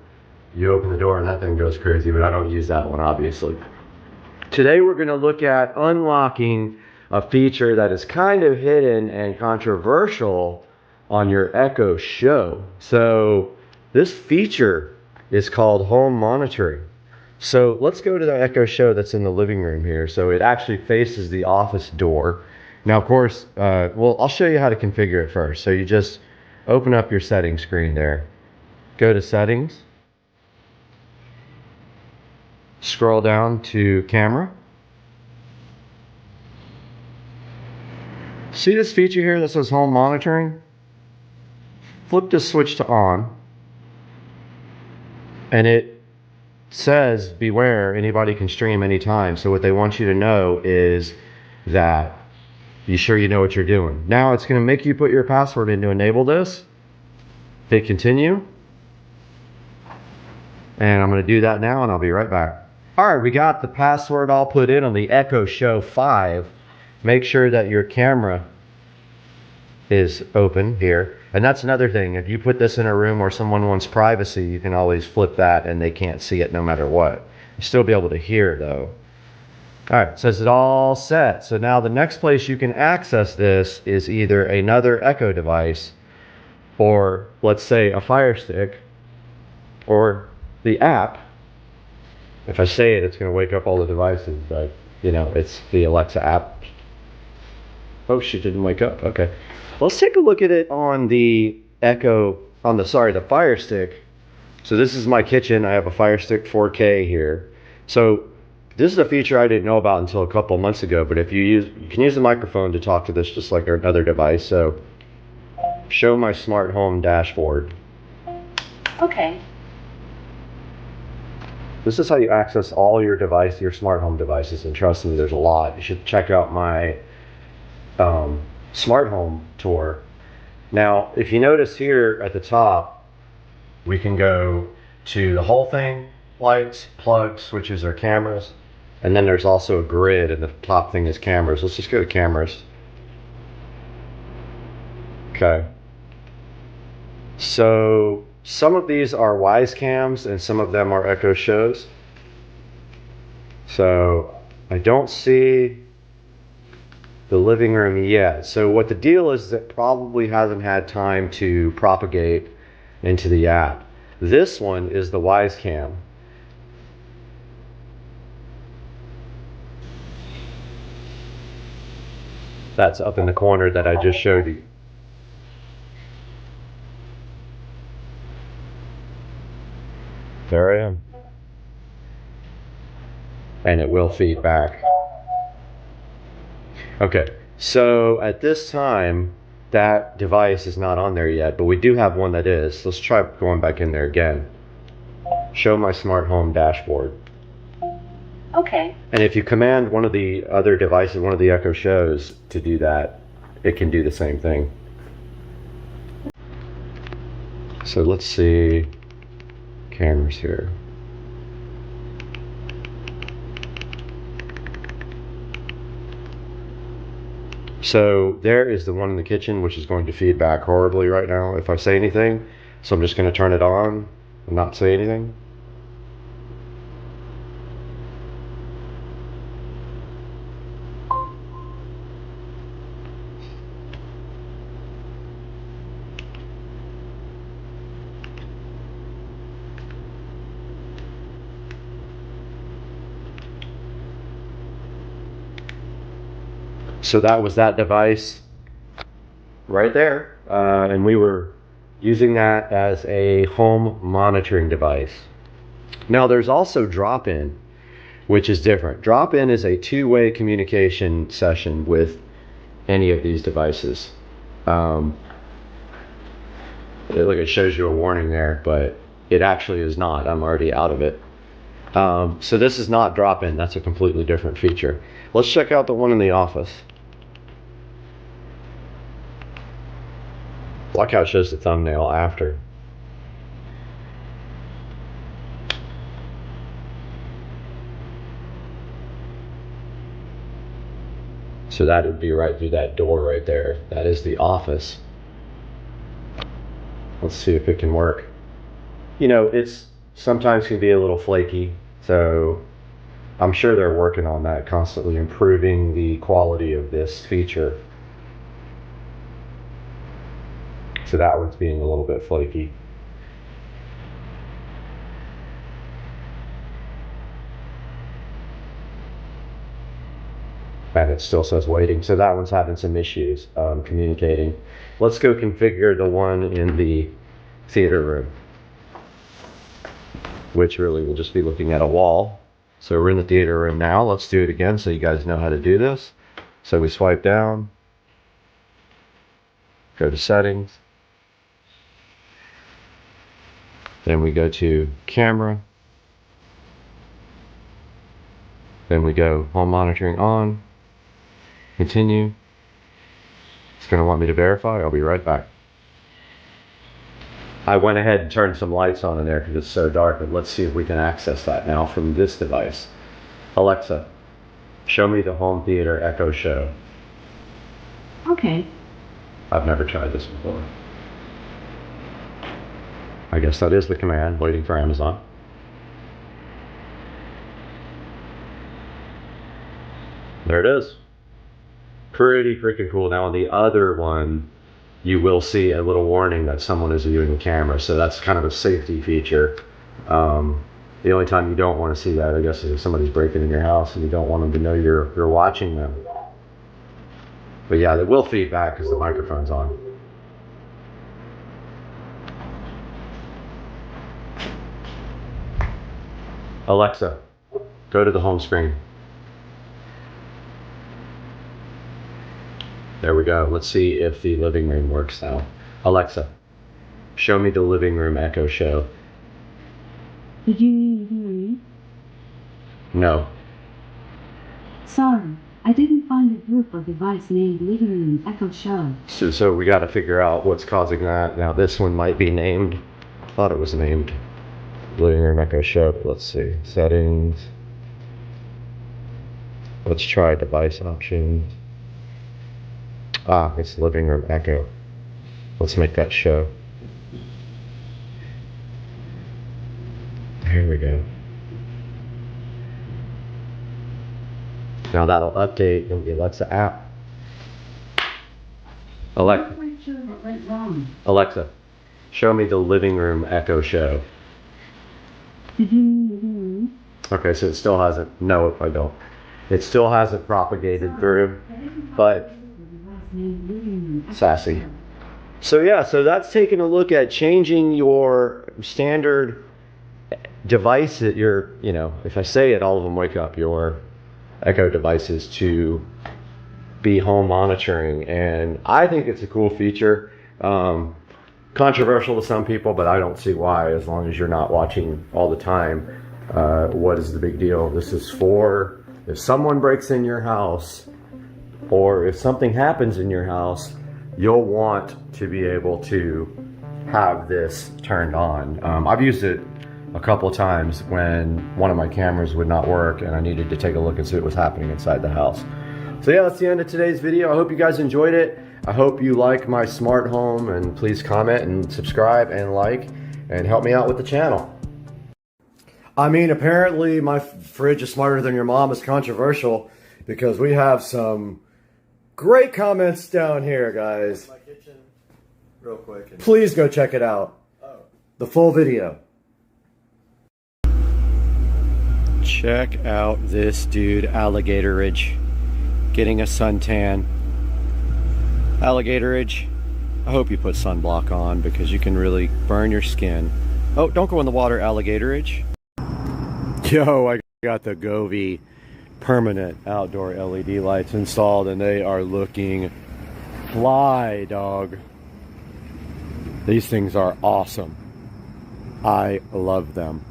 You open the door and that thing goes crazy, but I don't use that one, obviously. Today we're going to look at unlocking a feature that is kind of hidden and controversial on your Echo Show. So this feature is called home monitoring. So let's go to the Echo Show that's in the living room here. So it actually faces the office door. Now, of course, well, I'll show you how to configure it first. So you just open up your settings screen there. Go to settings. Scroll down to camera. See this feature here that says home monitoring? Flip this switch to on, and it says beware, anybody can stream anytime. So what they want you to know is that be sure you know what you're doing. Now it's going to make you put your password in to enable this. Hit continue, and I'm going to do that now, and I'll be right back. Alright, we got the password all put in on the Echo Show 5. Make sure that your camera is open here. And that's another thing. If you put this in a room where someone wants privacy, you can always flip that and they can't see it no matter what. You still be able to hear though. Alright, it says it all set. So now the next place you can access this is either another Echo device, or let's say a Fire Stick, or the app. If I say it, it's going to wake up all the devices, but you know, it's the Alexa app. Oh, she didn't wake up. Okay. Let's take a look at it on the Echo, the Fire Stick. So this is my kitchen. I have a Fire Stick 4K here. So this is a feature I didn't know about until a couple months ago, but if you can use the microphone to talk to this just like another device. So show my smart home dashboard. Okay. This is how you access all your your smart home devices, and trust me, there's a lot. You should check out my smart home tour. Now, if you notice here at the top, we can go to the whole thing, lights, plugs, switches, or cameras, and then there's also a grid, and the top thing is cameras. Let's just go to cameras. Okay. So some of these are Wisecams and some of them are Echo Shows. So I don't see the living room yet. So what the deal is, that probably hasn't had time to propagate into the app. This one is the Wisecam. That's up in the corner that I just showed you. There I am. And it will feed back. Okay, so at this time, that device is not on there yet, but we do have one that is. Let's try going back in there again. Show my smart home dashboard. Okay. And if you command one of the other devices, one of the Echo Shows, to do that, it can do the same thing. So let's see. Cameras here. So there is the one in the kitchen, which is going to feed back horribly right now if I say anything. So I'm just going to turn it on and not say anything. So that was that device right there. And we were using that as a home monitoring device. Now there's also drop-in, which is different. Drop-in is a two-way communication session with any of these devices. Look, it shows you a warning there, but it actually is not. I'm already out of it. So this is not drop-in. That's a completely different feature. Let's check out the one in the office. Like how it shows the thumbnail after. So that would be right through that door right there. That is the office. Let's see if it can work. You know, it's sometimes can be a little flaky, so I'm sure they're working on that, constantly improving the quality of this feature. So that one's being a little bit flaky. And it still says waiting. So that one's having some issues communicating. Let's go configure the one in the theater room, which really will just be looking at a wall. So we're in the theater room now. Let's do it again so you guys know how to do this. So we swipe down, go to settings, then we go to camera, then we go home monitoring on, continue. It's going to want me to verify. I'll be right back. I went ahead and turned some lights on in there because it's so dark, but let's see if we can access that now from this device. Alexa, show me the home theater Echo show. Okay. I've never tried this before. I guess that is the command, waiting for Amazon. There it is. Pretty freaking cool. Now on the other one, you will see a little warning that someone is viewing the camera. So that's kind of a safety feature. The only time you don't want to see that, I guess, is if somebody's breaking in your house and you don't want them to know you're watching them. But yeah, they will feed back because the microphone's on. Alexa, go to the home screen. There we go. Let's see if the living room works now. Alexa, show me the living room Echo show. Did you hear me? No. Sorry, I didn't find a group or device named Living Room Echo Show. So we got to figure out what's causing that. Now this one might be named. I thought it was named Living Room Echo Show. Let's see. Settings. Let's try device options. Ah, it's Living Room Echo. Let's make that show. Here we go. Now that'll update in the Alexa app. Alexa, Alexa, show me the Living Room Echo show. Okay, so it still hasn't. No, I don't. It still hasn't propagated through, but sassy. So yeah, so that's taking a look at changing your standard device that you're, you know, if I say it, all of them wake up, your Echo devices to be home monitoring. And I think it's a cool feature. Controversial to some people, but I don't see why, as long as you're not watching all the time. What is the big deal? This is for if someone breaks in your house or if something happens in your house, you'll want to be able to have this turned on. I've used it a couple of times when one of my cameras would not work and I needed to take a look and see what was happening inside the house. So yeah, that's the end of today's video. I hope you guys enjoyed it. I hope you like my smart home, and please comment and subscribe and like and help me out with the channel. I mean, apparently my fridge is smarter than your mom is controversial because we have some great comments down here, guys. My kitchen, real quick. Please go check it out. The full video. Check out this dude, Alligator Ridge. getting a suntan. Alligatorage, I hope you put sunblock on because you can really burn your skin. Oh, don't go in the water, alligatorage. Yo, I got the Govee permanent outdoor LED lights installed and they are looking fly, dog. These things are awesome. I love them.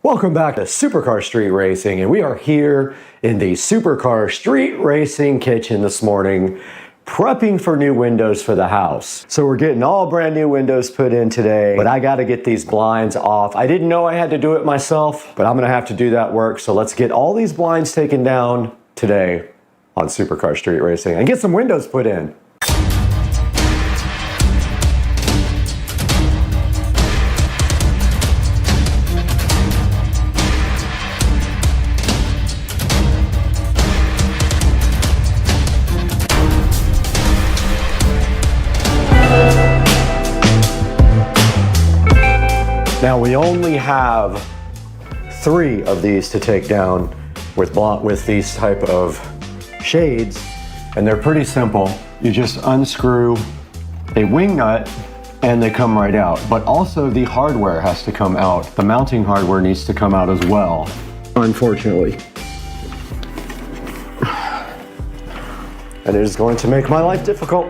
Welcome back to Supercar Street Racing, and we are here in the Supercar Street Racing kitchen this morning, prepping for new windows for the house. So we're getting all brand new windows put in today, but I gotta get these blinds off. I didn't know I had to do it myself, but I'm gonna have to do that work. So let's get all these blinds taken down today on Supercar Street Racing and get some windows put in. Now we only have 3 of these to take down with these type of shades, and they're pretty simple. You just unscrew a wing nut and they come right out. But also the hardware has to come out. The mounting hardware needs to come out as well, unfortunately. And it is going to make my life difficult.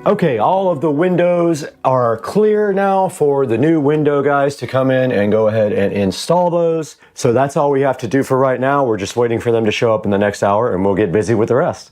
Okay, all of the windows are clear now for the new window guys to come in and go ahead and install those. So that's all we have to do for right now. We're just waiting for them to show up in the next hour and we'll get busy with the rest.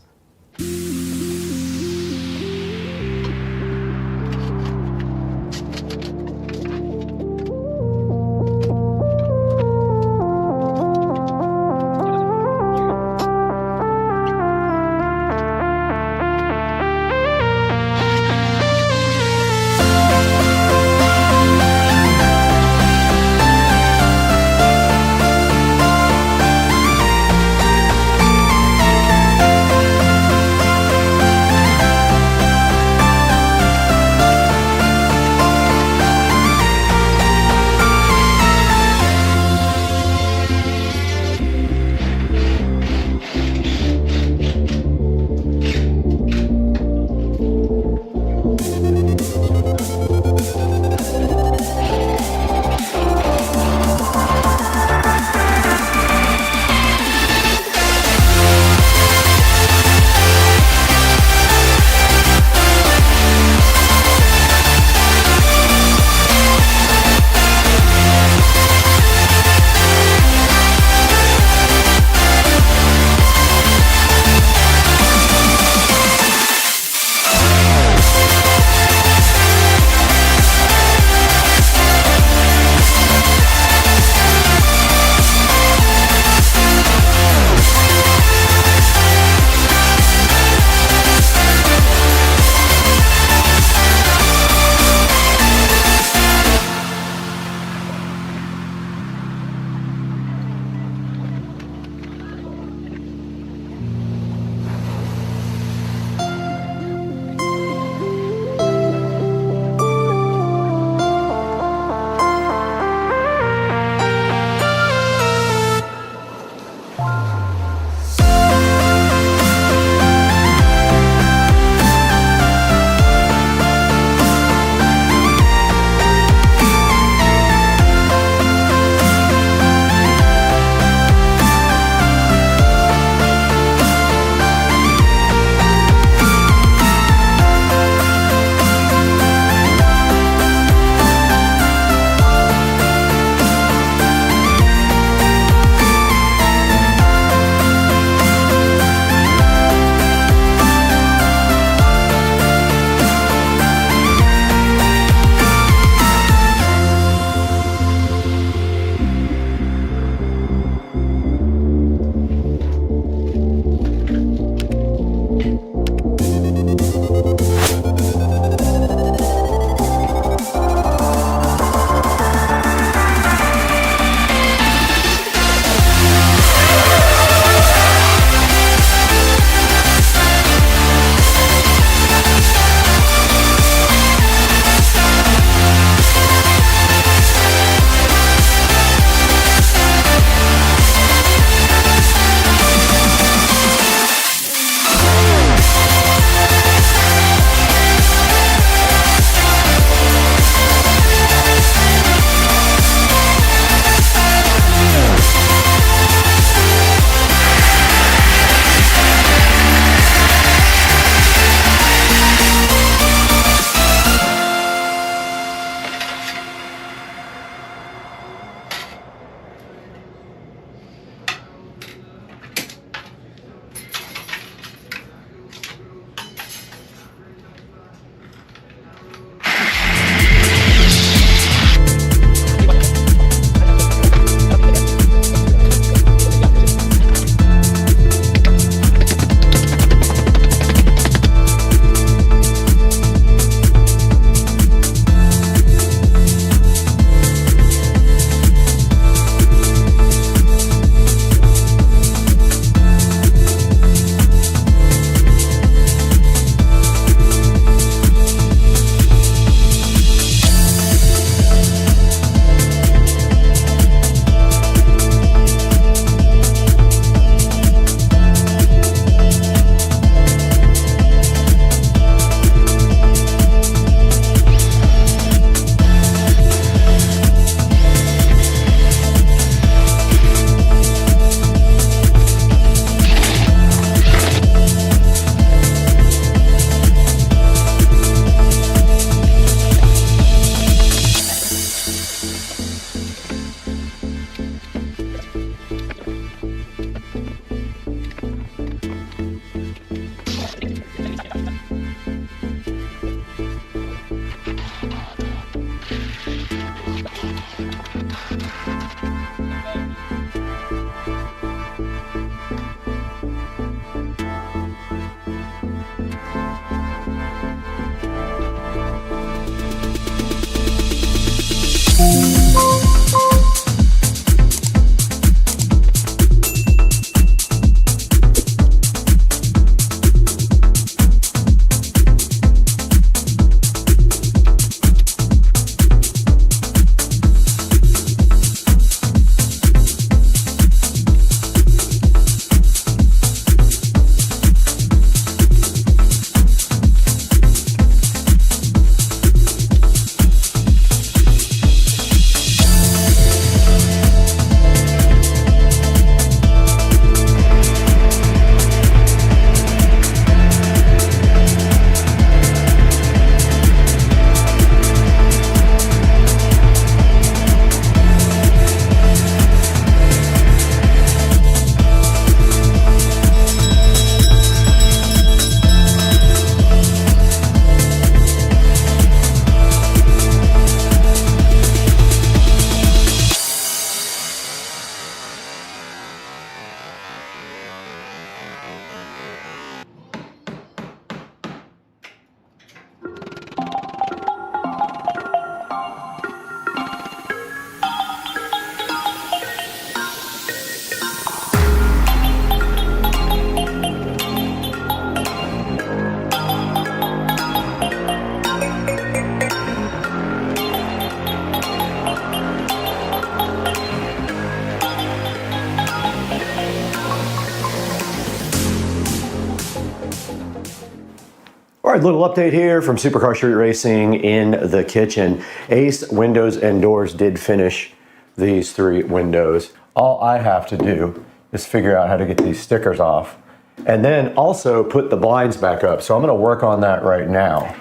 All right, little update here from Supercar Street Racing in the kitchen. Ace Windows and Doors did finish these 3 windows. All I have to do is figure out how to get these stickers off and then also put the blinds back up. So I'm gonna work on that right now.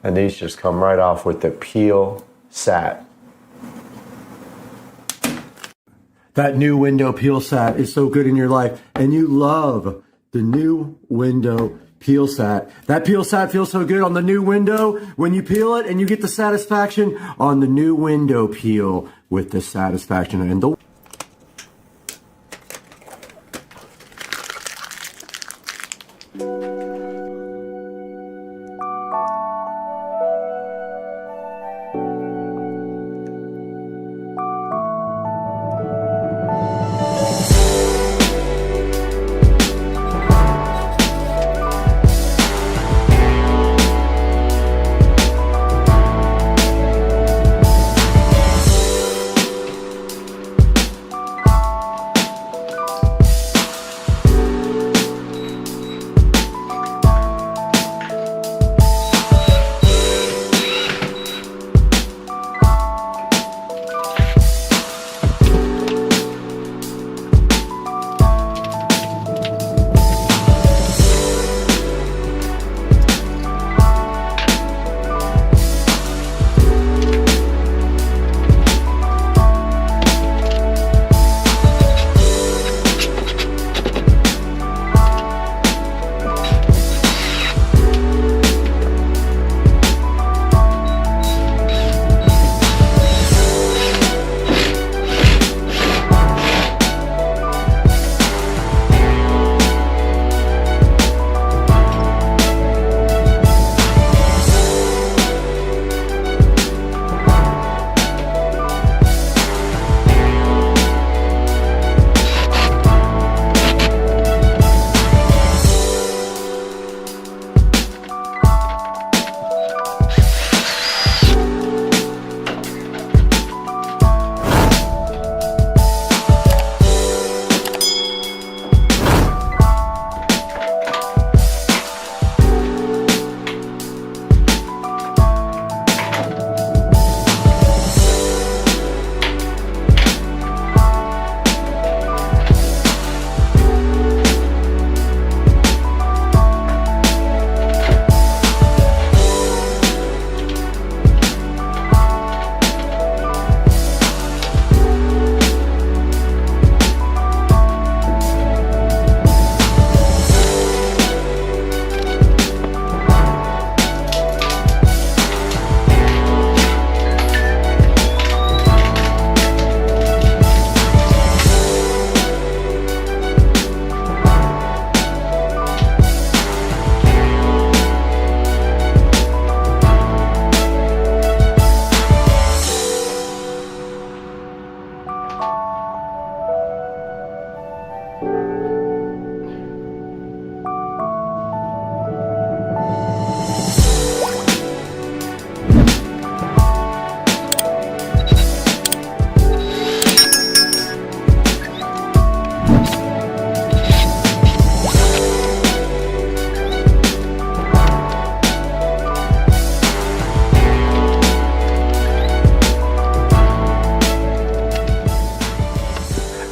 And these just come right off with the peel sat. That new window peel sat is so good in your life, and you love the new window peel sat. That peel sat feels so good on the new window when you peel it, and you get the satisfaction on the new window peel with the satisfaction. And the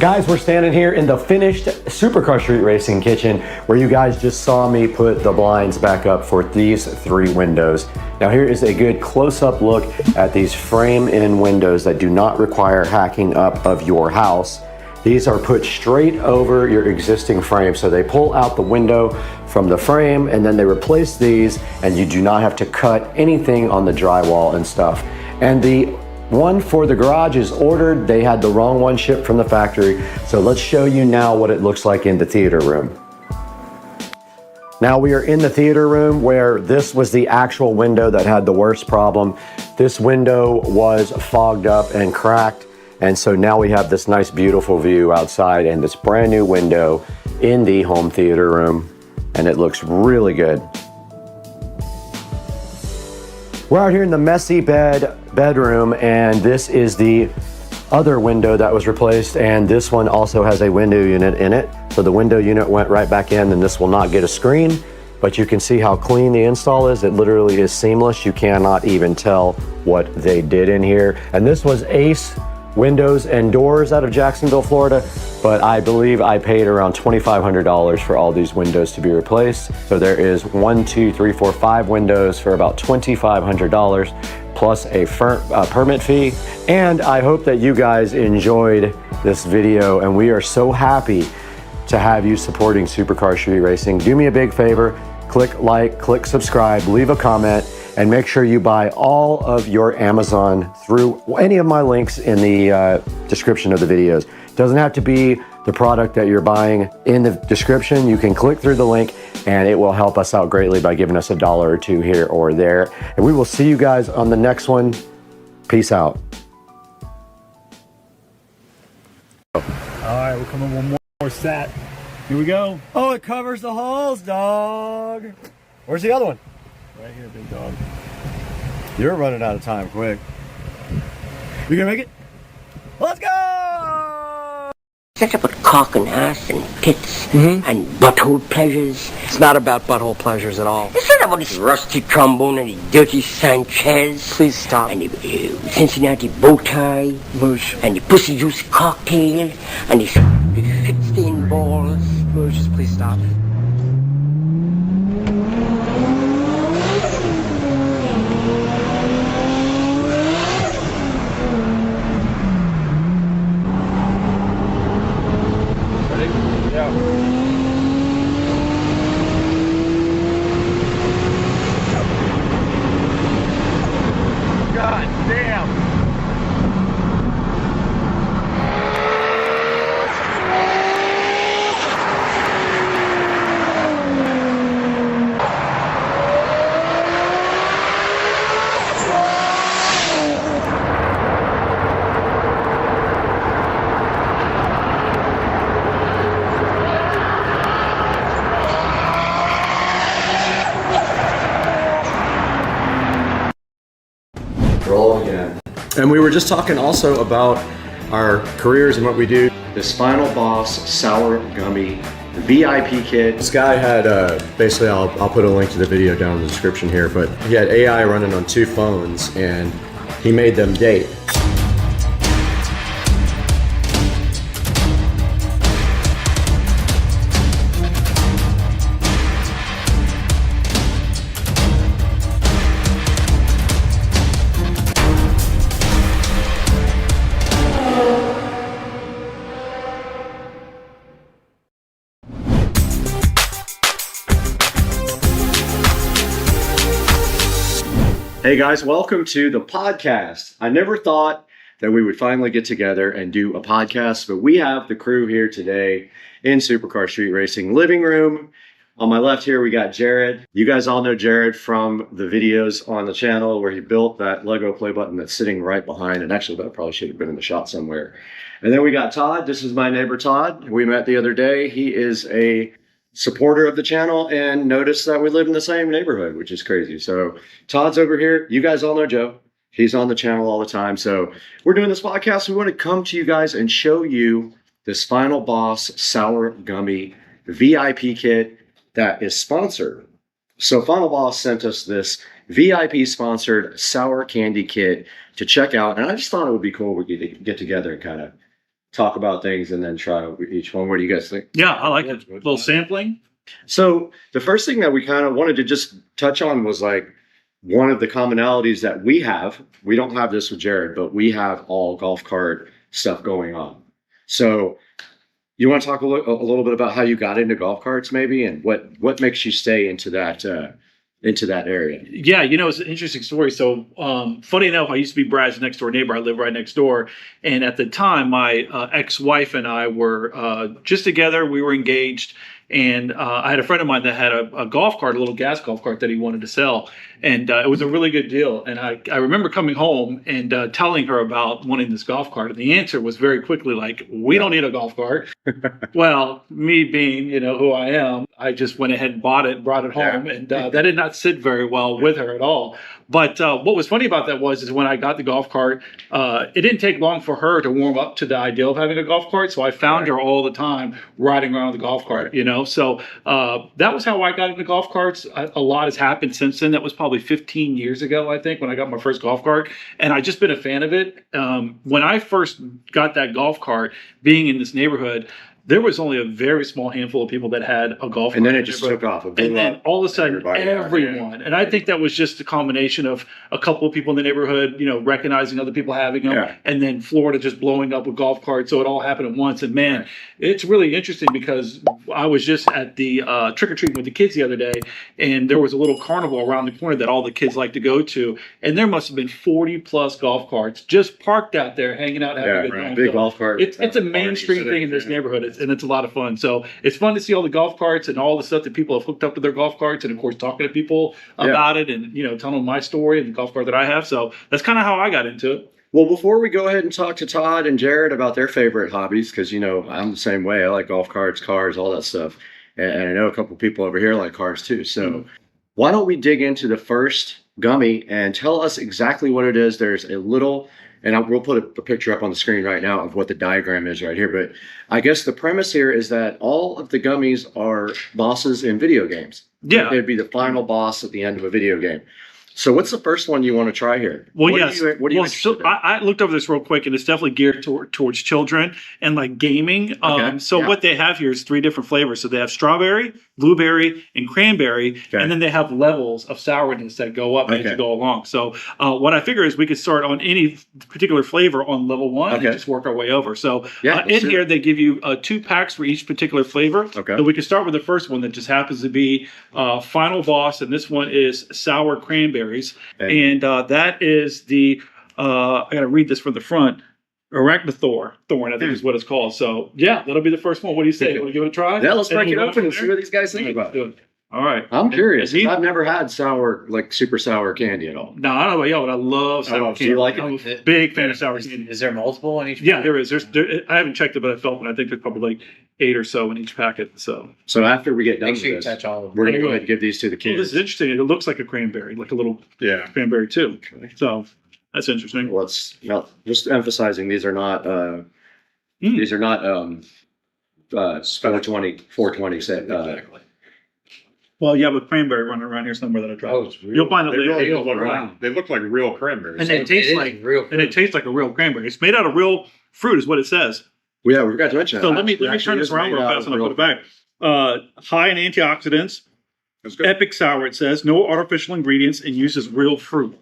Guys, we're standing here in the finished Supercar Street Racing kitchen where you guys just saw me put the blinds back up for these 3 windows. Now here is a good close-up look at these frame-in windows that do not require hacking up of your house. These are put straight over your existing frame, so they pull out the window from the frame and then they replace these, and you do not have to cut anything on the drywall and stuff. And the one for the garage is ordered. They had the wrong one shipped from the factory. So let's show you now what it looks like in the theater room. Now we are in the theater room where this was the actual window that had the worst problem. This window was fogged up and cracked. And so now we have this nice, beautiful view outside and this brand new window in the home theater room. And it looks really good. We're out here in the messy bedroom, and this is the other window that was replaced, and this one also has a window unit in it. So the window unit went right back in, and this will not get a screen, but you can see how clean the install is. It literally is seamless. You cannot even tell what they did in here. And this was Ace Windows and Doors out of Jacksonville, Florida, but I believe I paid around $2,500 for all these windows to be replaced. So there is 5 windows for about $2,500 plus a permit fee. And I hope that you guys enjoyed this video, and we are so happy to have you supporting Supercar Street Racing. Do me a big favor, click like, click subscribe, leave a comment, and make sure you buy all of your Amazon through any of my links in the description of the videos. It doesn't have to be the product that you're buying in the description. You can click through the link and it will help us out greatly by giving us $1 or $2 here or there. And we will see you guys on the next one. Peace out. All right, we're coming one more set. Here we go. Oh, it covers the holes, dog. Where's the other one? Right here, big dog. You're running out of time quick. You gonna make it? Let's go! It's about cock and ass and tits and butthole pleasures. It's not about butthole pleasures at all. It's not about this rusty trombone and the dirty Sanchez. Please stop. And the Cincinnati bow tie. Moosh. And the pussy juice cocktail. And the shit-stained balls. Moosh, just please stop. God damn! Roll again. And we were just talking also about our careers and what we do. This Final Boss Sour Gummy VIP kit. This guy had, basically I'll put a link to the video down in the description here, but he had AI running on 2 phones and he made them date. Hey guys, welcome to the podcast. I never thought that we would finally get together and do a podcast, but we have the crew here today in Supercar Street Racing living room. On my left here, we got Jared. You guys all know Jared from the videos on the channel where he built that Lego play button that's sitting right behind. And actually, that probably should have been in the shot somewhere. And then we got Todd. This is my neighbor, Todd. We met the other day. He is a supporter of the channel and noticed that we live in the same neighborhood, which is crazy. So Todd's over here. You guys all know Joe. He's on the channel all the time. So we're doing this podcast. We want to come to you guys and show you this Final Boss Sour Gummy VIP kit that is sponsored. So Final Boss sent us this VIP sponsored sour candy kit to check out. And I just thought it would be cool. We could get together and kind of talk about things and then try each one. What do you guys think? Yeah, I like it. A little sampling. So the first thing that we kind of wanted to just touch on was like one of the commonalities that we have. We don't have this with Jared, but we have all golf cart stuff going on. So you want to talk a little bit about how you got into golf carts maybe and what makes you stay into that area? Yeah, you know, it's an interesting story. So funny enough, I used to be Brad's next door neighbor. I live right next door. And at the time, my ex-wife and I were just together. We were engaged. And I had a friend of mine that had a golf cart, a little gas golf cart that he wanted to sell. And it was a really good deal. And I remember coming home and telling her about wanting this golf cart. And the answer was very quickly like, we don't need a golf cart. Well, me being, you know, who I am, I just went ahead and bought it and brought it home, and that did not sit very well with her at all. But what was funny about that is when I got the golf cart, it didn't take long for her to warm up to the idea of having a golf cart. So I found her all the time riding around the golf cart, So that was how I got into golf carts. A lot has happened since then. That was probably 15 years ago, I think, when I got my first golf cart. And I just been a fan of it. When I first got that golf cart, being in this neighborhood, there was only a very small handful of people that had a golf cart. And then it just took off. And then all of a sudden, everyone. And I think that was just a combination of a couple of people in the neighborhood, recognizing other people having them. And then Florida just blowing up with golf carts. So it all happened at once. And man, it's really interesting because I was just at the trick-or-treating with the kids the other day. And there was a little carnival around the corner that all the kids like to go to. And there must have been 40 plus golf carts just parked out there, hanging out, having a good time. Big golf cart. It's a mainstream thing in this neighborhood. And it's a lot of fun. So it's fun to see all the golf carts and all the stuff that people have hooked up to their golf carts, and of course talking to people about it, and telling them my story and the golf cart that I have. So that's kind of how I got into it. Well, before we go ahead and talk to Todd and Jared about their favorite hobbies, because I'm the same way. I like golf carts, cars, all that stuff, and I know a couple people over here like cars too. So why don't we dig into the first gummy and tell us exactly what it is? There's a little. And we'll put a picture up on the screen right now of what the diagram is right here. But I guess the premise here is that all of the gummies are bosses in video games. Yeah. They'd be the final boss at the end of a video game. So what's the first one you want to try here? Well, what yes. What are you interested in? I looked over this real quick, and it's definitely geared towards children and like gaming. What they have here is 3 different flavors. So they have strawberry, blueberry, and cranberry. And then they have levels of sourness that go up as you go along. So what I figure is we could start on any particular flavor on level 1 and just work our way over. So in here, they give you 2 packs for each particular flavor. So we can start with the first one that just happens to be Final Boss, and this one is sour cranberry. And that is the I gotta read this from the front. Arachnothorn, I think is what it's called. So that'll be the first one. What do you say? Want to give it a try? Yeah, let's break it open and see what these guys think about it. All right. I'm curious. I've never had sour, like super sour candy at all. No, I don't know about y'all, but I love sour candy. Do you like it? I'm a big fan of sour candy. Is there multiple in each? Yeah, there is. I haven't checked it, but I felt it. I think there's probably like 8 or so in each packet. So after we get done make sure you with touch all of them. we're going to go ahead and give these to the kids. Well, this is interesting. It looks like a cranberry, like a little cranberry too. So that's interesting. Well, just emphasizing these are not 420 set. Exactly. Well, you have a cranberry running around here somewhere that I tried. You'll find it later. They look like real cranberries. And it tastes like real. And it tastes like a real cranberry. It's made out of real fruit, is what it says. Well, yeah, we forgot to mention that. So let me turn this around real fast and I'll put it back. High in antioxidants. Epic sour, it says. No artificial ingredients and uses real fruit.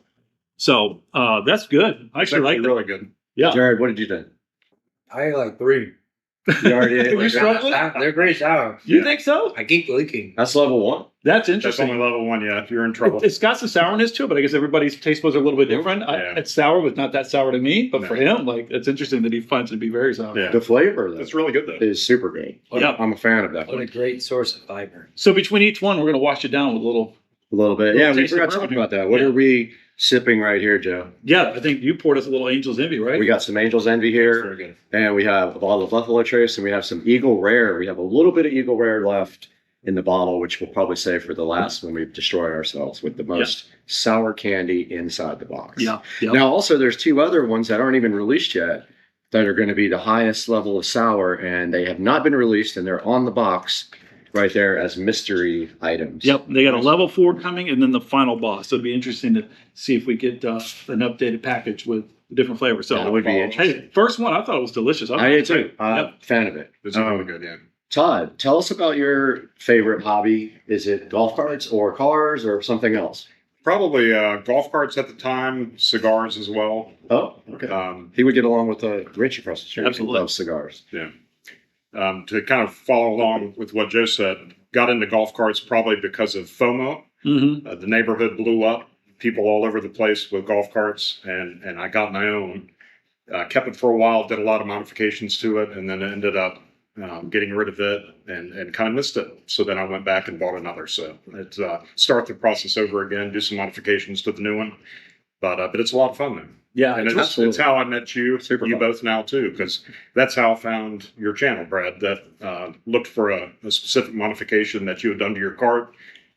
So that's good. I actually like that. Really good. Yeah. Jared, what did you think? I ate like 3. You already ate you struggling? They're great sour. You think so? I keep leaking. That's level 1. That's interesting. That's only level 1, yeah. If you're in trouble. It's got some sourness to it, but I guess everybody's taste buds are a little bit different. It's sour, but not that sour to me. But for him, it's interesting that he finds it to be very sour. Yeah. The flavor, though, it's really good, though. Is super good. Yeah, I'm a fan of that. What a great source of fiber. So between each one, we're going to wash it down with a little bit. Yeah, we forgot to talk about that. What are we sipping right here, Joe? Yeah, I think you poured us a little Angel's Envy, right? We got some Angel's Envy here. Very good. And we have a bottle of Buffalo Trace, and we have some Eagle Rare. We have a little bit of Eagle Rare left in the bottle, which we'll probably save for the last when we destroy ourselves with the most sour candy inside the box. Yeah. Now, also, there's 2 other ones that aren't even released yet that are going to be the highest level of sour, and they have not been released, and they're on the box right there as mystery items. Yep, they got a level 4 coming, and then the final boss. So it'd be interesting to see if we get an updated package with different flavors. So that would be interesting. Hey, first one, I thought it was delicious. I did too. I'm a fan of it. It's really good, yeah. Todd, tell us about your favorite hobby. Is it golf carts or cars or something else? Probably golf carts at the time, cigars as well. Oh, okay. He would get along with Rich across the street. Absolutely. He loves cigars. Yeah. To kind of follow along with what Joe said, got into golf carts probably because of FOMO. Mm-hmm. The neighborhood blew up, people all over the place with golf carts, and I got my own. Kept it for a while, did a lot of modifications to it, and then ended up getting rid of it and kind of missed it. So then I went back and bought another. So it's start the process over again, do some modifications to the new one. But it's a lot of fun, though. Yeah, and it's how I met you. You both now too, because that's how I found your channel, Brad. That looked for a specific modification that you had done to your cart.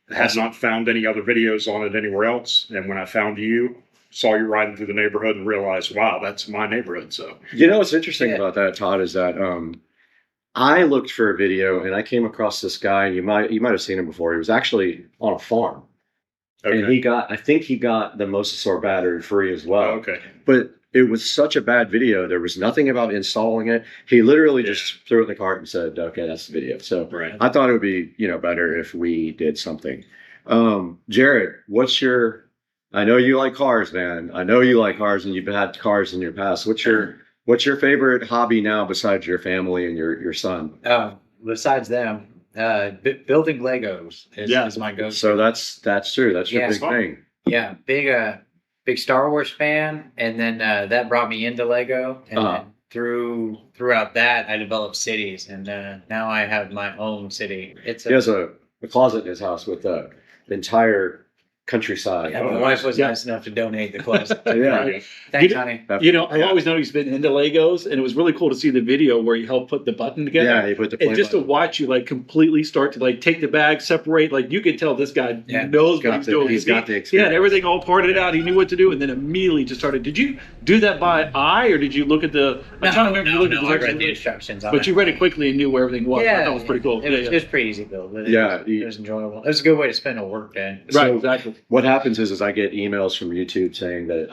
Had not found any other videos on it anywhere else, and when I found you, saw you riding through the neighborhood, and realized, wow, that's my neighborhood. So you know what's interesting about that, Todd, is that I looked for a video and I came across this guy. You might have seen him before. He was actually on a farm. Okay. And I think he got the Mosasaur battery free as well. Okay. But it was such a bad video. There was nothing about installing it. He literally just threw it in the cart and said, okay, that's the video. So I thought it would be, better if we did something. Jared, I know you like cars, man. I know you like cars and you've had cars in your past. What's your favorite hobby now besides your family and your son? Besides them, building Legos is my go-to. So that's true. That's your big thing. Yeah, big Star Wars fan, and then that brought me into Lego, and then throughout that I developed cities, and now I have my own city. He has a closet in his house with the entire countryside. Yeah, my wife was nice enough to donate the closet. Thanks, honey. I always know he's been into Legos, and it was really cool to see the video where you helped put the button together. Yeah, he put the and just to watch you completely start to take the bag, separate. You could tell this guy knows what he's doing. He's got the experience. He had everything all parted out. He knew what to do, and then immediately just started. Did you do that by eye, or did you look at the? I'm trying to remember. I read the instructions. But you read it quickly and knew where everything was. Yeah, that was pretty cool. It was pretty easy build. It was enjoyable. It was a good way to spend a work day. Right, exactly. What happens is I get emails from YouTube saying that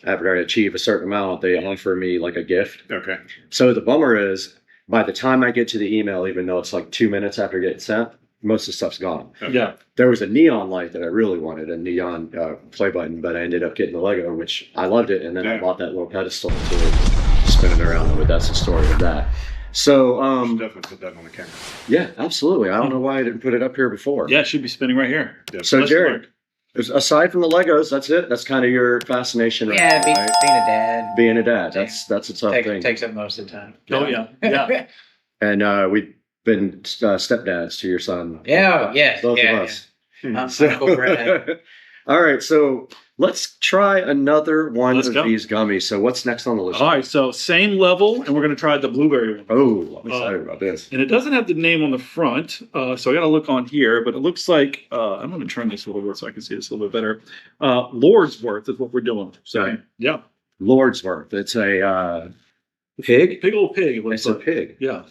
after I achieve a certain amount, they offer me a gift. Okay. So the bummer is, by the time I get to the email, even though it's 2 minutes after getting sent, most of the stuff's gone. Okay. Yeah. There was a neon light that I really wanted, a neon play button, but I ended up getting the Lego, which I loved it, and then I bought that little pedestal to spin it around with. That's the story of that. So definitely put that on the camera. Yeah, absolutely. I don't know why I didn't put it up here before. Yeah, it should be spinning right here. Yeah. So Jared, aside from the Legos, that's it. That's kind of your fascination, right? Yeah, being a dad. Being a dad, that's a tough thing. Takes up most of the time. Oh yeah. And we've been stepdads to your son. Yeah, both of us. Uncle Brad. All right, so let's try another one of these gummies. So what's next on the list? All right, so same level, and we're going to try the blueberry one. Oh, I'm excited about this. And it doesn't have the name on the front, so I got to look on here, but it looks like, I'm going to turn this a little bit so I can see this a little bit better. Lordsworth is what we're doing. So, right. Yeah. Lordsworth. It's a pig? Big old pig. It's a pig. Yeah.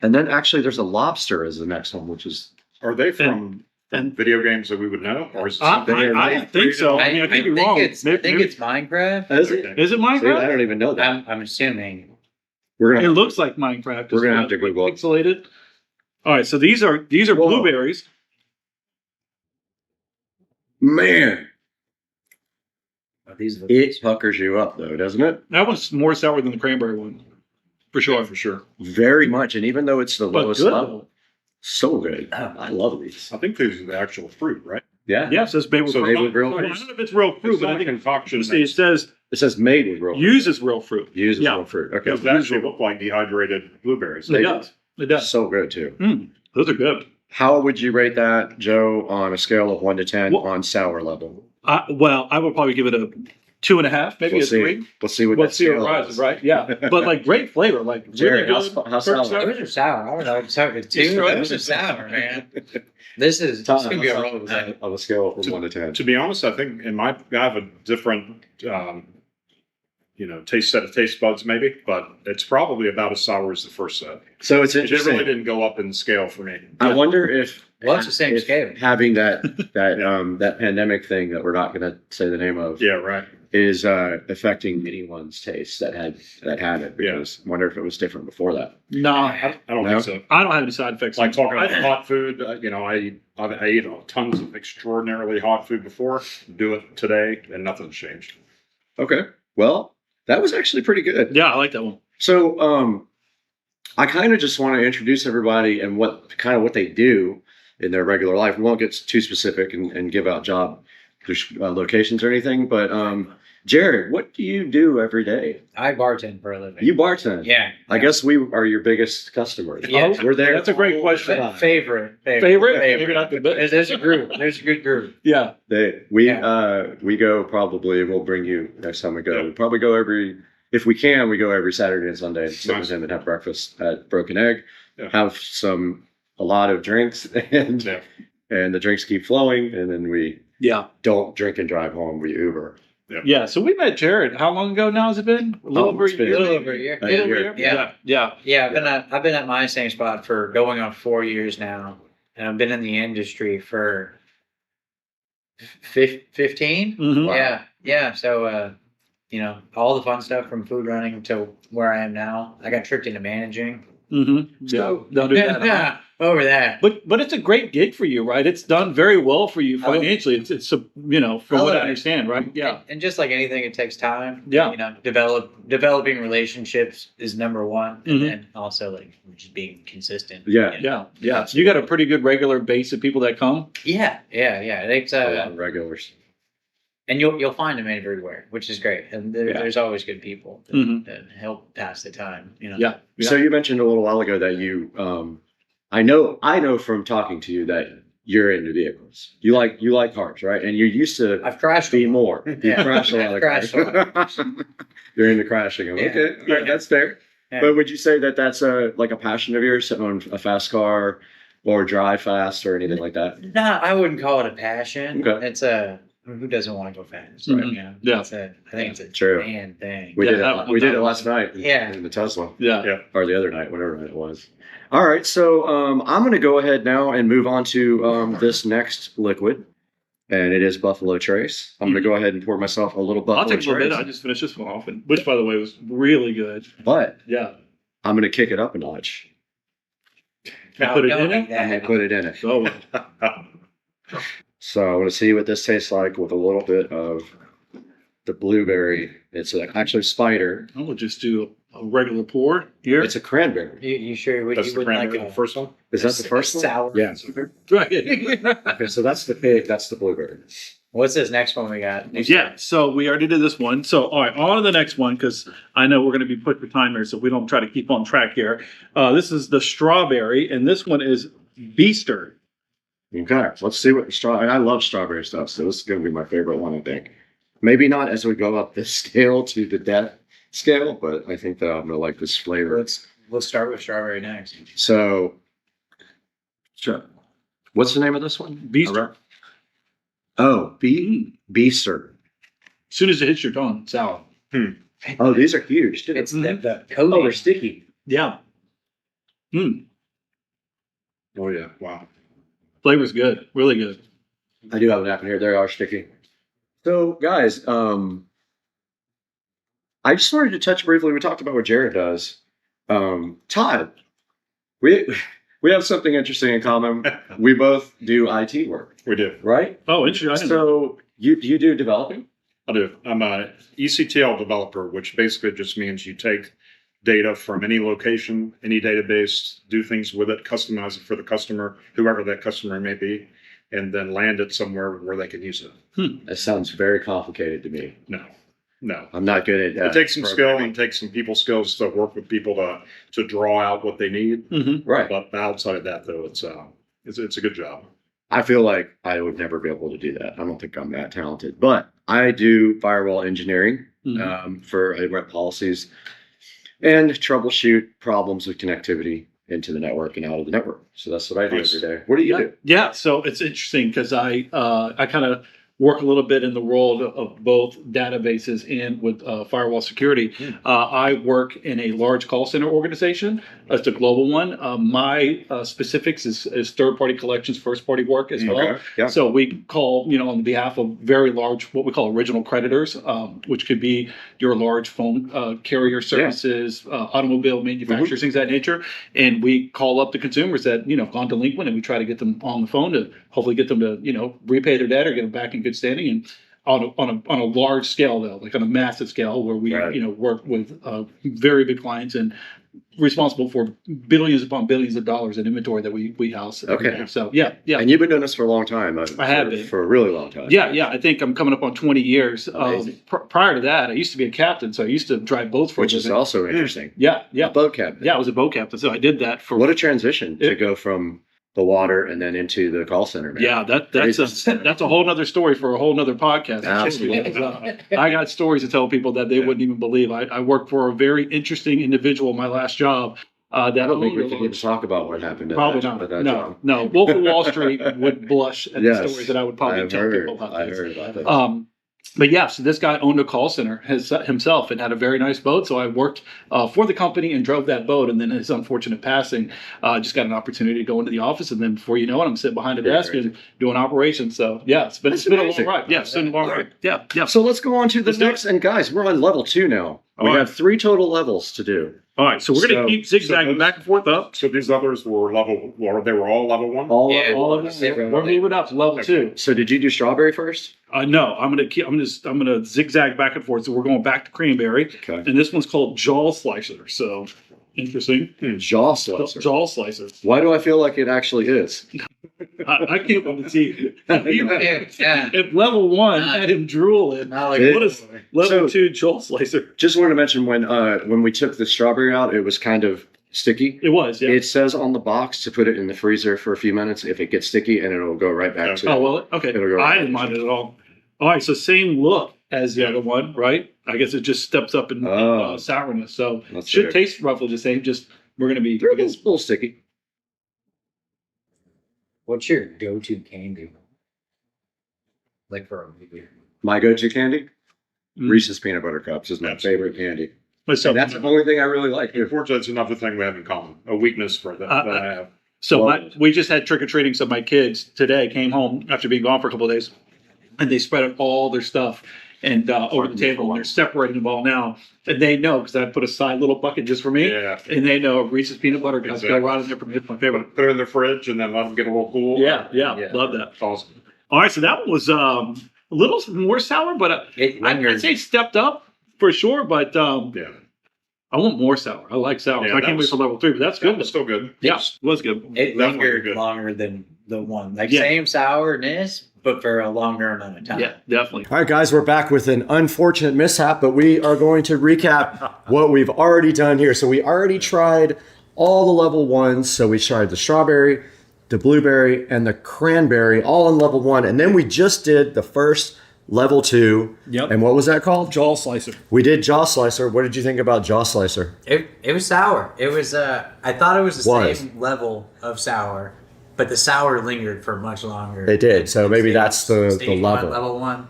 And then actually there's a lobster as the next one, which is... Are they from video games that we would know? Or is it I think so. I mean, I could be wrong. I think it's Minecraft. Is it? Is it Minecraft? See, I don't even know that. I'm assuming. It looks like Minecraft. We're going to have to Google it. Pixelated. All right, so these are blueberries. Man. It puckers you up, though, doesn't it? That one's more sour than the cranberry one. For sure. Yeah, for sure. Very much. And even though it's the lowest good. level, so good. I love these. I think these are the actual fruit, right? Yeah. Yeah, it says made with made with real fruit. fruit. I don't know if it's real fruit, but I think concoction. it says made with real fruit. Uses real fruit. Uses real fruit. Okay. Those actually look like dehydrated blueberries. It does. It does. So good, too. Those are good. How would you rate that, Joe, on a scale of 1 to 10 on sour level? Well, I would probably give it a 2.5, maybe a 3. Let's see what Let's see what rises, right? Yeah, but great flavor, Jared, really good. how sour? Those are sour. I don't know. It's sour too. Those are sour, man. This is going to be a roll. On a scale from 1 to 10. To be honest, I think I have a different, set of taste buds maybe, but it's probably about as sour as the first set. So it's interesting. It really didn't go up in scale for me. I wonder if it's the same scale. Having that pandemic thing that we're not going to say the name of. Yeah, right. Is affecting anyone's taste that had it, because I wonder if it was different before that. No, I don't think so. I don't have any side effects. Like talking about hot food, I eat tons of extraordinarily hot food before. Do it today, and nothing's changed. Okay, well, that was actually pretty good. Yeah, I like that one. So, I kind of just want to introduce everybody and what they do in their regular life. We won't get too specific and give out job locations or anything, but Jared, what do you do every day? I bartend for a living. You bartend? Yeah. I guess we are your biggest customers. Yeah. We're there. That's a great question. Favorite. Maybe not the best. There's a group. There's a good group. Yeah. We go probably. We'll bring you next time we go. We probably go if we can. We go every Saturday and Sunday. Sit with them and have breakfast at Broken Egg. Yeah. Have a lot of drinks, and the drinks keep flowing, and then we don't drink and drive home. We Uber. Yeah, so we met Jared. How long ago now has it been? A little over a year. Yeah. I've been at my same spot for going on 4 years now, and I've been in the industry for 15. Mm-hmm. Yeah. So all the fun stuff from food running to where I am now. I got tricked into managing. Mm-hmm. So don't do that. Over that. But it's a great gig for you, right? It's done very well for you financially. It's from what I understand, right? Yeah. And just like anything, it takes time. Yeah. Developing relationships is number one, and Mhm. then also like just being consistent. Yeah. So you got a pretty good regular base of people that come. Yeah. It's A lot of regulars. and you'll find them everywhere, which is great. And there's always good people that help pass the time. Yeah. So you mentioned a little while ago that you, I know from talking to you that you're into vehicles. You like cars, right? And you used to. I've crashed be more. You Yeah. crashed a lot of cars. Crashed a lot. You're into crashing them. Yeah. Okay, all right, that's fair. Yeah. But would you say that that's a passion of yours, to own a fast car or drive fast or anything like that? No, I wouldn't call it a passion. Okay. It's who doesn't want to go fast? Mhm. Right? Yeah. I think it's a True. man thing. We Yeah, did that it. one- We did that it one. last night. Yeah. In the Tesla. Yeah. Or the other night, whatever night it was. All right, so I'm going to go ahead now and move on to this next liquid, and it is Buffalo Trace. I'm going to go ahead and pour myself a little Buffalo I'll take a little Trace. bit. I just finished this one off, which by the way was really good. But Yeah. I'm going to kick it up a notch. And put it don't in like it. that. I'm going to put it in it. Oh, So I'm going to see what this tastes like with a little bit of the blueberry. It's actually spider. I will just do a regular pour here. It's a cranberry. You sure That's you the wouldn't like cranberry, a the first one. Is that the first one? sour? Yeah. right. Okay, so that's the pig. That's the blueberry. What's this next one we got? Yeah, so we already did this one. So, all right, on to the next one, because I know we're going to be put for time here, so we don't try to keep on track here. This is the strawberry, and this one is Beaster. Okay, let's see what I love strawberry stuff, so this is going to be my favorite one, I think. Maybe not as we go up this scale to the death scale, but I think that I'm going to like this flavor. Let's start with strawberry next. So, Sure. what's the name of this one? Beaster. Oh, Beaster. As soon as it hits your tongue, sour. Oh, these are huge. It's the Oh, coating. they're sticky. Yeah. Oh yeah, wow. Flavor's good. Really good. I do have an app in here. They are sticky. So, guys, I just wanted to touch briefly. We talked about what Jared does. Todd, we have something interesting in common. We both do IT work, We do. right? Oh, interesting. I didn't know. So you do developing? I do. I'm a ECTL developer, which basically just means you take data from any location, any database, do things with it, customize it for the customer, whoever that customer may be, and then land it somewhere where they can use it. That sounds very complicated to me. No. I'm not good at It takes some skill and takes some people skills to work with people to draw out what they need. Right. But outside of that, though, it's a good job. I feel like I would never be able to do that. I don't think I'm that talented, but I do firewall engineering for I write policies and troubleshoot problems with connectivity into the network and out of the network. So that's what I do every day. What do you do? Yeah, so it's interesting because I kind of work a little bit in the world of both databases and with firewall security. I work in a large call center organization. It's a global one. My specifics is third-party collections, first-party work as well. Okay, yeah. So we call, on behalf of very large, what we call original creditors, which could be your large phone carrier services, automobile manufacturers, things of that nature. And we call up the consumers that, gone delinquent, and we try to get them on the phone to hopefully get them to, repay their debt or get them back in good standing. And on a large scale, though, like on a massive scale, where we work with very big clients and responsible for billions upon billions of dollars in inventory that we house. Okay. So yeah. And you've been doing this for a long time. I have been. For a really long time. Yeah. I think I'm coming up on 20 years. Amazing. Prior to that, I used to be a captain, so I used to drive boats for a Which is living. also interesting. Yeah. A boat captain. Yeah, I was a boat captain, so I did that for. What a transition to go from the water and then into the call center, man. Yeah, that's a whole nother story for a whole nother podcast. Absolutely. I got stories to tell people that they wouldn't even believe. I worked for a very interesting individual in my last job. I don't think we can talk about what happened. Probably not. No. Wolf of Wall Street would blush at the stories that I would probably tell people about. I heard about this. But yeah, so this guy owned a call center himself and had a very nice boat. So I worked for the company and drove that boat. And then his unfortunate passing, just got an opportunity to go into the office. And then before you know it, I'm sitting behind a desk and doing operations. So yeah, it's been a long ride. Yeah, it's been a long ride. Yeah. So let's go on to the next. And guys, we're on level 2 now. We have 3 total levels to do. All right, so we're going to keep zigzagging back and forth up. So these others were they were all level 1? All of them. We're moving up to level 2. So did you do strawberry first? No, I'm gonna zigzag back and forth. So we're going back to cranberry. Okay. And this one's called jaw slicer. So interesting. Jaw slicer. Jaw slicer. Why do I feel like it actually is? I can't wait to see if level 1 had him drooling. What is level 2 jaw slicer? Just wanted to mention when we took the strawberry out, it was kind of sticky. It was, yeah. It says on the box to put it in the freezer for a few minutes if it gets sticky, and it'll go right back to. Oh well, okay. I didn't mind it at all. All right, so same look as the other one, right? I guess it just steps up in sourness, so should taste roughly the same. Just we're gonna be a little sticky. What's your go-to candy? Like for a movie? My go-to candy? Reese's Peanut Butter Cups is my favorite candy. And that's the only thing I really like. Unfortunately, it's another thing we have in common. A weakness for that I have. So we just had trick-or-treating. So my kids today came home after being gone for a couple of days, and they spread out all their stuff and over the table. And they're separating them all now. And they know, because I put a side little bucket just for me. Yeah. And they know Reese's Peanut Butter Cups go right in there for me. It's my favorite. Put it in the fridge and then let them get a little cool. Yeah. Love that. Awesome. All right, so that one was a little more sour, but I'd say stepped up for sure. But I want more sour. I like sour. I can't wait for level 3, but that's good. That was still good. Yeah, it was good. It lingered longer than the one. Same sourness, but for a longer amount of time. Yeah, definitely. All right, guys, we're back with an unfortunate mishap, but we are going to recap what we've already done here. So we already tried all the level 1s. So we tried the strawberry, the blueberry, and the cranberry all on level 1. And then we just did the first level 2. Yep. And what was that called? Jaw slicer. We did jaw slicer. What did you think about jaw slicer? It was sour. It was I thought it was the same level of sour, but the sour lingered for much longer. It did. So maybe that's the level. Level 1.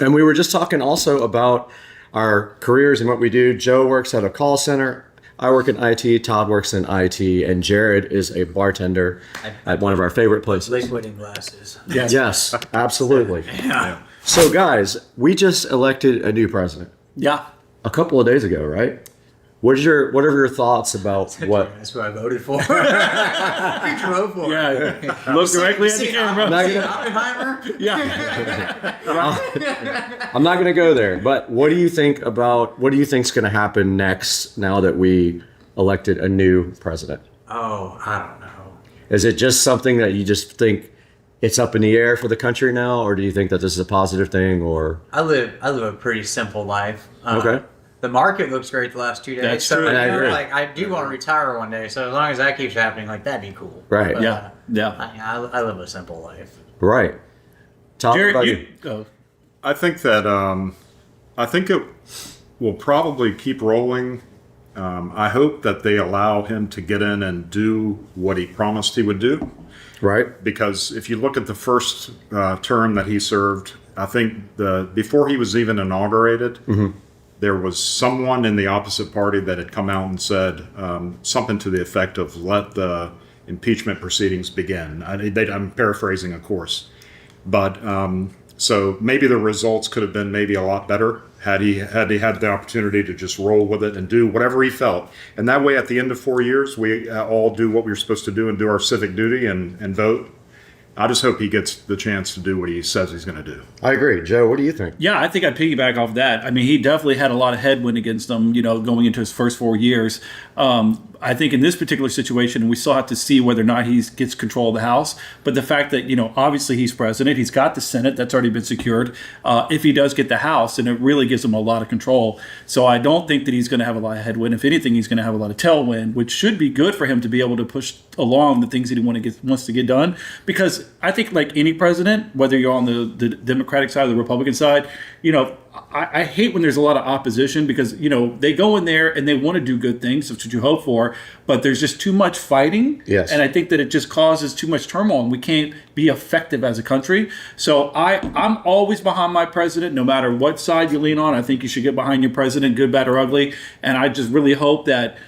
And we were just talking also about our careers and what we do. Joe works at a call center. I work in IT, Todd works in IT, and Jared is a bartender at one of our favorite places. Liquid in glasses. Yes, absolutely. Yeah. So guys, we just elected a new president. Yeah. A couple of days ago, right? What are your thoughts about what? That's what I voted for. Who drove for? Yeah. Look directly at the camera. Oppenheimer? Yeah. I'm not going to go there, but what do you think's going to happen next now that we elected a new president? Oh, I don't know. Is it just something that you just think it's up in the air for the country now, or do you think that this is a positive thing? Or I live a pretty simple life. Okay. The market looks great the last 2 days. That's true. I agree. I do want to retire one day, so as long as that keeps happening, that'd be cool. Right. But, Yeah. I live a simple life. Right. Tom, Jared, about you? I think that it will probably keep rolling. I hope that they allow him to get in and do what he promised he would do. Right. Because if you look at the first term that he served, I think before he was even inaugurated, there was someone in the opposite party that had come out and said something to the effect of "let the impeachment proceedings begin." I'm paraphrasing, of course, but so maybe the results could have been maybe a lot better had he had the opportunity to just roll with it and do whatever he felt. And that way, at the end of 4 years, we all do what we were supposed to do and do our civic duty and vote. I just hope he gets the chance to do what he says he's going to do. I agree. Joe, what do you think? Yeah, I think I piggyback off that. I mean, he definitely had a lot of headwind against him, going into his first 4 years. I think in this particular situation, we still have to see whether or not he gets control of the House. But the fact that, obviously he's president, he's got the Senate, that's already been secured. If he does get the House, and it really gives him a lot of control. So I don't think that he's going to have a lot of headwind. If anything, he's going to have a lot of tailwind, which should be good for him to be able to push along the things that he wants to get done. Because I think like any president, whether you're on the Democratic side or the Republican side, I hate when there's a lot of opposition because, they go in there and they want to do good things. That's what you hope for. But there's just too much fighting. Yes. And I think that it just causes too much turmoil and we can't be effective as a country. So I'm always behind my president, no matter what side you lean on. I think you should get behind your president, good, bad, or ugly. And I just really hope that,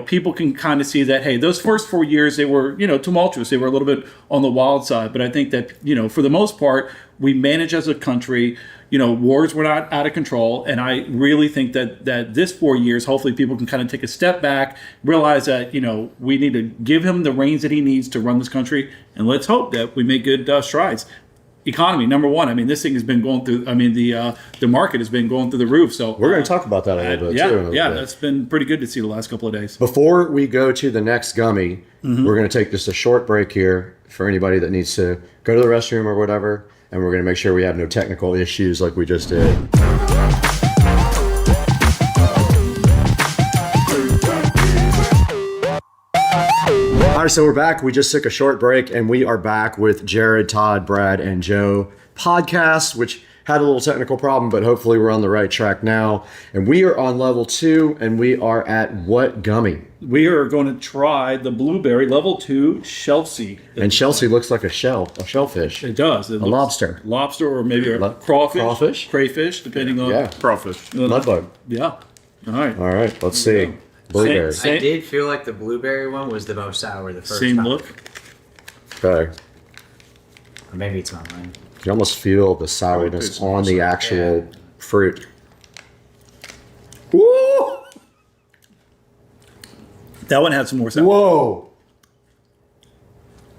people can kind of see that, hey, those first 4 years, they were, tumultuous. They were a little bit on the wild side. But I think that, for the most part, we manage as a country. Wars were not out of control. And I really think that this 4 years, hopefully people can kind of take a step back, realize that, we need to give him the reins that he needs to run this country. And let's hope that we make good strides. Economy, number one. I mean, this thing has been going through, the market has been going through the roof. So we're going to talk about that a little bit too. Yeah, that's been pretty good to see the last couple of days. Before we go to the next gummy, we're going to take just a short break here for anybody that needs to go to the restroom or whatever. And we're going to make sure we have no technical issues like we just did. All right, so we're back. We just took a short break, and we are back with Jared, Todd, Brad, and Joe podcast, which had a little technical problem, but hopefully we're on the right track now. And we are on level 2, and we are at what gummy? We are going to try the blueberry level 2 Chelsea. And Chelsea looks like a shellfish. It does. A lobster. Lobster or maybe a crawfish. Crayfish, depending on. Crawfish. Mudbug. Yeah. All right. Let's see. Blueberry. I did feel like the blueberry one was the most sour the first Same time. look. Okay. Or maybe it's not mine. You almost feel the sourness on the actual fruit. Woo! That one had some more sour. Whoa!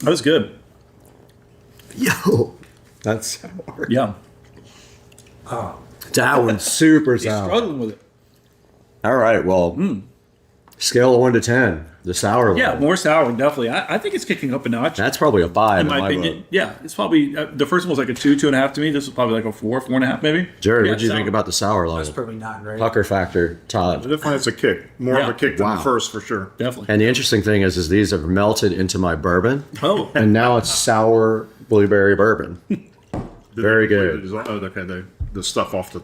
That was good. Yo! That's sour. Yeah. Oh. That one's super sour. Struggling with it. All right, well, scale of 1 to 10, the sour level. Yeah, more sour, definitely. I think it's kicking up a notch. That's probably a 5 in my opinion. book. Yeah, it's probably, the first one was like a 2.5 to me. This was probably like a 4.5 maybe. Jared, Yeah, what do you sour. think about the sour level? That's probably not great. Pucker factor, Todd. It definitely has a kick. More of a kick than the first, for sure. Definitely. And the interesting thing is these have melted into my bourbon. Oh. And now it's sour blueberry bourbon. Very good. Oh, okay. The stuff off the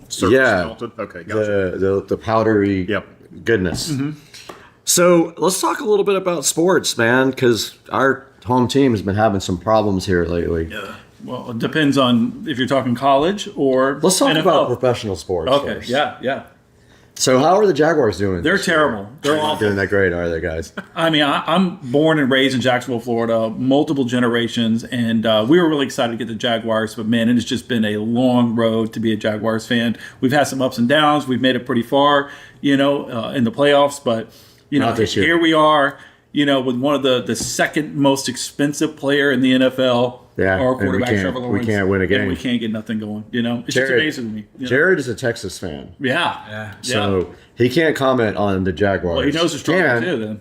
surface melted. Okay, gotcha. The powdery goodness. So let's talk a little bit about sports, man, because our home team has been having some problems here lately. Yeah. Well, it depends on if you're talking college or Let's talk NFL. about professional sports Okay, first. yeah. So how are the Jaguars doing? They're this year? terrible. They're Not awful. doing that great, are they, guys? I mean, I'm born and raised in Jacksonville, Florida, multiple generations, and we were really excited to get the Jaguars, but man, it has just been a long road to be a Jaguars fan. We've had some ups and downs. We've made it pretty far, in the playoffs, but, Not this year. here we are, with one of the second most expensive player in the NFL. Yeah, our and we quarterback, can't- Trevor we Lawrence, can't win a and game. we can't get nothing going, It's Jared- just amazing to me. Jared is a Texas fan. Yeah. So he can't comment on the Jaguars. Well, he knows the struggle And- too, then.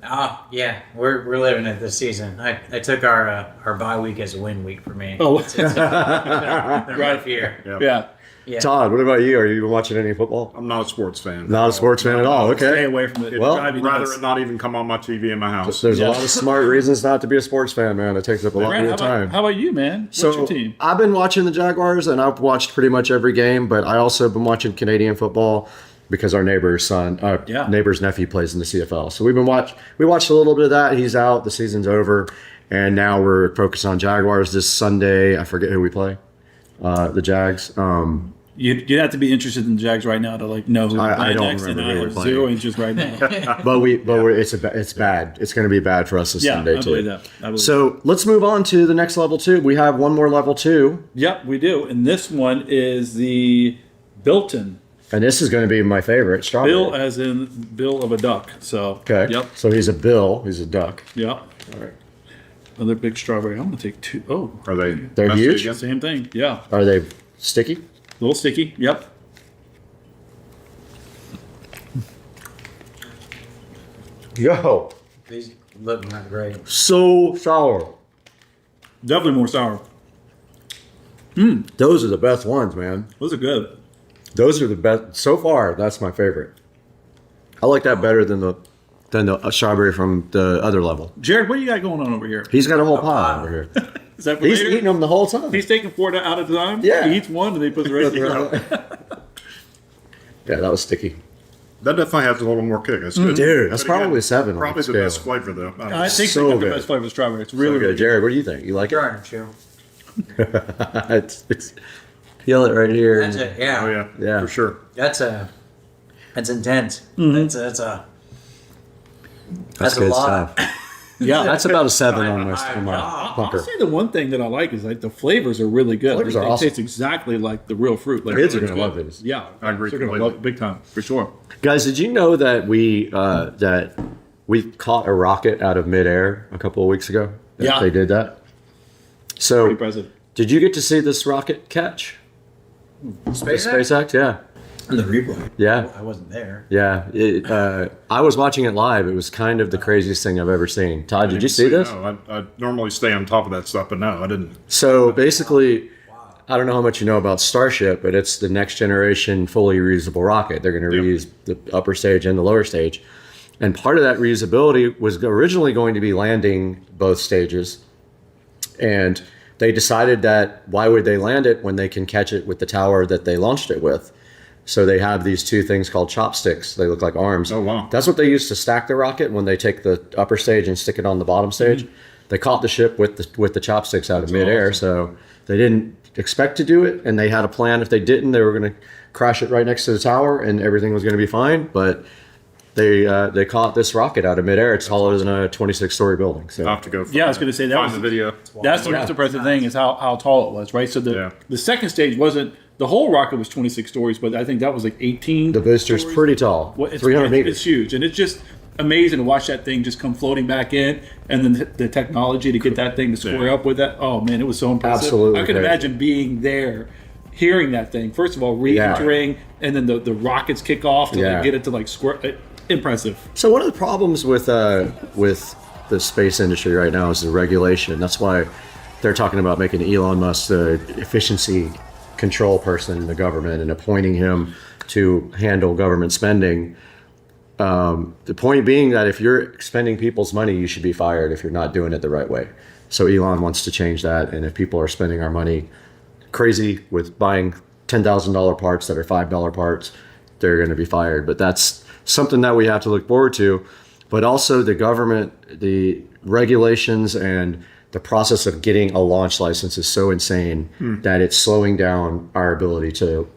Yeah, we're living it this season. I took our bye week as a win week for me. Oh. It's a rough year. Yeah. Todd, what about you? Are you even watching any football? I'm not a sports fan. Not a sports fan at all. Okay. Stay away from it. Well, Drive you Rather nuts. it not even come on my TV in my house. There's a lot of smart reasons not to be a sports fan, man. It takes up a lot Brad, of your time. How about you, man? What's So your team? I've been watching the Jaguars, and I've watched pretty much every game. But I also have been watching Canadian football because our neighbor's neighbor's nephew plays in the CFL. So we watched a little bit of that. He's out. The season's over, and now we're focused on Jaguars this Sunday. I forget who we play. The Jags. You'd have to be interested in the Jags right now to know who I we're playing don't next, and remember I who have we're 0 playing. inches right now. But it's bad. It's going to be bad for us this Sunday I too. believe that. I believe So let's move on to the next level 2. We have one more level 2. Yep, we do. And this one is the Bilton. And this is going to be my favorite, strawberry. Bill as in bill of a duck. So Okay. Yep. So he's a bill. He's a duck. Yep. All right. Another big strawberry. I'm gonna take 2. Oh, Are they? They're messy huge? again? same thing. Yeah, Are they sticky? a little sticky. Yep. Yo, These look not great. so sour. Definitely more sour. Those are the best ones, man. Those are good. Those are the best so far. That's my favorite. I like that better than the strawberry from the other level. Jared, what do you got going on over here? He's got a whole pile over here. Is that for He's later? eating them the whole time. He's taking 4 out at a time. Yeah. He eats one and then he puts the rest in. Yeah, that was sticky. That definitely has a little more kick. It's good. Dude, that's But again, probably 7 on Probably the the best scale. flavor though. I think So they got the good. best flavor of strawberry. It's really, Okay, really good. Jared, what do you think? You like it? Try and chew. Feel it right here. That's it. Yeah. Oh yeah, Yeah. for sure. That's intense. Mm-hmm. That's a That's a good lot. stuff. Yeah. That's about a 7 on my I'll bunker. say the one thing that I like is like the flavors are really good. Flavors They are awesome. taste exactly like the real fruit. Like, Kids are it's gonna good. love these. Yeah, I agree They're gonna completely. love it big time for sure. Guys, did you know that we caught a rocket out of midair a couple of weeks ago? Yeah. They did that. So, Pretty impressive. did you get to see this rocket catch? SpaceX, yeah. The replay. Yeah. I wasn't there. Yeah. I was watching it live. It was kind of the craziest thing I've ever seen. Todd, did you see this? No, I normally stay on top of that stuff, but no, I didn't. So basically, I don't know how much you know about Starship, but it's the next generation fully reusable rocket. They're going to reuse the upper stage and the lower stage. And part of that reusability was originally going to be landing both stages. And they decided that why would they land it when they can catch it with the tower that they launched it with? So they have these two things called chopsticks. They look like arms. Oh, wow. That's what they use to stack the rocket when they take the upper stage and stick it on the bottom stage. Mm-hmm. They caught the ship with the chopsticks out of midair. So they didn't expect to do it, and they had a plan. If they didn't, they were going to crash it right next to the tower, and everything was going to be fine. But they caught this rocket out of midair. It's taller than a 26-story building. So I'll have to go. Yeah, I was going to say that find was the video. That's the most impressive thing is how tall it was, right? So the second stage wasn't. The whole rocket was 26 stories, but I think that was like 18. The booster's stories. pretty tall, Well, it's, 300 meters. It's huge, and it's just amazing to watch that thing just come floating back in, and then the technology to get that thing to square up with that. Oh man, it was so impressive. Absolutely I can crazy. imagine being there, hearing that thing. First of all, re-entering, and then the rockets kick off to like, get it to like square. Impressive. So one of the problems with the space industry right now is the regulation. That's why they're talking about making Elon Musk the efficiency control person in the government and appointing him to handle government spending. The point being that if you're spending people's money, you should be fired if you're not doing it the right way. So Elon wants to change that. And if people are spending our money crazy with buying $10,000 parts that are $5 parts, they're going to be fired. But that's something that we have to look forward to. But also the government, the regulations and the process of getting a launch license is so insane that it's slowing down our ability to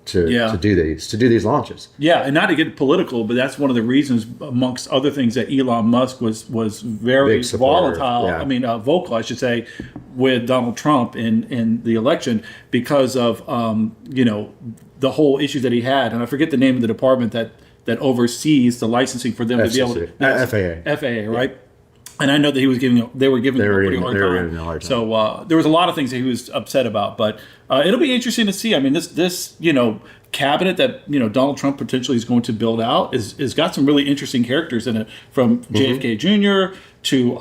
do these launches. Yeah, and not to get political, but that's one of the reasons, amongst other things, that Elon Musk was very volatile. Yeah. I mean, vocal, I should say, with Donald Trump in the election because of the whole issues that he had, and I forget the name of the department that oversees the licensing for them to be able to FAA, right? Yeah. And I know that they were giving him a pretty hard time. So there was a lot of things that he was upset about, but it'll be interesting to see. I mean, this cabinet that Donald Trump potentially is going to build out is got some really interesting characters in it, from JFK Jr. to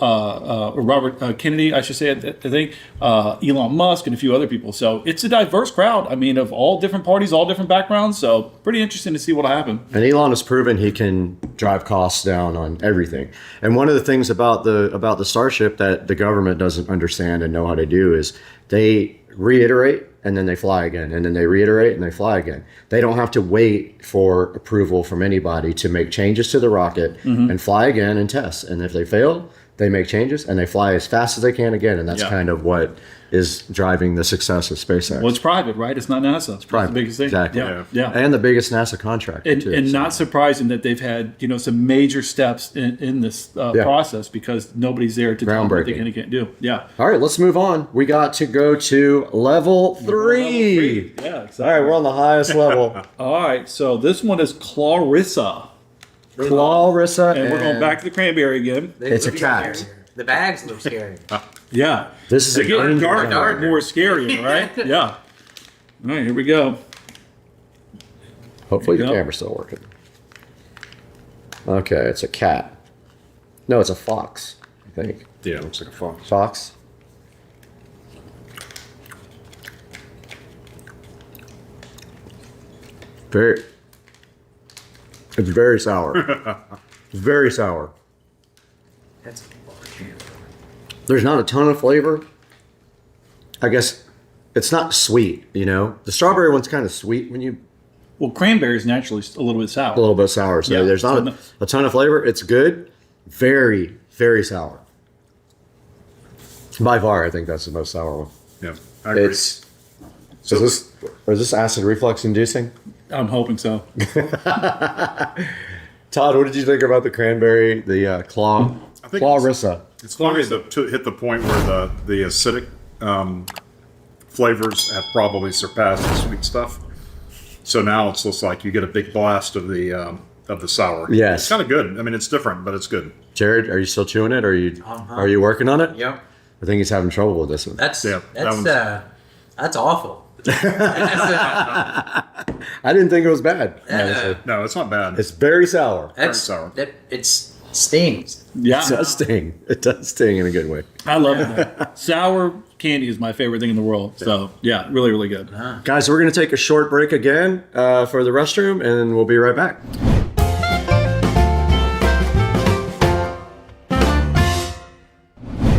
Robert Kennedy, I should say, I think, Elon Musk, and a few other people. So it's a diverse crowd. I mean, of all different parties, all different backgrounds. So pretty interesting to see what'll happen. And Elon has proven he can drive costs down on everything. And one of the things about the Starship that the government doesn't understand and know how to do is they reiterate and then they fly again, and then they reiterate and they fly again. They don't have to wait for approval from anybody to make changes to the rocket and fly again and test. And if they fail, they make changes and they fly as fast as they can again. And that's kind of what is driving the success of SpaceX. Well, it's private, right? It's not NASA. It's private. The biggest thing. Exactly. Yeah. And the biggest NASA contract. And not surprising that they've had some major steps in this process, because nobody's there to tell them what they can and can't do. Yeah. All right, let's move on. We got to go to level 3. Yeah, exactly. All right, we're on the highest level. All right, so this one is Clarissa. Clarissa. And we're going back to the cranberry again. It's a cat. The bags look scary. Yeah. This is They're a getting green dark, more scary, right? Yeah. All right, here we go. Hopefully the camera's still working. Okay, it's a cat. No, it's a fox, I think. Yeah, it looks like a fox. Fox? It's very sour. It's very sour. That's There's not a ton of flavor. I guess it's not sweet, you know? The strawberry one's kind of sweet when you... Well, cranberry is naturally a little bit sour. A little bit sour. So Yeah, there's not a ton of flavor. It's good. Very, very sour. By far, I think that's the most sour one. Yeah, I agree. Is this acid reflux inducing? I'm hoping so. Todd, what did you think about the cranberry, the claw? I think Clarissa. It's funny to hit the point where the acidic flavors have probably surpassed the sweet stuff. So now it's just like you get a big blast of the sour. Yes. It's kind of good. I mean, it's different, but it's good. Jared, are you still chewing it? Or are you working on it? Yep. I think he's having trouble with this one. That's awful. I didn't think it was bad. No, it's not bad. It's very sour. Very sour. It stings. Yeah. It does sting. It does sting in a good way. I love it. Sour candy is my favorite thing in the world. So, yeah, really, really good. Guys, we're going to take a short break again for the restroom, and we'll be right back.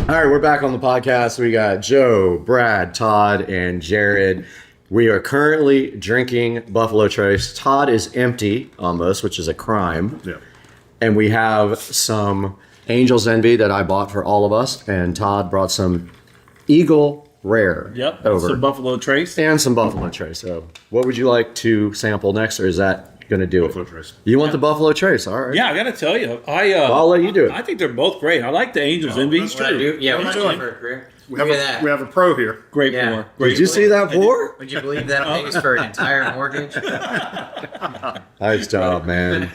All right, we're back on the podcast. We got Joe, Brad, Todd, and Jared. We are currently drinking Buffalo Trace. Todd is empty almost, which is a crime. Yeah. And we have some Angel's Envy that I bought for all of us, and Todd brought some Eagle Rare over. Some Buffalo Trace. And some Buffalo Trace. So what would you like to sample next, or is that going to do Buffalo it? Trace. You want the Buffalo Trace, all right. Yeah, I got to tell you. I'll let you do it. I think they're both great. I like the Angel's Envy. That's what I do. Yeah, what you for a career? We have a pro here. Great Yeah. pour. Did you see that pour? Would you believe that pays for an entire mortgage? Nice job, man.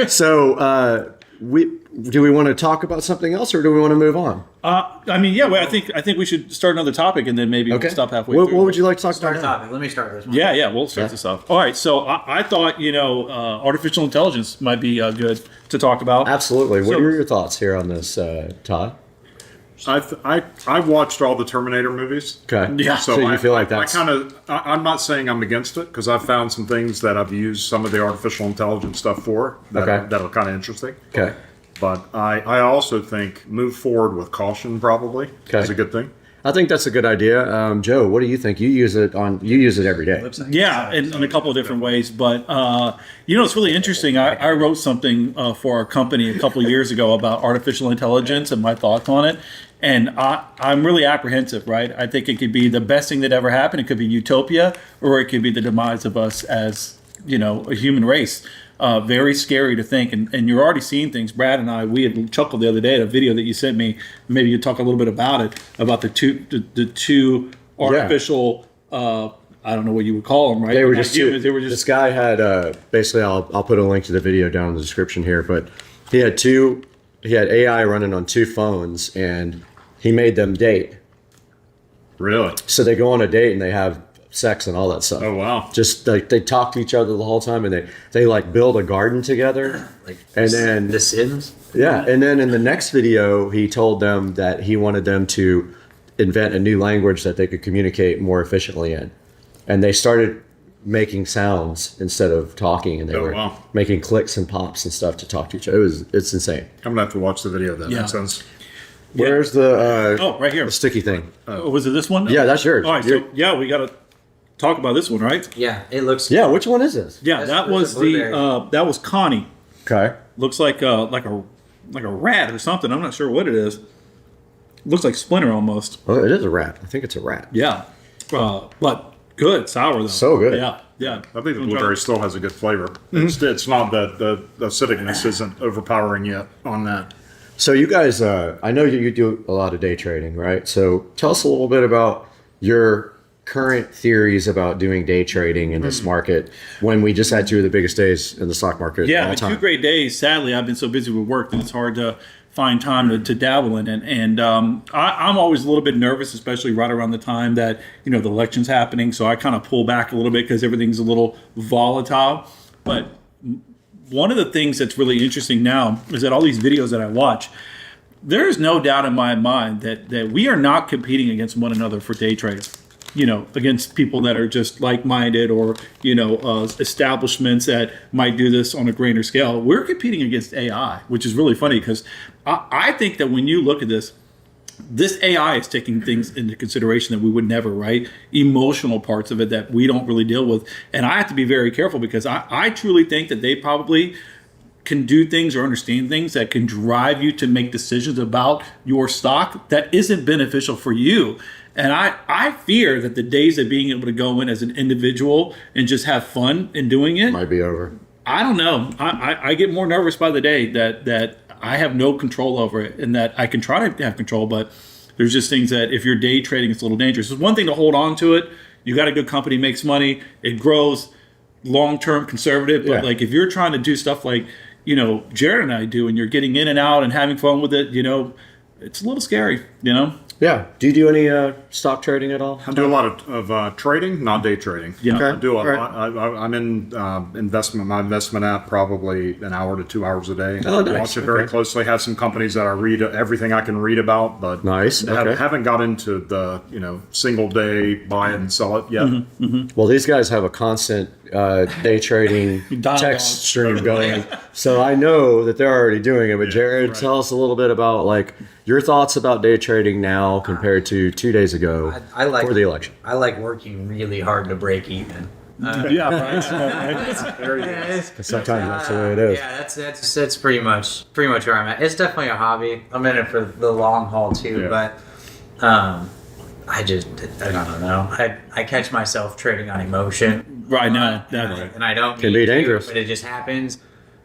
So, do we want to talk about something else, or do we want to move on? I mean, yeah. Well, I think we should start another topic, and then maybe we'll stop halfway What through. would you like to talk Start a about? topic. Let me start this one. Yeah, we'll start this off. All right, so I thought, artificial intelligence might be good to talk about. Absolutely. What are your thoughts here on this, Todd? I watched all the Terminator movies. Okay. Yeah. So you feel like that's... I'm not saying I'm against it, because I've found some things that I've used some of the artificial intelligence stuff for that are kind of interesting. Okay. But I also think move forward with caution probably is a good thing. I think that's a good idea. Joe, what do you think? You use it every day. Yeah, in a couple of different ways. But, it's really interesting. I wrote something for our company a couple of years ago about artificial intelligence and my thoughts on it. And I'm really apprehensive, right? I think it could be the best thing that ever happened. It could be utopia, or it could be the demise of us as, a human race. Very scary to think. And you're already seeing things. Brad and we had chuckled the other day at a video that you sent me. Maybe you talk a little bit about it, about the two artificial, I don't know what you would call them, right? They were just this guy had, basically, I'll put a link to the video down in the description here, but he had AI running on two phones, and he made them date. Really? So they go on a date and they have sex and all that stuff. Oh wow! Just like they talk to each other the whole time, and they like build a garden together. And then The Sims. Yeah, and then in the next video, he told them that he wanted them to invent a new language that they could communicate more efficiently in, and they started making sounds instead of talking, and they were making clicks and pops and stuff to talk to each other. It's insane. I'm gonna have to watch the video then. Yeah. That sounds. Where's the right here, the sticky thing? Was it this one? Yeah, that's yours. All right, so we got to talk about this one, right? Yeah, it looks. Yeah, which one is this? Yeah, that was that was Connie. Okay. Looks like a rat or something. I'm not sure what it is. Looks like Splinter almost. Oh, it is a rat. I think it's a rat. Yeah, but good sour though. So good. Yeah. I think the blueberry still has a good flavor. Mm-hmm. It's not that the acidicness isn't overpowering yet on that. So you guys, I know you do a lot of day trading, right? So tell us a little bit about your current theories about doing day trading in this market when we just had two of the biggest days in the stock market. Yeah, all time. 2 great days. Sadly, I've been so busy with work that it's hard to find time to dabble in it. And I'm always a little bit nervous, especially right around the time that, the election's happening. So I kind of pull back a little bit because everything's a little volatile. But one of the things that's really interesting now is that all these videos that I watch, there is no doubt in my mind that we are not competing against one another for day trading. Against people that are just like-minded or, establishments that might do this on a grander scale. We're competing against AI, which is really funny because I think that when you look at this AI is taking things into consideration that we would never, right? Emotional parts of it that we don't really deal with. And I have to be very careful because I truly think that they probably can do things or understand things that can drive you to make decisions about your stock that isn't beneficial for you. And I fear that the days of being able to go in as an individual and just have fun in doing it might be over. I don't know. I get more nervous by the day that I have no control over it and that I can try to have control, but there's just things that if you're day trading, it's a little dangerous. It's one thing to hold on to it. You got a good company, makes money, it grows, long-term conservative. But like if you're trying to do stuff like, Jared and I do, and you're getting in and out and having fun with it, it's a little scary, Yeah. Do you do any stock trading at all? I do a lot of trading, not day trading. Yeah. Okay. I do. I'm in my investment app probably an hour to 2 hours a day. Oh, nice. Watch it very closely. Have some companies that I read everything I can read about, but nice. Okay. Haven't got into the single day buy it and sell it yet. Mm-hmm. Mm-hmm. Well, these guys have a constant day trading text stream going, so I know that they're already doing it. But Jared, tell us a little bit about your thoughts about day trading now compared to 2 days ago for the election. I like working really hard to break even. Sometimes that's the way it is. Yeah, that's pretty much where I'm at. It's definitely a hobby. I'm in it for the long haul too, but I don't know. I catch myself trading on emotion right now, and I don't can be dangerous, but it just happens.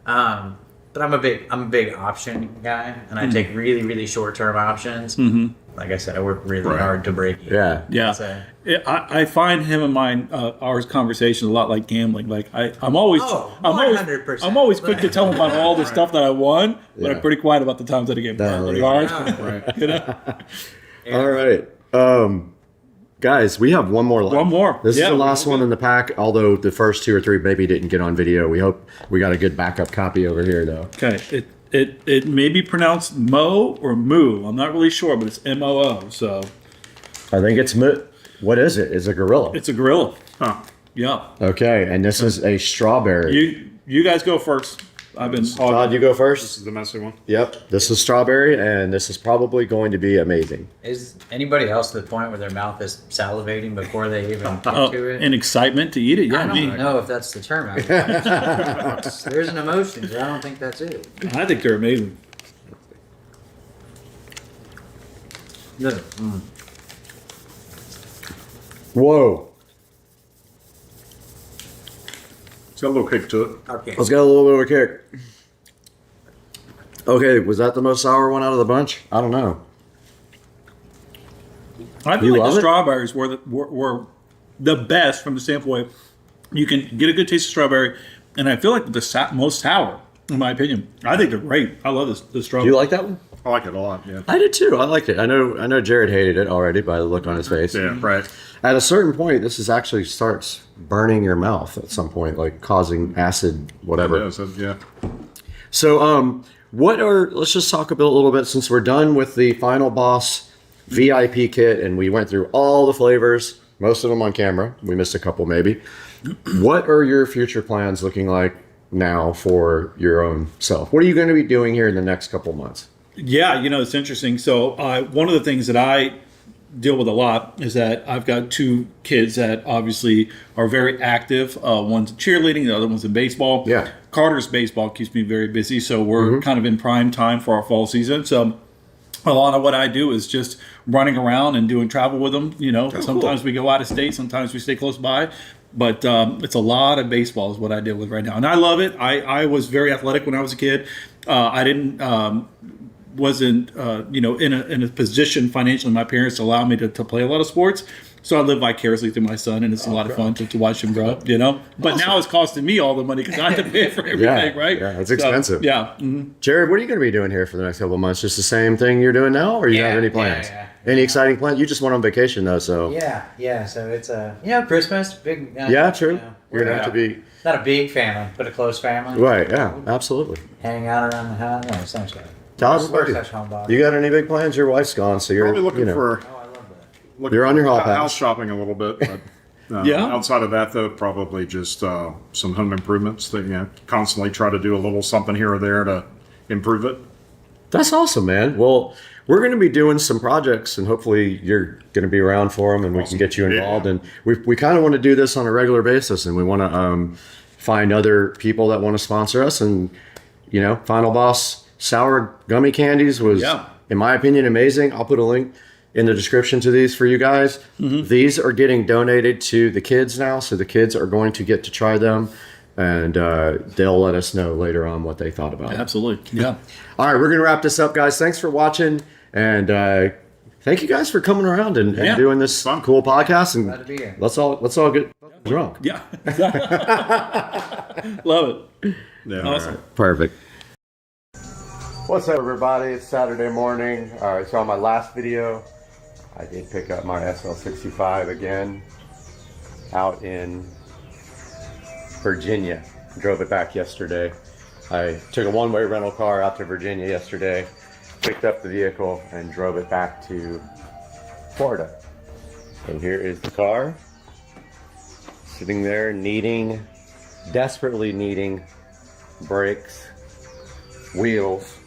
But I'm a big option guy, and I take really, really short-term options. Mm-hmm. Like I said, I work really hard to break even. Yeah. So, I find him and mine, our conversation a lot like gambling. Like I'm always quick to tell him about all the stuff that I won, but I'm pretty quiet about the times that I get burned. All right. Guys, we have one more left. One more. This is the last one in the pack, although the first 2 or 3 maybe didn't get on video. We hope we got a good backup copy over here, though. Okay. It may be pronounced Mo or Moo. I'm not really sure, but it's M-O-O. So I think it's Moo. What is it? It's a gorilla. It's a gorilla. Huh. Yeah. Okay, and this is a strawberry. You guys go first. Todd, you go first. This is the messy one. Yep. This is strawberry, and this is probably going to be amazing. Is anybody else to the point where their mouth is salivating before they even get to it? And excitement to eat it? Yeah. I don't know if that's the term. There's an emotion, but I don't think that's it. I think they're amazing. Whoa. It's got a little kick to it. Okay. It's got a little bit of a kick. Okay, was that the most sour one out of the bunch? I don't know. I feel like the strawberries were the best from the standpoint. You can get a good taste of strawberry, and I feel like the most sour, in my opinion. I think they're great. I love this strawberry. Do you like that one? I like it a lot, yeah. I did too. I liked it. I know Jared hated it already by the look on his face. Yeah, right. At a certain point, this is actually starts burning your mouth at some point, like causing acid, whatever. It is, yeah. So, let's just talk a little bit, since we're done with the Final Boss VIP kit and we went through all the flavors, most of them on camera. We missed a couple maybe. What are your future plans looking like now for your own self? What are you going to be doing here in the next couple months? Yeah, it's interesting. So one of the things that I deal with a lot is that I've got 2 kids that obviously are very active. One's in cheerleading, the other one's in baseball. Yeah. Carter's baseball keeps me very busy, so we're kind of in prime time for our fall season. So a lot of what I do is just running around and doing travel with them. Sometimes we go out of state, sometimes we stay close by. But it's a lot of baseball is what I deal with right now. And I love it. I was very athletic when I was a kid. I didn't wasn't, in a position financially, my parents to allow me to play a lot of sports. So I live vicariously through my son, and it's a lot of fun to watch him grow up, But now it's costing me all the money because I have to pay for everything, right? Yeah, it's expensive. Yeah. Jared, what are you going to be doing here for the next couple of months? Just the same thing you're doing now, or you have any plans? Any exciting plans? You just went on vacation, though, so. Yeah. So it's Christmas, big. Yeah, true. You're going to have to be. Not a big family, but a close family. Right, yeah, absolutely. Hanging out around the house. No, it sounds good. Todd, you got any big plans? Your wife's gone, so you're Probably looking for. You're on your hall pass. House shopping a little bit. But, outside of that, though, probably just some home improvements that constantly try to do a little something here or there to improve it. That's awesome, man. Well, we're going to be doing some projects, and hopefully you're going to be around for them, and we can get you involved. And we kind of want to do this on a regular basis, and we want to find other people that want to sponsor us. And Final Boss sour gummy candies was, in my opinion, amazing. I'll put a link in the description to these for you guys. These are getting donated to the kids now, so the kids are going to get to try them, and they'll let us know later on what they thought about it. Absolutely. Yeah. All right, we're going to wrap this up, guys. Thanks for watching, and thank you guys for coming around and doing this cool podcast. And glad to be here. Let's all get drunk. Yeah. Love it. Yeah. Awesome. Right. Perfect. What's up, everybody? It's Saturday morning. All right, so on my last video, I did pick up my SL65 again out in Virginia. Drove it back yesterday. I took a one-way rental car out to Virginia yesterday, picked up the vehicle, and drove it back to Florida. And here is the car, sitting there desperately needing brakes, wheels,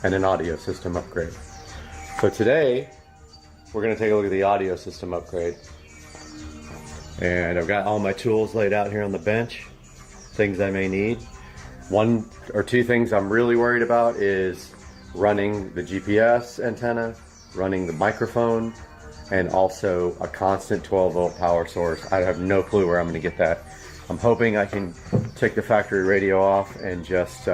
and an audio system upgrade. So today, we're going to take a look at the audio system upgrade. And I've got all my tools laid out here on the bench, things I may need. One or two things I'm really worried about is running the GPS antenna, running the microphone, and also a constant 12-volt power source. I have no clue where I'm going to get that. I'm hoping I can take the factory radio off and just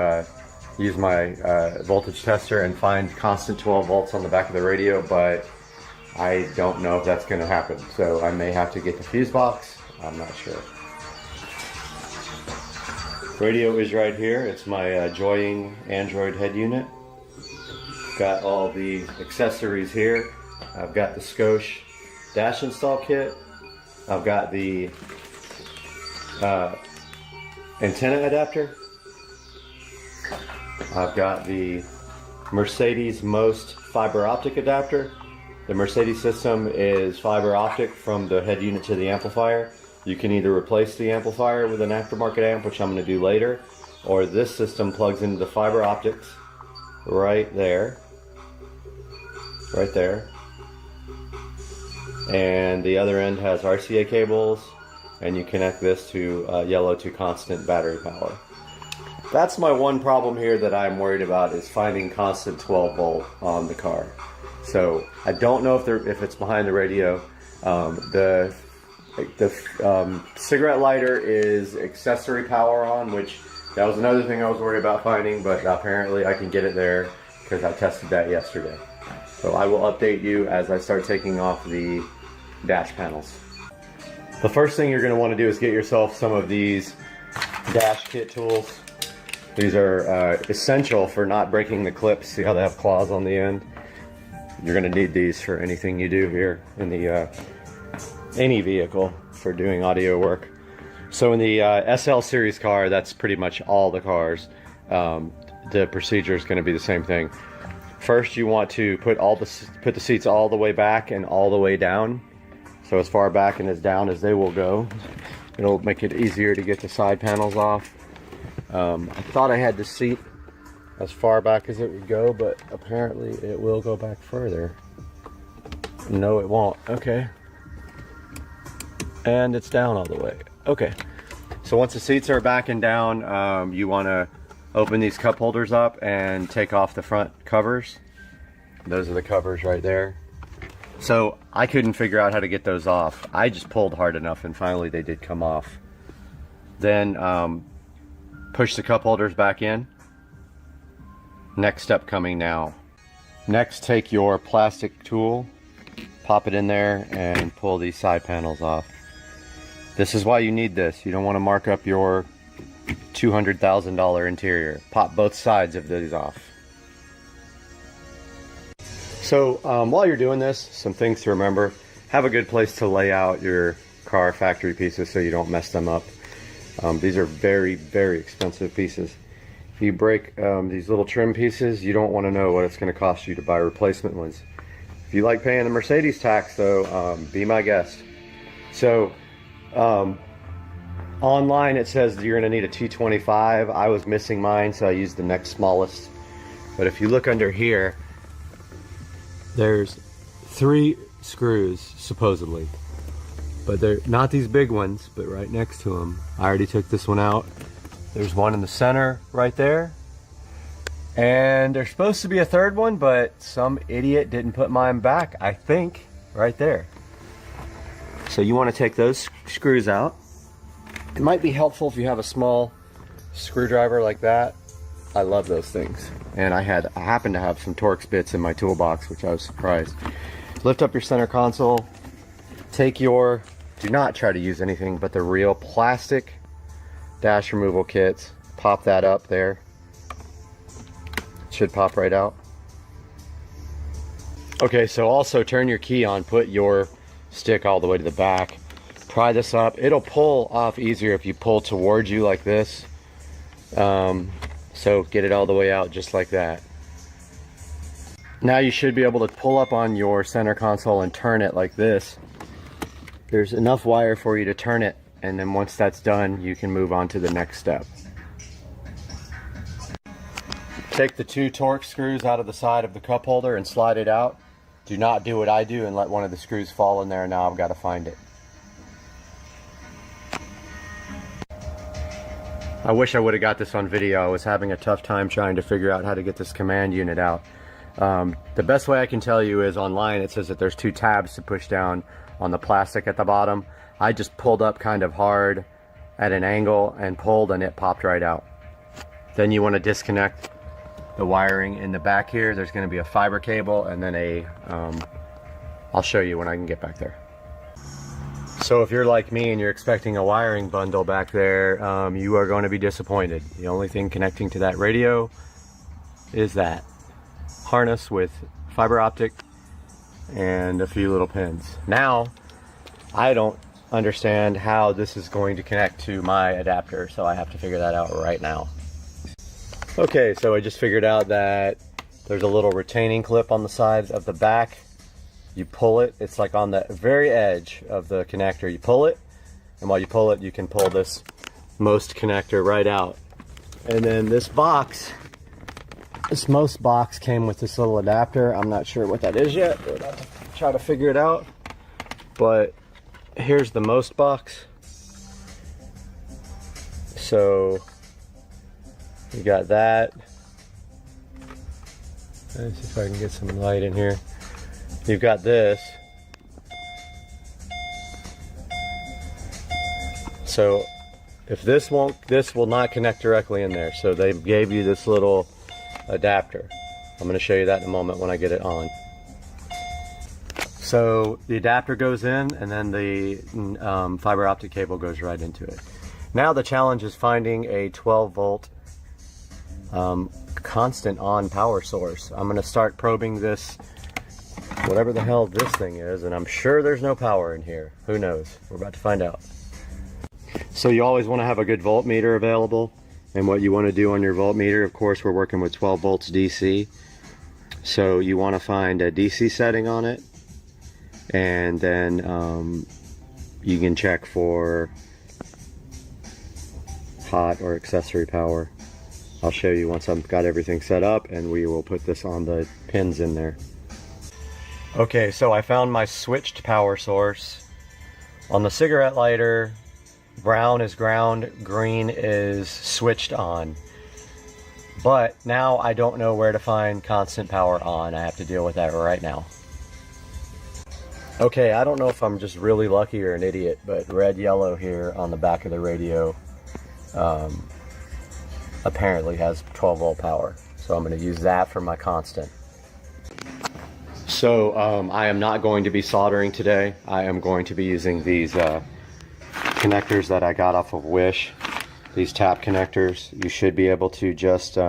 use my voltage tester and find constant 12 volts on the back of the radio, but I don't know if that's going to happen. So I may have to get the fuse box. I'm not sure. Radio is right here. It's my Joying Android head unit. Got all the accessories here. I've got the Scosche dash install kit. I've got the antenna adapter. I've got the Mercedes Most fiber optic adapter. The Mercedes system is fiber optic from the head unit to the amplifier. You can either replace the amplifier with an aftermarket amp, which I'm going to do later, or this system plugs into the fiber optics right there. Right there. And the other end has RCA cables, and you connect this to yellow to constant battery power. That's my one problem here that I'm worried about, is finding constant 12 volt on the car. So I don't know if it's behind the radio. The cigarette lighter is accessory power on, which that was another thing I was worried about finding, but apparently I can get it there because I tested that yesterday. So I will update you as I start taking off the dash panels. The first thing you're going to want to do is get yourself some of these dash kit tools. These are essential for not breaking the clips. See how they have claws on the end? You're going to need these for anything you do here in the any vehicle for doing audio work. So in the SL series car, that's pretty much all the cars. The procedure is going to be the same thing. First, you want to put the seats all the way back and all the way down. So as far back and as down as they will go. It'll make it easier to get the side panels off. I thought I had the seat as far back as it would go, but apparently it will go back further. No, it won't. Okay. And it's down all the way. Okay. So once the seats are back and down, you want to open these cup holders up and take off the front covers. Those are the covers right there. So I couldn't figure out how to get those off. I just pulled hard enough and finally they did come off. Then push the cup holders back in. Next step coming now. Next, take your plastic tool, pop it in there, and pull these side panels off. This is why you need this. You don't want to mark up your $200,000 interior. Pop both sides of these off. So while you're doing this, some things to remember. Have a good place to lay out your car factory pieces so you don't mess them up. These are very, very expensive pieces. If you break these little trim pieces, you don't want to know what it's going to cost you to buy replacement ones. If you like paying the Mercedes tax though, be my guest. So online it says that you're going to need a T25. I was missing mine, so I used the next smallest. But if you look under here, there's 3 screws supposedly, but they're not these big ones, but right next to them. I already took this one out. There's one in the center right there, and there's supposed to be a third one, but some idiot didn't put mine back, I think, right there. So you want to take those screws out. It might be helpful if you have a small screwdriver like that. I love those things. And I happen to have some Torx bits in my toolbox, which I was surprised. Lift up your center console. Take your, do not try to use anything but the real plastic dash removal kits. Pop that up there. It should pop right out. Okay, so also turn your key on, put your stick all the way to the back. Pry this up. It'll pull off easier if you pull towards you like this. So get it all the way out just like that. Now you should be able to pull up on your center console and turn it like this. There's enough wire for you to turn it, and then once that's done, you can move on to the next step. Take the 2 Torx screws out of the side of the cup holder and slide it out. Do not do what I do and let one of the screws fall in there. Now I've got to find it. I wish I would have got this on video. I was having a tough time trying to figure out how to get this command unit out. The best way I can tell you is online it says that there's 2 tabs to push down on the plastic at the bottom. I just pulled up kind of hard at an angle and pulled, and it popped right out. Then you want to disconnect the wiring in the back here. There's going to be a fiber cable and then a I'll show you when I can get back there. So if you're like me and you're expecting a wiring bundle back there, you are going to be disappointed. The only thing connecting to that radio is that harness with fiber optic and a few little pins. Now, I don't understand how this is going to connect to my adapter, so I have to figure that out right now. Okay, so I just figured out that there's a little retaining clip on the sides of the back. You pull it, it's like on the very edge of the connector. You pull it, and while you pull it, you can pull this most connector right out. And then this box, this most box came with this little adapter. I'm not sure what that is yet. We're about to try to figure it out. But here's the most box. So you got that. Let's see if I can get some light in here. You've got this. So if this will not connect directly in there. So they gave you this little adapter. I'm going to show you that in a moment when I get it on. So the adapter goes in, and then the fiber optic cable goes right into it. Now the challenge is finding a 12 volt constant on power source. I'm going to start probing this, whatever the hell this thing is, and I'm sure there's no power in here. Who knows? We're about to find out. So you always want to have a good voltmeter available, and what you want to do on your voltmeter, of course we're working with 12 volts DC, so you want to find a DC setting on it, and then you can check for hot or accessory power. I'll show you once I've got everything set up, and we will put this on the pins in there. Okay, so I found my switched power source. On the cigarette lighter, brown is ground, green is switched on. But now I don't know where to find constant power on. I have to deal with that right now. Okay, I don't know if I'm just really lucky or an idiot, but red yellow here on the back of the radio apparently has 12 volt power. So I'm going to use that for my constant. So I am not going to be soldering today. I am going to be using these connectors that I got off of Wish. These tap connectors. You should be able to just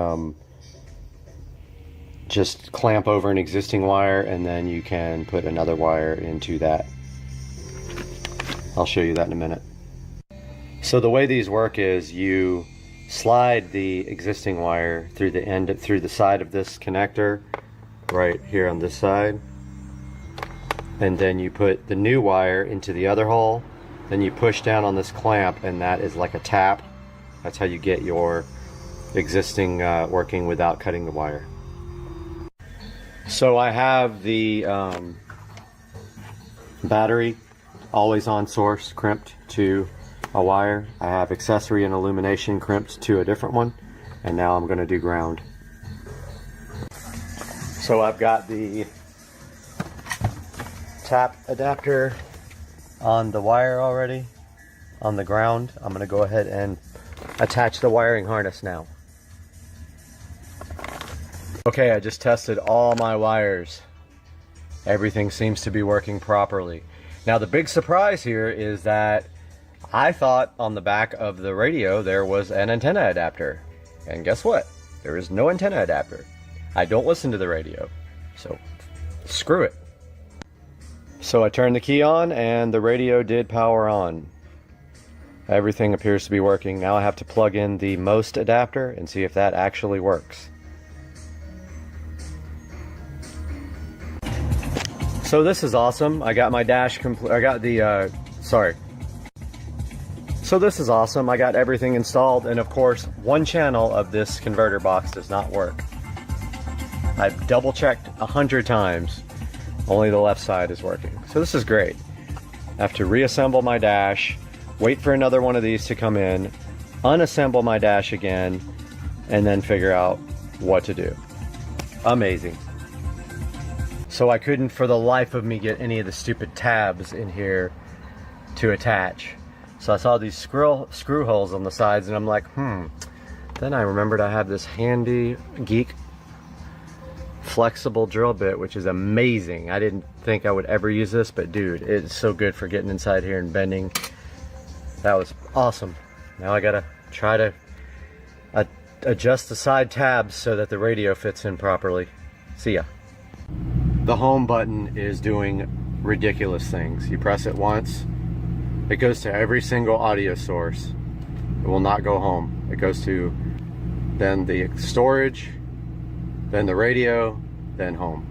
clamp over an existing wire, and then you can put another wire into that. I'll show you that in a minute. So the way these work is you slide the existing wire through the side of this connector right here on this side, and then you put the new wire into the other hole, then you push down on this clamp, and that is like a tap. That's how you get your existing working without cutting the wire. So I have the battery always on source crimped to a wire. I have accessory and illumination crimped to a different one, and now I'm going to do ground. So I've got the tap adapter on the wire already on the ground. I'm going to go ahead and attach the wiring harness now. Okay, I just tested all my wires. Everything seems to be working properly. Now the big surprise here is that I thought on the back of the radio there was an antenna adapter. And guess what? There is no antenna adapter. I don't listen to the radio, so screw it. So I turned the key on and the radio did power on. Everything appears to be working. Now I have to plug in the most adapter and see if that actually works. So this is awesome. I got my dash complete. I got the, So this is awesome. I got everything installed, and of course, one channel of this converter box does not work. I've double checked 100 times. Only the left side is working. So this is great. I have to reassemble my dash, wait for another one of these to come in, unassemble my dash again, and then figure out what to do. Amazing. So I couldn't for the life of me get any of the stupid tabs in here to attach. So I saw these screw holes on the sides, and I'm like, Then I remembered I have this handy Geek flexible drill bit, which is amazing. I didn't think I would ever use this, but dude, it's so good for getting inside here and bending. That was awesome. Now I gotta try to adjust the side tabs so that the radio fits in properly. See ya. The home button is doing ridiculous things. You press it once, it goes to every single audio source. It will not go home. It goes to then the storage, then the radio, then home.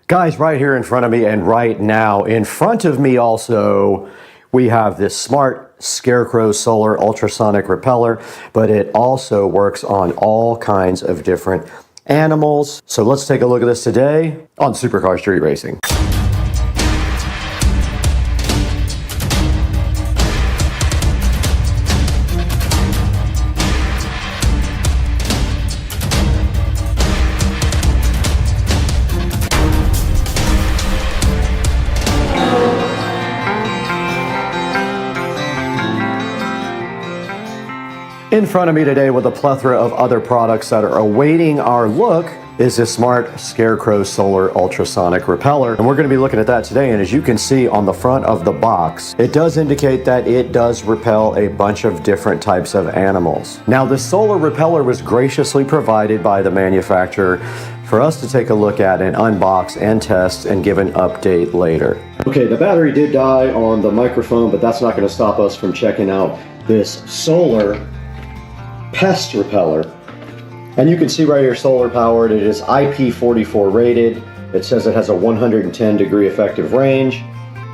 Guys, right here in front of me and right now in front of me also, we have this smart Scarecrow solar ultrasonic repeller, but it also works on all kinds of different animals. So let's take a look at this today on Supercar Street Racing. In front of me today with a plethora of other products that are awaiting our look is this smart Scarecrow solar ultrasonic repeller. And we're going to be looking at that today. And as you can see on the front of the box, it does indicate that it does repel a bunch of different types of animals. Now, this solar repeller was graciously provided by the manufacturer for us to take a look at and unbox and test and give an update later. Okay, the battery did die on the microphone, but that's not going to stop us from checking out this solar pest repeller. And you can see right here, solar powered. It is IP44 rated. It says it has a 110 degree effective range.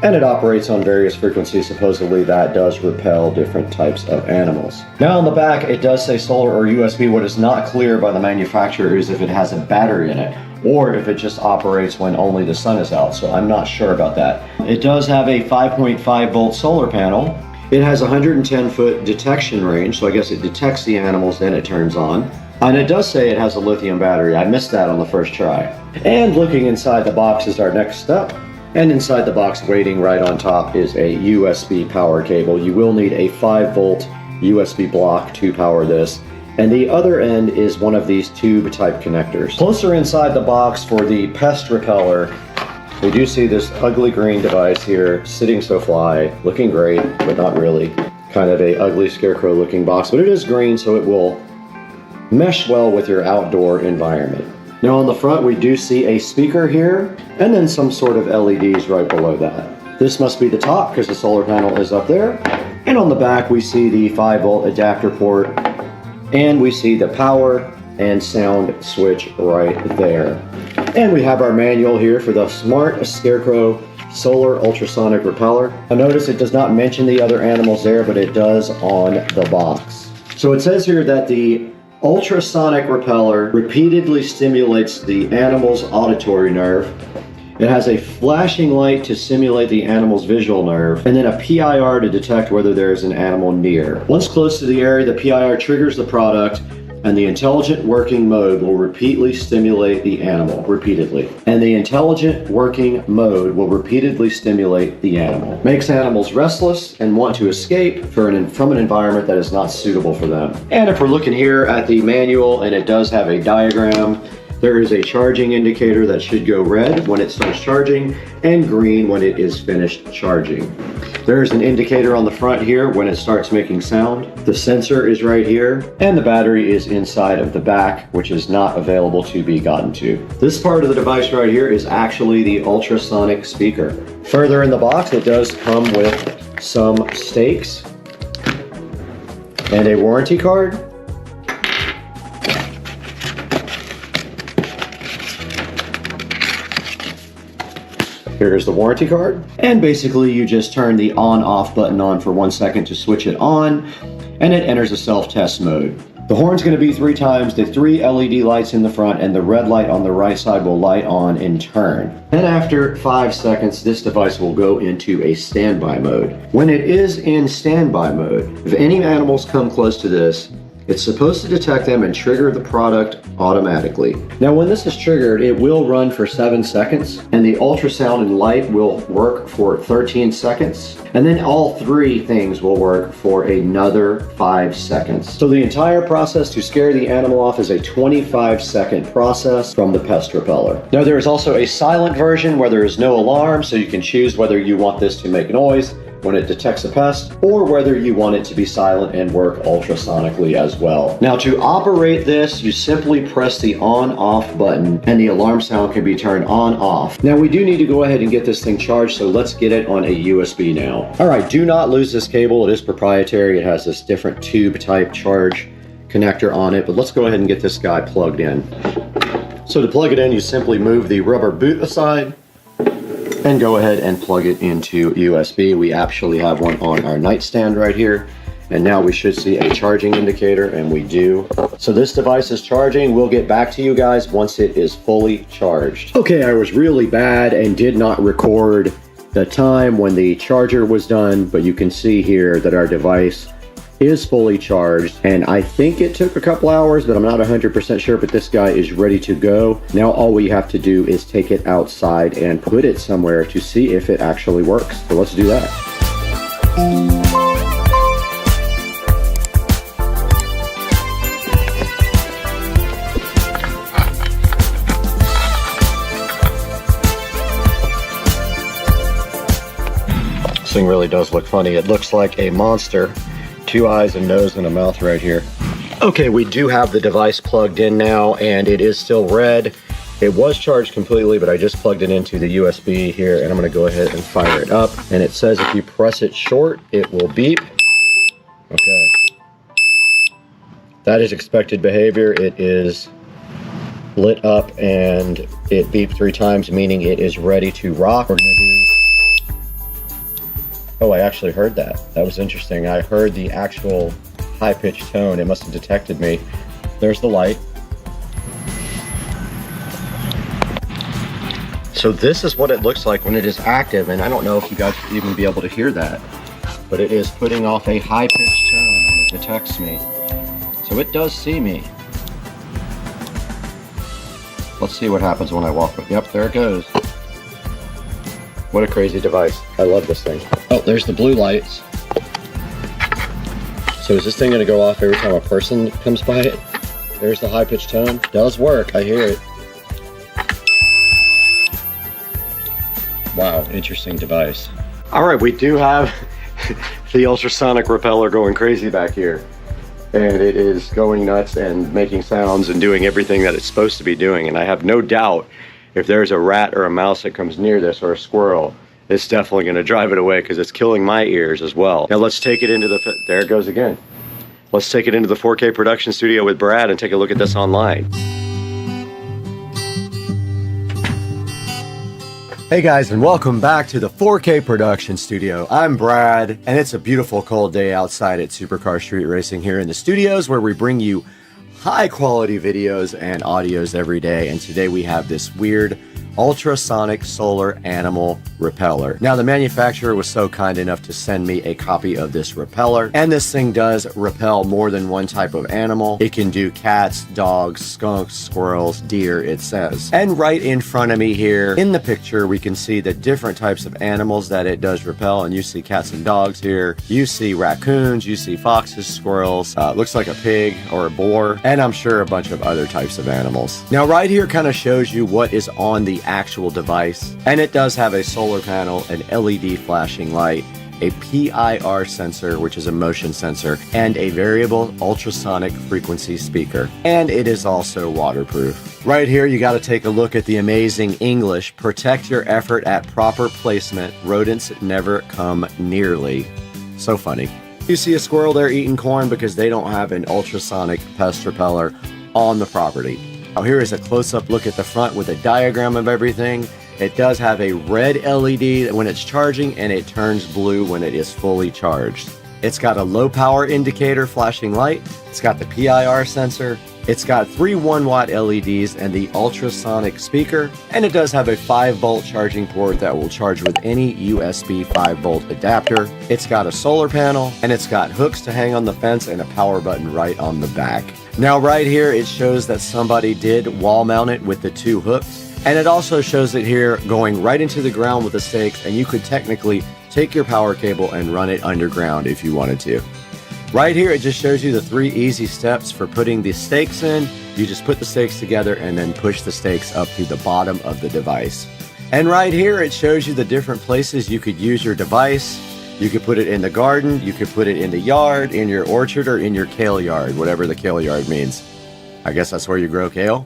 and it operates on various frequencies. Supposedly that does repel different types of animals. Now on the back it does say solar or USB. What is not clear by the manufacturer is if it has a battery in it or if it just operates when only the sun is out, so I'm not sure about that. It does have a 5.5 volt solar panel. It has 110 foot detection range, so I guess it detects the animals, then it turns on. And it does say it has a lithium battery. I missed that on the first try. And looking inside the box is our next step. And inside the box, waiting right on top, is a USB power cable. You will need a 5 volt USB block to power this. And the other end is one of these tube type connectors. Closer inside the box for the pest repeller, we do see this ugly green device here, sitting so fly, looking great, but not really. Kind of a ugly scarecrow looking box, but it is green, so it will mesh well with your outdoor environment. Now on the front we do see a speaker here and then some sort of LEDs right below that. This must be the top because the solar panel is up there. And on the back we see the 5 volt adapter port and we see the power and sound switch right there. And we have our manual here for the Smart Scarecrow Solar Ultrasonic Repeller. Now notice it does not mention the other animals there, but it does on the box. So it says here that the ultrasonic repeller repeatedly stimulates the animal's auditory nerve. It has a flashing light to simulate the animal's visual nerve, and then a PIR to detect whether there is an animal near. Once close to the area, the PIR triggers the product, and the intelligent working mode will repeatedly stimulate the animal, And the intelligent working mode will repeatedly stimulate the animal. Makes animals restless and want to escape from an environment that is not suitable for them. And if we're looking here at the manual, and it does have a diagram, there is a charging indicator that should go red when it starts charging and green when it is finished charging. There's an indicator on the front here when it starts making sound. The sensor is right here, and the battery is inside of the back, which is not available to be gotten to. This part of the device right here is actually the ultrasonic speaker. Further in the box, it does come with some stakes and a warranty card. Here's the warranty card. And basically you just turn the on-off button on for 1 second to switch it on, and it enters a self-test mode. The horn's going to be 3 times, the 3 LED lights in the front and the red light on the right side will light on in turn. And after 5 seconds, this device will go into a standby mode. When it is in standby mode, if any animals come close to this, it's supposed to detect them and trigger the product automatically. Now when this is triggered, it will run for 7 seconds, and the ultrasound and light will work for 13 seconds, and then all 3 things will work for another 5 seconds. So the entire process to scare the animal off is a 25-second process from the pest repeller. Now there is also a silent version where there is no alarm, so you can choose whether you want this to make noise when it detects a pest, or whether you want it to be silent and work ultrasonically as well. Now to operate this, you simply press the on-off button and the alarm sound can be turned on-off. Now we do need to go ahead and get this thing charged, so let's get it on a USB now. Alright, do not lose this cable. It is proprietary. It has this different tube type charge connector on it, but let's go ahead and get this guy plugged in. So to plug it in, you simply move the rubber boot aside and go ahead and plug it into USB. We actually have one on our nightstand right here. And now we should see a charging indicator, and we do. So this device is charging. We'll get back to you guys once it is fully charged. Okay, I was really bad and did not record the time when the charger was done, but you can see here that our device is fully charged, and I think it took a couple hours, but I'm not 100% sure, but this guy is ready to go. Now all we have to do is take it outside and put it somewhere to see if it actually works. So let's do that. This thing really does look funny. It looks like a monster. 2 eyes, a nose, and a mouth right here. Okay, we do have the device plugged in now, and it is still red. It was charged completely, but I just plugged it into the USB here, and I'm gonna go ahead and fire it up. And it says if you press it short, it will beep. Okay. That is expected behavior. It is lit up and it beeped 3 times, meaning it is ready to rock. We're gonna do Oh, I actually heard that. That was interesting. I heard the actual high-pitched tone. It must have detected me. There's the light. So this is what it looks like when it is active, and I don't know if you guys will even be able to hear that, but it is putting off a high-pitched tone when it detects me. So it does see me. Let's see what happens when I walk with. Yep, there it goes. What a crazy device. I love this thing. Oh, there's the blue lights. So is this thing going to go off every time a person comes by it? There's the high-pitched tone. Does work, I hear it. Wow, interesting device. All right, we do have the ultrasonic repeller going crazy back here. And it is going nuts and making sounds and doing everything that it's supposed to be doing. And I have no doubt if there's a rat or a mouse that comes near this, or a squirrel, it's definitely going to drive it away, because it's killing my ears as well. Now let's take it into the, there it goes again. Let's take it into the 4K production studio with Brad and take a look at this online. Hey guys, and welcome back to the 4K production studio. I'm Brad, and it's a beautiful cold day outside at Supercar Street Racing here in the studios, where we bring you high quality videos and audios every day. And today we have this weird ultrasonic solar animal repeller. Now, the manufacturer was so kind enough to send me a copy of this repeller, and this thing does repel more than one type of animal. It can do cats, dogs, skunks, squirrels, deer, it says. And right in front of me here in the picture, we can see the different types of animals that it does repel. And you see cats and dogs here. You see raccoons, you see foxes, squirrels, looks like a pig or a boar, and I'm sure a bunch of other types of animals. Now, right here kind of shows you what is on the actual device, and it does have a solar panel, an LED flashing light, a PIR sensor, which is a motion sensor, and a variable ultrasonic frequency speaker. And it is also waterproof. Right here, you got to take a look at the amazing English. Protect your effort at proper placement. Rodents never come nearly. So funny. You see a squirrel there eating corn because they don't have an ultrasonic pest repeller on the property. Now here is a close-up look at the front with a diagram of everything. It does have a red LED when it's charging, and it turns blue when it is fully charged. It's got a low power indicator flashing light. It's got the PIR sensor. It's got 3 1-watt LEDs and the ultrasonic speaker. And it does have a 5-volt charging port that will charge with any USB 5-volt adapter. It's got a solar panel, and it's got hooks to hang on the fence and a power button right on the back. Now right here, it shows that somebody did wall mount it with the 2 hooks. And it also shows it here going right into the ground with the stakes, and you could technically take your power cable and run it underground if you wanted to. Right here, it just shows you the 3 easy steps for putting the stakes in. You just put the stakes together and then push the stakes up to the bottom of the device. And right here, it shows you the different places you could use your device. You could put it in the garden, you could put it in the yard, in your orchard, or in your kale yard, whatever the kale yard means. I guess that's where you grow kale.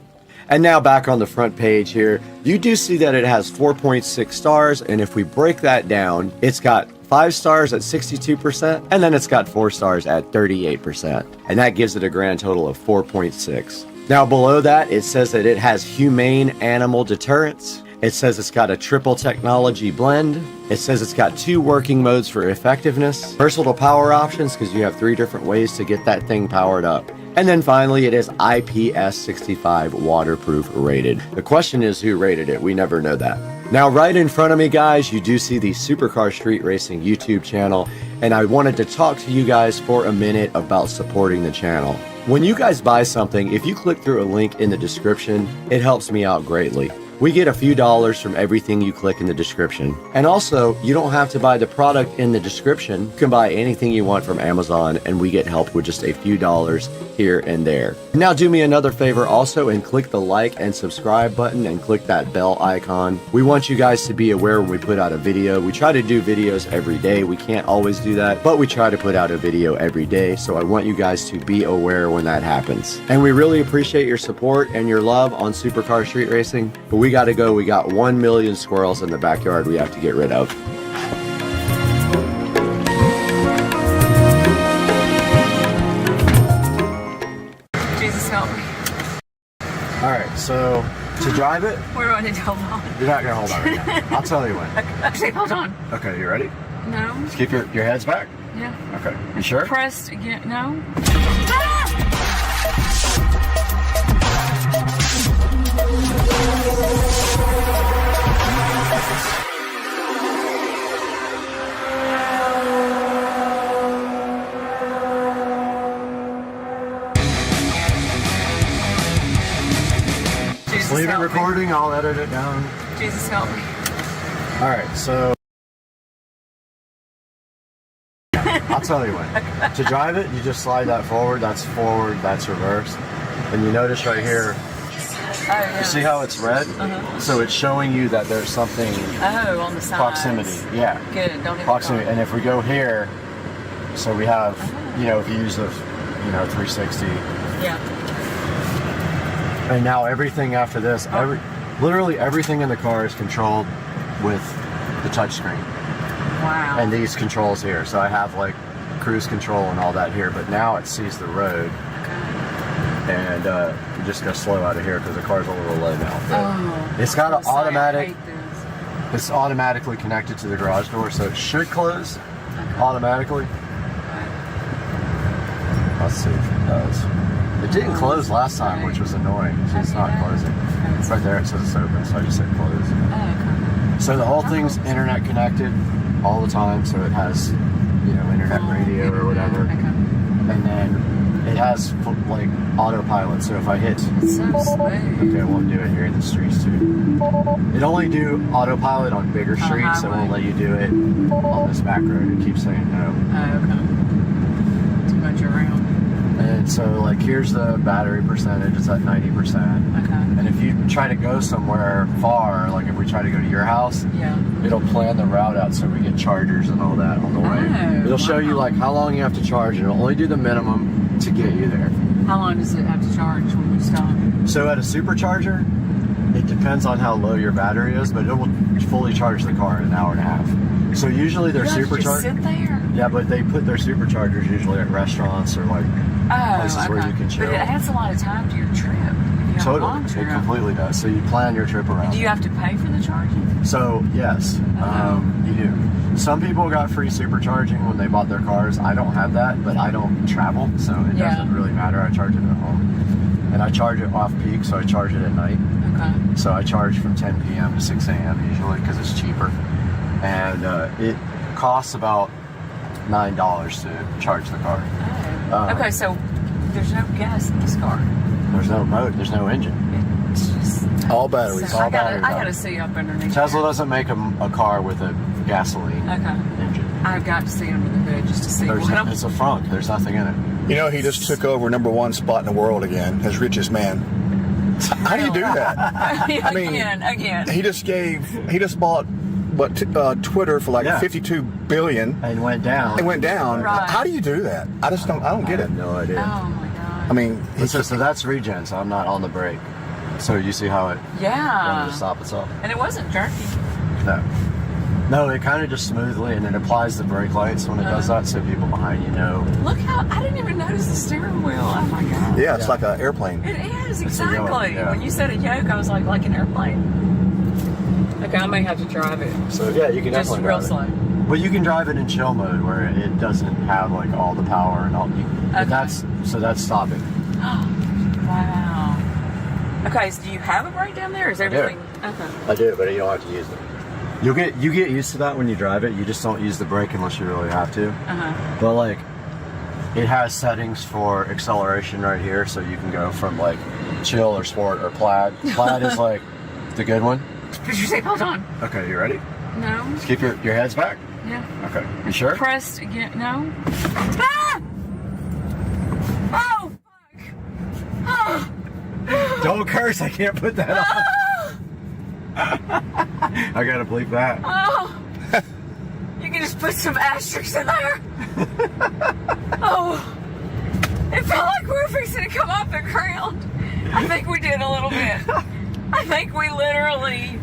And now back on the front page here, you do see that it has 4.6 stars, and if we break that down, it's got 5 stars at 62%, and then it's got 4 stars at 38%, and that gives it a grand total of 4.6. Now below that, it says that it has humane animal deterrence. It says it's got a triple technology blend. It says it's got 2 working modes for effectiveness, versatile power options, because you have 3 different ways to get that thing powered up. And then finally, it is IPS65 waterproof rated. The question is, who rated it? We never know that. Now, right in front of me, guys, you do see the Supercar Street Racing YouTube channel, and I wanted to talk to you guys for a minute about supporting the channel. When you guys buy something, if you click through a link in the description, it helps me out greatly. We get a few dollars from everything you click in the description. And also, you don't have to buy the product in the description. You can buy anything you want from Amazon, and we get help with just a few dollars here and there. Now do me another favor also, and click the like and subscribe button and click that bell icon. We want you guys to be aware when we put out a video. We try to do videos every day. We can't always do that, but we try to put out a video every day. So I want you guys to be aware when that happens. And we really appreciate your support and your love on Supercar Street Racing. But we got to go. We got 1 million squirrels in the backyard we have to get rid of. Jesus help me. All right, so to drive it, We're on it. Hold on. you're not gonna hold on right now. I'll tell you when. Actually, hold on. Okay, you ready? No. Just keep your heads back. Yeah. Okay. You sure? Pressed again. No. Leave it recording. I'll edit it down. Jesus help me. All right, so I'll tell you what. To drive it, you just slide that forward. That's forward. That's reverse. And you notice right here. Oh, yeah. You see how it's red? So it's showing you that there's something. Oh, on the side. Proximity. Yeah. Good. Don't even proximity. And if we go here, so we have, you know, if you use the, 360. Yeah. And now everything after this, literally everything in the car is controlled with the touchscreen. Wow. And these controls here. So I have like cruise control and all that here, but now it sees the road. And you just go slow out of here because the car's a little low now. It's got an automatic. It's automatically connected to the garage door, so it should close automatically. Let's see if it does. It didn't close last time, which was annoying. So it's not closing. Right there it says it's open, so I just said close. So the whole thing's internet connected all the time, so it has, internet radio or whatever. And then it has like autopilot. So if I hit, okay, I won't do it here in the streets too. It only do autopilot on bigger streets. It won't let you do it on this back road. It keeps saying no. Too much around. And so, like, here's the battery percentage. It's at 90%. Okay. And if you try to go somewhere far, like if we try to go to your house, it'll plan the route out so we get chargers and all that on the way. It'll show you like how long you have to charge, and it'll only do the minimum to get you there. How long does it have to charge when you stop? So at a supercharger, it depends on how low your battery is, but it will fully charge the car in an hour and a half. So usually they're supercharged. Just sit there. Yeah, but they put their superchargers usually at restaurants or like places where you can chill. But it adds a lot of time to your trip. Totally, it completely does. So you plan your trip around. Do you have to pay for the charging? So yes, you do. Some people got free supercharging when they bought their cars. I don't have that, but I don't travel, so it doesn't really matter. I charge it at home, and I charge it off peak, so I charge it at night. Okay. So I charge from 10 p.m. to 6 a.m. usually because it's cheaper, and it costs about $9 to charge the car. Okay, so there's no gas in this car. There's no motor. There's no engine. It's just all batteries. So all I batteries. gotta see up underneath. Tesla doesn't make a car with a gasoline engine. I've got to see under the hood just to see. It's a frunk. There's nothing in it. You know, he just took over #1 spot in the world again, as richest man. How do you do that? I mean, again. He just bought Twitter for like 52 billion and went down. Right. How do you do that? I don't get it. I have no idea. Oh my god. I mean, so that's regen, so I'm not on the brake. So you see how it wanted to stop itself? And it wasn't jerky. No, it kind of just smoothly, and it applies the brake lights when it does that, so people behind you know. Look how, I didn't even notice the steering wheel. Oh my god. Yeah, it's like an airplane. It is, exactly. When you said a yoke, I was like an airplane. Okay, I may have to drive it. So yeah, you can definitely drive it. Just real slow. But you can drive it in chill mode where it doesn't have like all the power and all. That's stopping. Wow. Okay, so do you have a brake down there? Is everything? I do, but you don't have to use it. You get used to that when you drive it. You just don't use the brake unless you really have to. But like, it has settings for acceleration right here, so you can go from like chill or sport or plaid. Plaid is like the good one. Put your seatbelt on. Okay, you ready? No. Just keep your heads back. Yeah. Okay. You sure? Pressed again. No. Ah! Oh, fuck. Oh. Don't curse. I can't put that on. I gotta bleep that. Oh. You can just put some asterisks in there. Oh. It felt like we were fixing to come off the ground. I think we did a little bit. I think we literally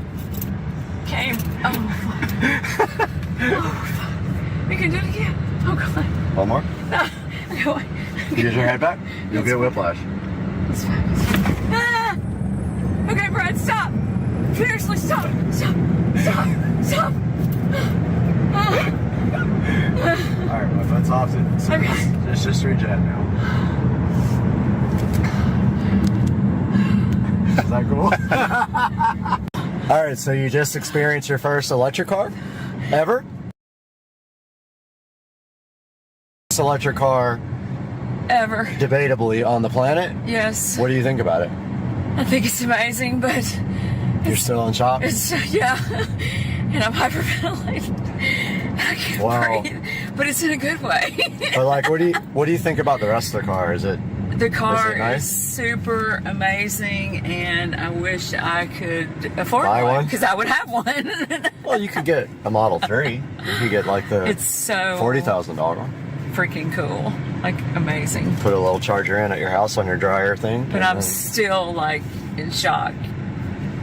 came. Oh, fuck. Oh, fuck. We can do it again. Oh, God. One more? No. Okay, you get your head back? You'll get whiplash. It's fine. Ah! Okay, Brad, stop. Seriously, stop. Stop. Stop. Stop. it's off. It's just rejet now. Is that cool? All right, so you just experienced your first electric car ever? First electric car ever. Debatably on the planet? Yes. What do you think about it? I think it's amazing, but you're still in shock? It's yeah. And I'm hyperventilating. I can't breathe, but it's in a good way. But like, what do you think about the rest of the car? Is it the car nice? is super amazing, and I wish I could afford Buy one because I would have one. Well, you could get a Model 3. You could get like the it's so $40,000 one. Freaking cool, like amazing. Put a little charger in at your house on your dryer thing. But I'm still like in shock.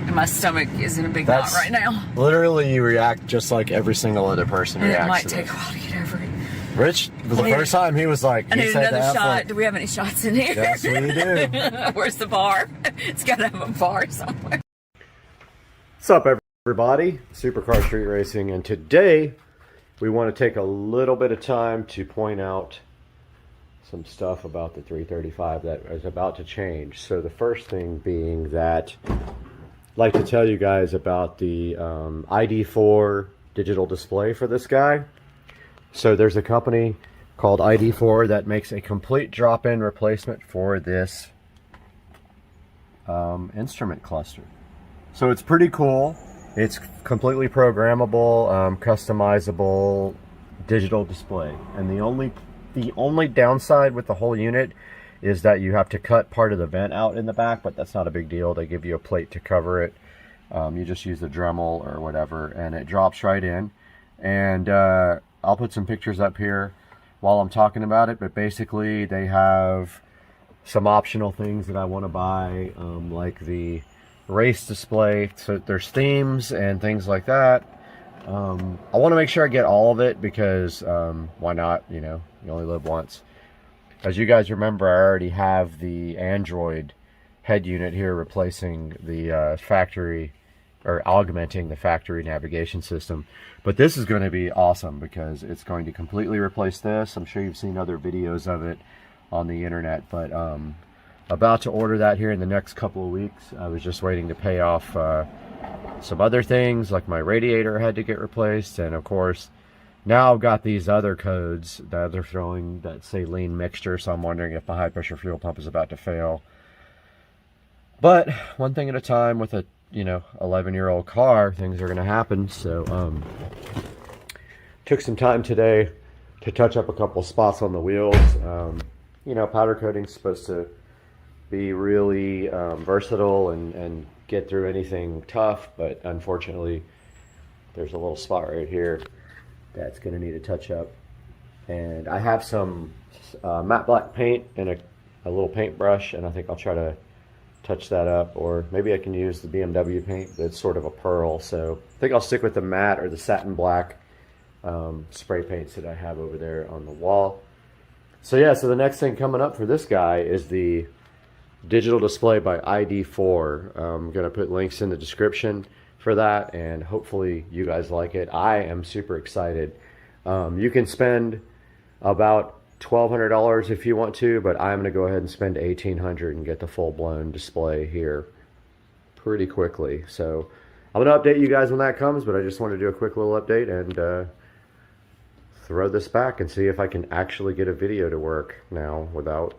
And my stomach is in a big knot right now. Literally, you react just like every single other person And reacts. it might to take this. a while to get over it. Rich, the first time he was like, I he need said another to shot. like, Do we have any shots in here? Yes, we do. Where's the bar? It's got to have a bar somewhere. What's up, everybody? Supercar Street Racing, and today we want to take a little bit of time to point out some stuff about the 335 that is about to change. So the first thing being that I'd like to tell you guys about the ID4 digital display for this guy. So there's a company called ID4 that makes a complete drop-in replacement for this instrument cluster. So it's pretty cool. It's completely programmable, customizable digital display. And the only downside with the whole unit is that you have to cut part of the vent out in the back, but that's not a big deal. They give you a plate to cover it. You just use the Dremel or whatever, and it drops right in. And I'll put some pictures up here while I'm talking about it, but basically they have some optional things that I want to buy, like the race display. So there's themes and things like that. I want to make sure I get all of it because why not? You know, you only live once. As you guys remember, I already have the Android head unit here replacing the factory, or augmenting the factory navigation system. But this is going to be awesome because it's going to completely replace this. I'm sure you've seen other videos of it on the internet, but about to order that here in the next couple of weeks. I was just waiting to pay off some other things, like my radiator had to get replaced, and of course now I've got these other codes that they're throwing that say lean mixture, so I'm wondering if the high pressure fuel pump is about to fail. But one thing at a time with a 11-year-old car, things are going to happen. So took some time today to touch up a couple spots on the wheels. Powder coating's supposed to be really versatile and get through anything tough, but unfortunately there's a little spot right here that's going to need a touch up. And I have some matte black paint and a little paintbrush, and I think I'll try to touch that up, or maybe I can use the BMW paint that's sort of a pearl. So I think I'll stick with the matte or the satin black spray paints that I have over there on the wall. So yeah, so the next thing coming up for this guy is the digital display by ID4. I'm going to put links in the description for that, and hopefully you guys like it. I am super excited. You can spend about $1,200 if you want to, but I'm going to go ahead and spend $1,800 and get the full-blown display here pretty quickly. So I'm going to update you guys when that comes, but I just want to do a quick little update and throw this back and see if I can actually get a video to work now without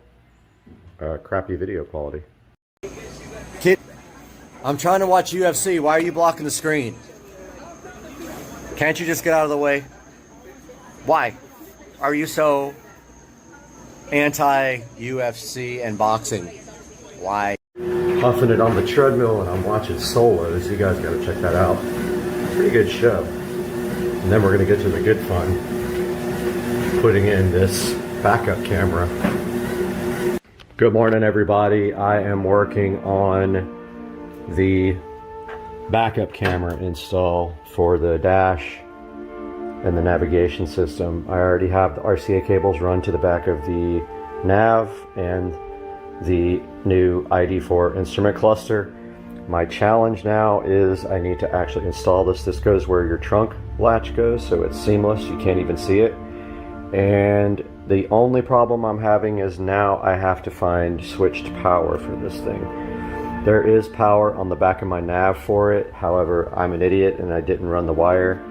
crappy video quality. Kid, I'm trying to watch UFC. Why are you blocking the screen? Can't you just get out of the way? Why are you so anti-UFC and boxing? Why? Puffing it on the treadmill and I'm watching solos. You guys gotta check that out. Pretty good show. And then we're gonna get to the good fun. Putting in this backup camera. Good morning, everybody. I am working on the backup camera install for the dash and the navigation system. I already have the RCA cables run to the back of the nav and the new ID4 instrument cluster. My challenge now is I need to actually install this. This goes where your trunk latch goes, so it's seamless. You can't even see it. And the only problem I'm having is now I have to find switched power for this thing. There is power on the back of my nav for it. However, I'm an idiot and I didn't run the wire.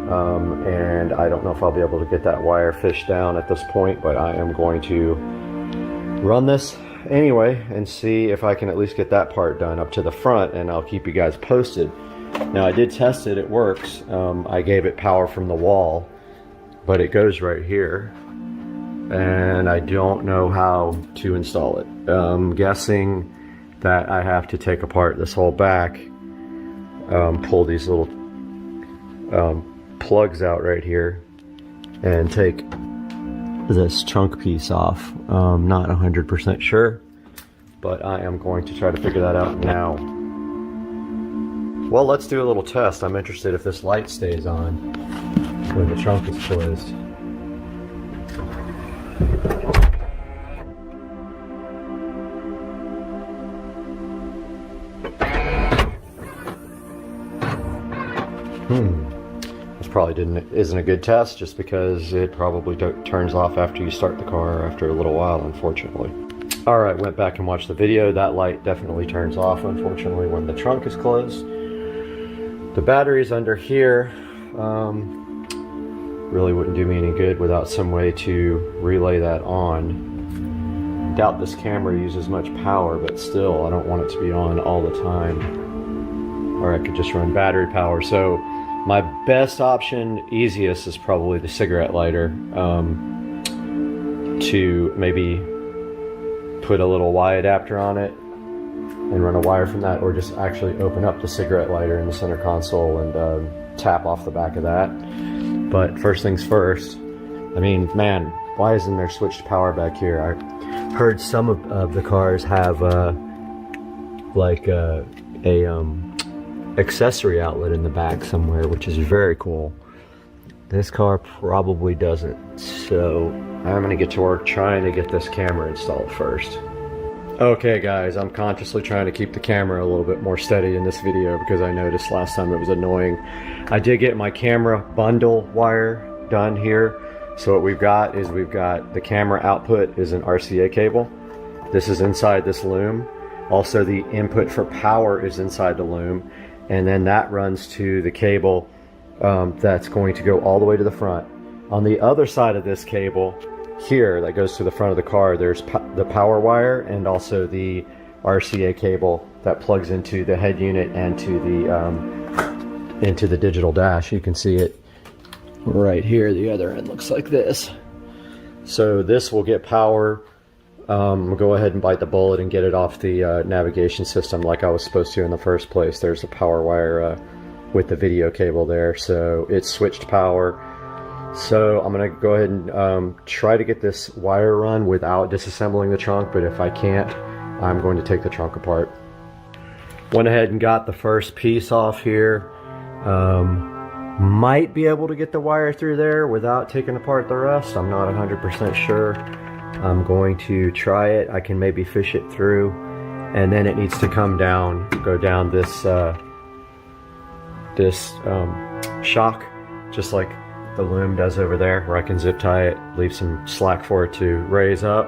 And I don't know if I'll be able to get that wire fished down at this point, but I am going to run this anyway and see if I can at least get that part done up to the front, and I'll keep you guys posted. Now I did test it, it works. I gave it power from the wall, but it goes right here, and I don't know how to install it. I'm guessing that I have to take apart this whole back, pull these little plugs out right here, and take this trunk piece off. Not 100% sure, but I am going to try to figure that out now. Well, let's do a little test. I'm interested if this light stays on when the trunk is closed. This probably isn't a good test, just because it probably turns off after you start the car after a little while, unfortunately. Alright, went back and watched the video. That light definitely turns off, unfortunately, when the trunk is closed. The battery's under here. Really wouldn't do me any good without some way to relay that on. Doubt this camera uses much power, but still, I don't want it to be on all the time. Or I could just run battery power. So my best option, easiest, is probably the cigarette lighter. To maybe put a little Y adapter on it and run a wire from that, or just actually open up the cigarette lighter in the center console and tap off the back of that. But first things first, I mean, man, why isn't there switched power back here? I heard some of the cars have like a accessory outlet in the back somewhere, which is very cool. This car probably doesn't, so I'm gonna get to work trying to get this camera installed first. Okay guys, I'm consciously trying to keep the camera a little bit more steady in this video because I noticed last time it was annoying. I did get my camera bundle wire done here. So what we've got is the camera output is an RCA cable. This is inside this loom. Also the input for power is inside the loom. And then that runs to the cable that's going to go all the way to the front. On the other side of this cable here that goes to the front of the car, there's the power wire and also the RCA cable that plugs into the head unit and to into the digital dash. You can see it right here. The other end looks like this. So this will get power. We'll go ahead and bite the bullet and get it off the navigation system like I was supposed to in the first place. There's a power wire with the video cable there, so it's switched power. So I'm gonna go ahead and try to get this wire run without disassembling the trunk, but if I can't, I'm going to take the trunk apart. Went ahead and got the first piece off here. Might be able to get the wire through there without taking apart the rest. I'm not 100% sure. I'm going to try it. I can maybe fish it through, and then it needs to come down, go down this shock, just like the loom does over there, where I can zip tie it, leave some slack for it to raise up.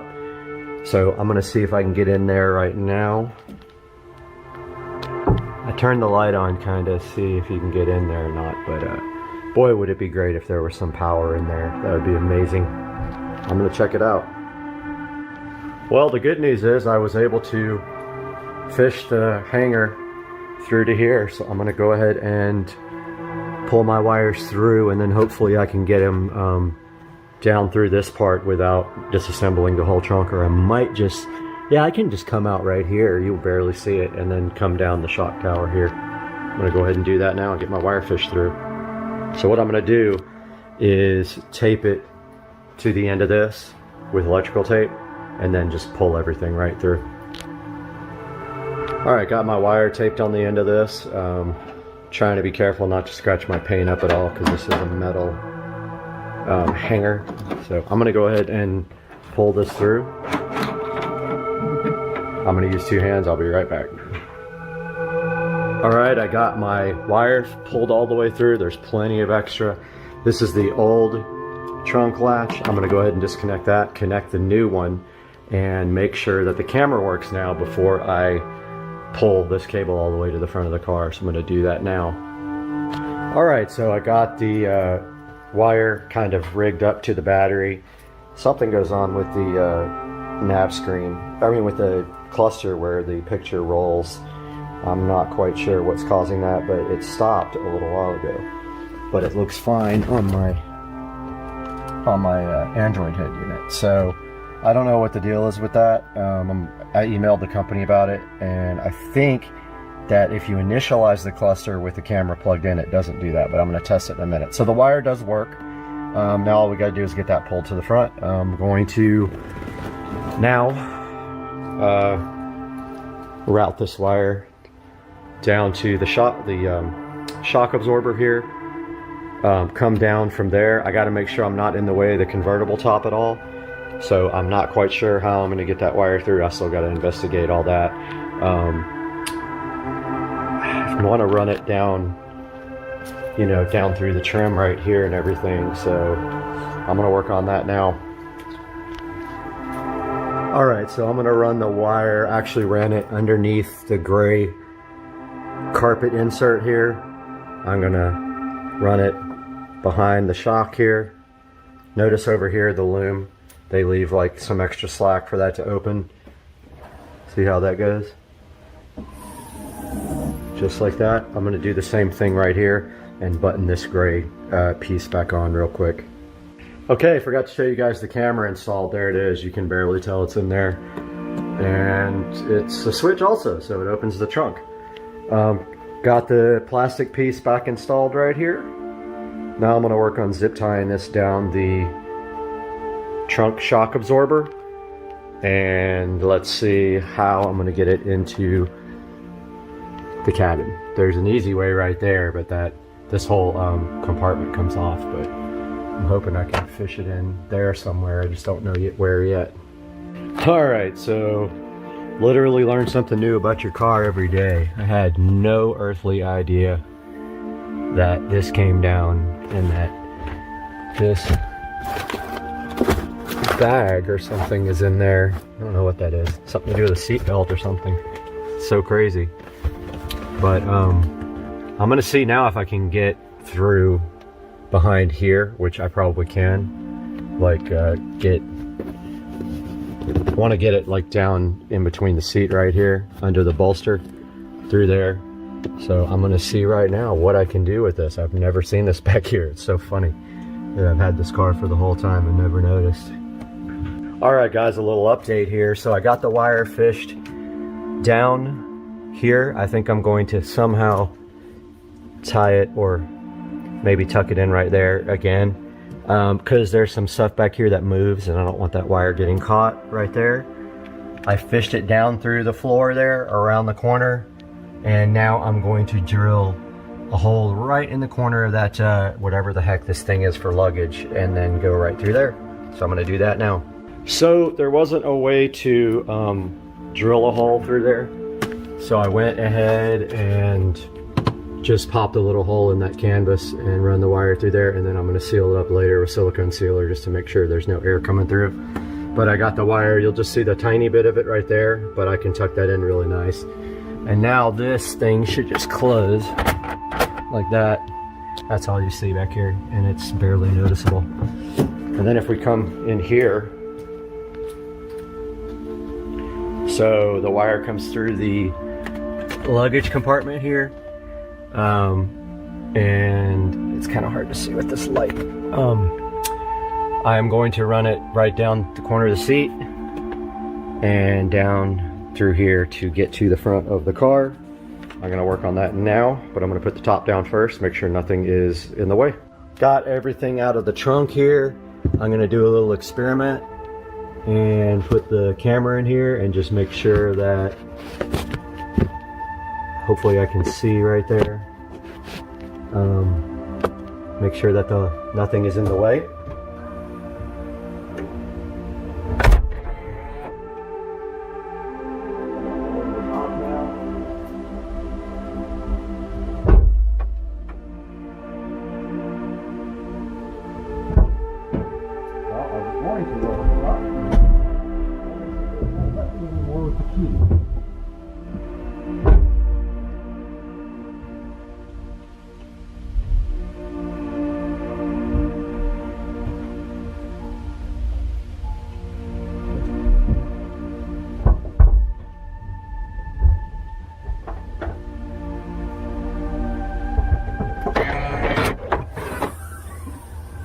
So I'm gonna see if I can get in there right now. I turned the light on kind of see if you can get in there or not, but boy would it be great if there was some power in there. That would be amazing. I'm gonna check it out. Well, the good news is I was able to fish the hanger through to here, so I'm gonna go ahead and pull my wires through, and then hopefully I can get them down through this part without disassembling the whole trunk. Or I might just, yeah, I can just come out right here, you'll barely see it, and then come down the shock tower here. I'm gonna go ahead and do that now and get my wire fish through. So what I'm gonna do is tape it to the end of this with electrical tape, and then just pull everything right through. All right, got my wire taped on the end of this. Trying to be careful not to scratch my paint up at all, because this is a metal hanger. So I'm gonna go ahead and pull this through. I'm gonna use two hands, I'll be right back. All right, I got my wire pulled all the way through. There's plenty of extra. This is the old trunk latch. I'm gonna go ahead and disconnect that, connect the new one, and make sure that the camera works now before I pull this cable all the way to the front of the car. So I'm gonna do that now. All right, so I got the wire kind of rigged up to the battery. Something goes on with the nav screen, with the cluster where the picture rolls. I'm not quite sure what's causing that, but it stopped a little while ago. But it looks fine on my Android head unit. So I don't know what the deal is with that. I emailed the company about it, and I think that if you initialize the cluster with the camera plugged in, it doesn't do that, but I'm going to test it in a minute. So the wire does work. Now all we got to do is get that pulled to the front. I'm going to now route this wire down to the shock absorber here. Come down from there. I got to make sure I'm not in the way of the convertible top at all. So I'm not quite sure how I'm going to get that wire through. I still got to investigate all that. I want to run it down, down through the trim right here and everything. So I'm going to work on that now. All right, so I'm going to run the wire. Actually ran it underneath the gray carpet insert here. I'm going to run it behind the shock here. Notice over here the loom, they leave like some extra slack for that to open. See how that goes? Just like that. I'm going to do the same thing right here and button this gray piece back on real quick. Okay, forgot to show you guys the camera installed. There it is. You can barely tell it's in there. And it's a switch also, so it opens the trunk. Got the plastic piece back installed right here. Now I'm going to work on zip tying this down the trunk shock absorber. And let's see how I'm going to get it into the cabin. There's an easy way right there, but this whole compartment comes off, but I'm hoping I can fish it in there somewhere. I just don't know where yet. Alright, so literally learn something new about your car every day. I had no earthly idea that this came down and that this bag or something is in there. I don't know what that is. Something to do with a seat belt or something. It's so crazy. But I'm gonna see now if I can get through behind here, which I probably can. Like want to get it like down in between the seat right here, under the bolster, through there. So I'm gonna see right now what I can do with this. I've never seen this back here. It's so funny that I've had this car for the whole time and never noticed. All right, guys, a little update here. So I got the wire fished down here. I think I'm going to somehow tie it or maybe tuck it in right there again, because there's some stuff back here that moves and I don't want that wire getting caught right there. I fished it down through the floor there around the corner, and now I'm going to drill a hole right in the corner of that whatever the heck this thing is for luggage, and then go right through there. So I'm going to do that now. So there wasn't a way to drill a hole through there, so I went ahead and just popped a little hole in that canvas and run the wire through there, and then I'm going to seal it up later with silicone sealer just to make sure there's no air coming through. But I got the wire. You'll just see the tiny bit of it right there, but I can tuck that in really nice. And now this thing should just close like that. That's all you see back here, and it's barely noticeable. And then if we come in here, so the wire comes through the luggage compartment here, and it's kind of hard to see with this light. I'm going to run it right down the corner of the seat and down through here to get to the front of the car. I'm going to work on that now, but I'm going to put the top down first, make sure nothing is in the way. Got everything out of the trunk here. I'm going to do a little experiment and put the camera in here and just make sure that hopefully I can see right there. Make sure that nothing is in the way.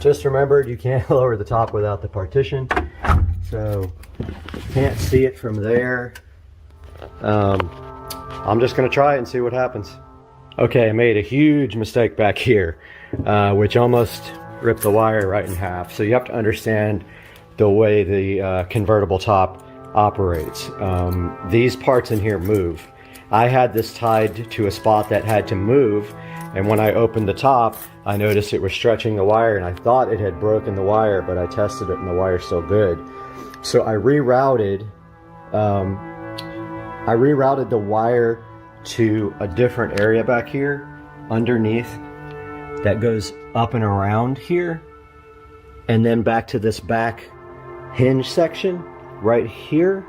just remembered you can't lower the top without the partition. So can't see it from there. I'm just gonna try it and see what happens. Okay, I made a huge mistake back here, which almost ripped the wire right in half. So you have to understand the way the convertible top operates. These parts in here move. I had this tied to a spot that had to move, and when I opened the top, I noticed it was stretching the wire, and I thought it had broken the wire, but I tested it and the wire's still good. So I rerouted the wire to a different area back here underneath that goes up and around here, and then back to this back hinge section right here.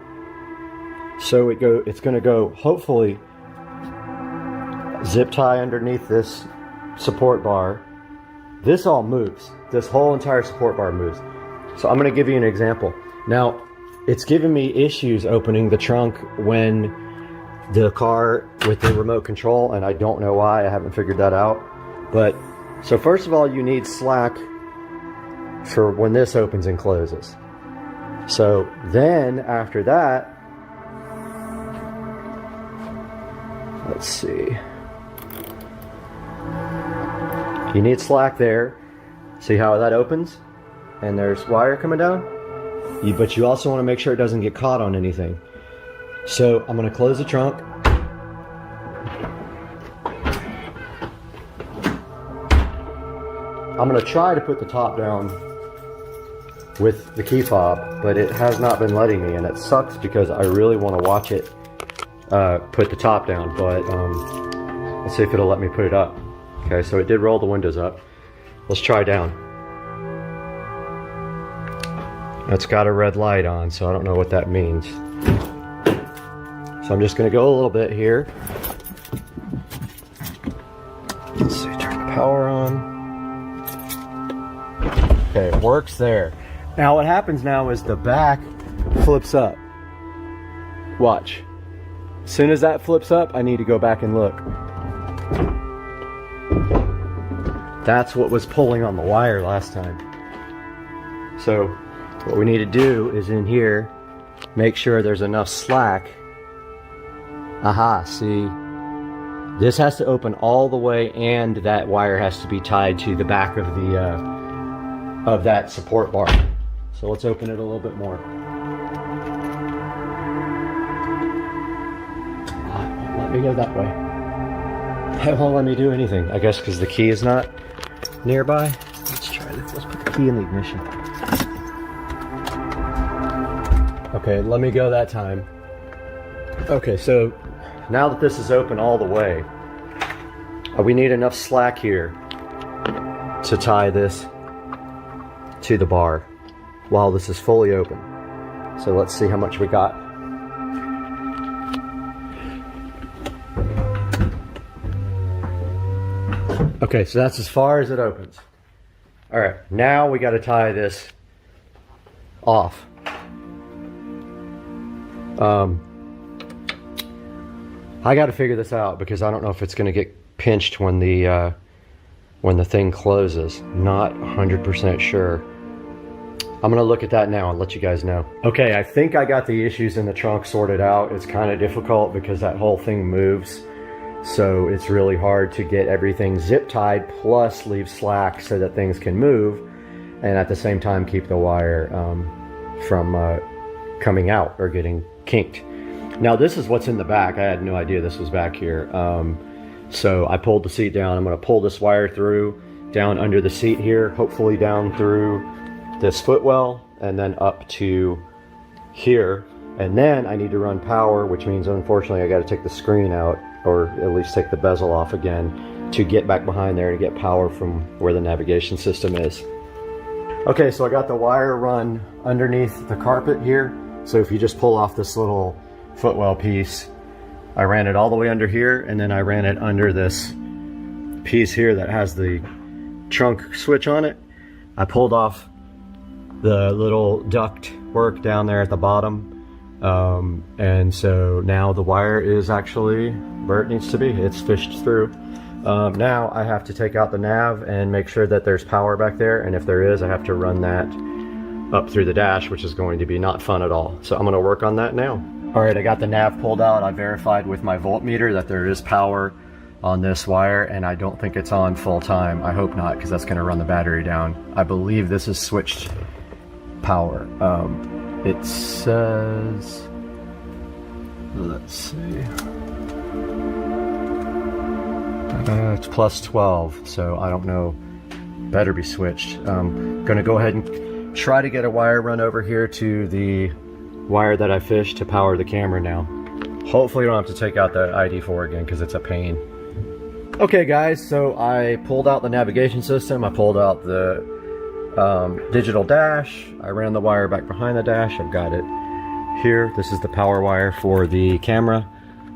So it's going to go, hopefully, zip tie underneath this support bar. This all moves. This whole entire support bar moves. So I'm going to give you an example. Now, it's given me issues opening the trunk when the car with the remote control, and I don't know why. I haven't figured that out. But so first of all, you need slack for when this opens and closes. So then after that, let's see. You need slack there. See how that opens? And there's wire coming down. But you also want to make sure it doesn't get caught on anything. So I'm going to close the trunk. I'm going to try to put the top down with the key fob, but it has not been letting me, and it sucks because I really want to watch it put the top down, but let's see if it'll let me put it up. Okay, so it did roll the windows up. Let's try down. It's got a red light on, so I don't know what that means. So I'm just going to go a little bit here. Let's see, turn the power on. Okay, it works there. Now what happens now is the back flips up. Watch. As soon as that flips up, I need to go back and look. That's what was pulling on the wire last time. So what we need to do is in here, make sure there's enough slack. Aha, see, this has to open all the way, and that wire has to be tied to the back of the of that support bar. So let's open it a little bit more. Let me go that way. It won't let me do anything, I guess because the key is not nearby. Let's try this. Let's put the key in the ignition. Okay, let me go that time. Okay, so now that this is open all the way, we need enough slack here to tie this to the bar while this is fully open. So let's see how much we got. Okay, so that's as far as it opens. All right, now we got to tie this off. I got to figure this out because I don't know if it's going to get pinched when the thing closes. Not 100% sure. I'm going to look at that now and let you guys know. Okay, I think I got the issues in the trunk sorted out. It's kind of difficult because that whole thing moves. So it's really hard to get everything zip tied plus leave slack so that things can move and at the same time keep the wire from coming out or getting kinked. Now this is what's in the back. I had no idea this was back here. So I pulled the seat down. I'm going to pull this wire through down under the seat here, hopefully down through this footwell and then up to here. And then I need to run power, which means unfortunately I got to take the screen out, or at least take the bezel off again to get back behind there and get power from where the navigation system is. Okay, so I got the wire run underneath the carpet here. So if you just pull off this little footwell piece, I ran it all the way under here, and then I ran it under this piece here that has the trunk switch on it. I pulled off the little duct work down there at the bottom. And so now the wire is actually where it needs to be. It's fished through. Now I have to take out the nav and make sure that there's power back there, and if there is, I have to run that up through the dash, which is going to be not fun at all. So I'm going to work on that now. All right, I got the nav pulled out. I verified with my voltmeter that there is power on this wire, and I don't think it's on full time. I hope not, because that's going to run the battery down. I believe this is switched power. It says, let's see, it's plus 12, so I don't know. Better be switched. I'm going to go ahead and try to get a wire run over here to the wire that I fished to power the camera now. Hopefully I don't have to take out the ID4 again, because it's a pain. Okay guys, so I pulled out the navigation system, I pulled out the digital dash, I ran the wire back behind the dash, I've got it here. This is the power wire for the camera.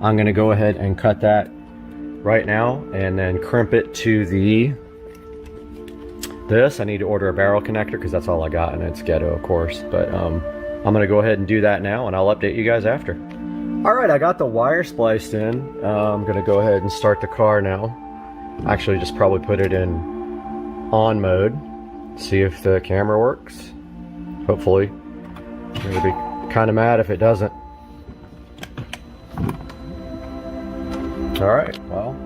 I'm going to go ahead and cut that right now and then crimp it to this. I need to order a barrel connector because that's all I got, and it's ghetto of course, but I'm going to go ahead and do that now, and I'll update you guys after. Alright, I got the wire spliced in. I'm going to go ahead and start the car now. Actually, just probably put it in on mode. See if the camera works. Hopefully. I'm going to be kind of mad if it doesn't. Alright, well.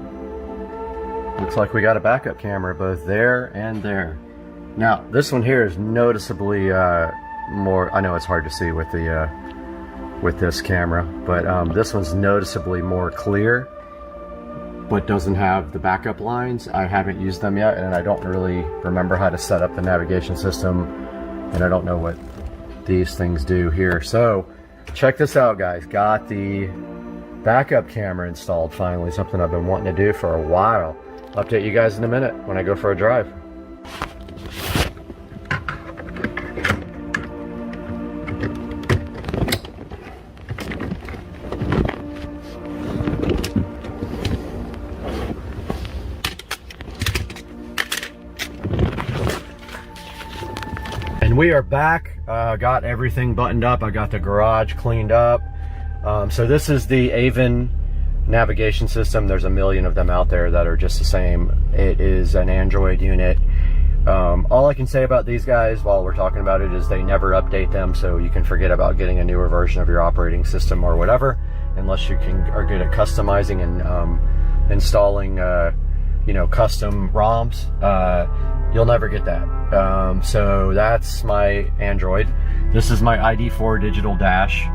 Looks like we got a backup camera both there and there. Now, this one here is noticeably more... I know it's hard to see with the... with this camera, but this one's noticeably more clear, but doesn't have the backup lines. I haven't used them yet, and I don't really remember how to set up the navigation system, and I don't know what these things do here. So check this out guys, got the backup camera installed finally, something I've been wanting to do for a while. Update you guys in a minute when I go for a drive. And we are back. Got everything buttoned up. I got the garage cleaned up. So this is the Avon navigation system. There's a million of them out there that are just the same. It is an Android unit. All I can say about these guys while we're talking about it is they never update them, so you can forget about getting a newer version of your operating system or whatever, unless you are good at customizing and installing you know, custom ROMs. You'll never get that. So that's my Android. This is my ID4 digital dash.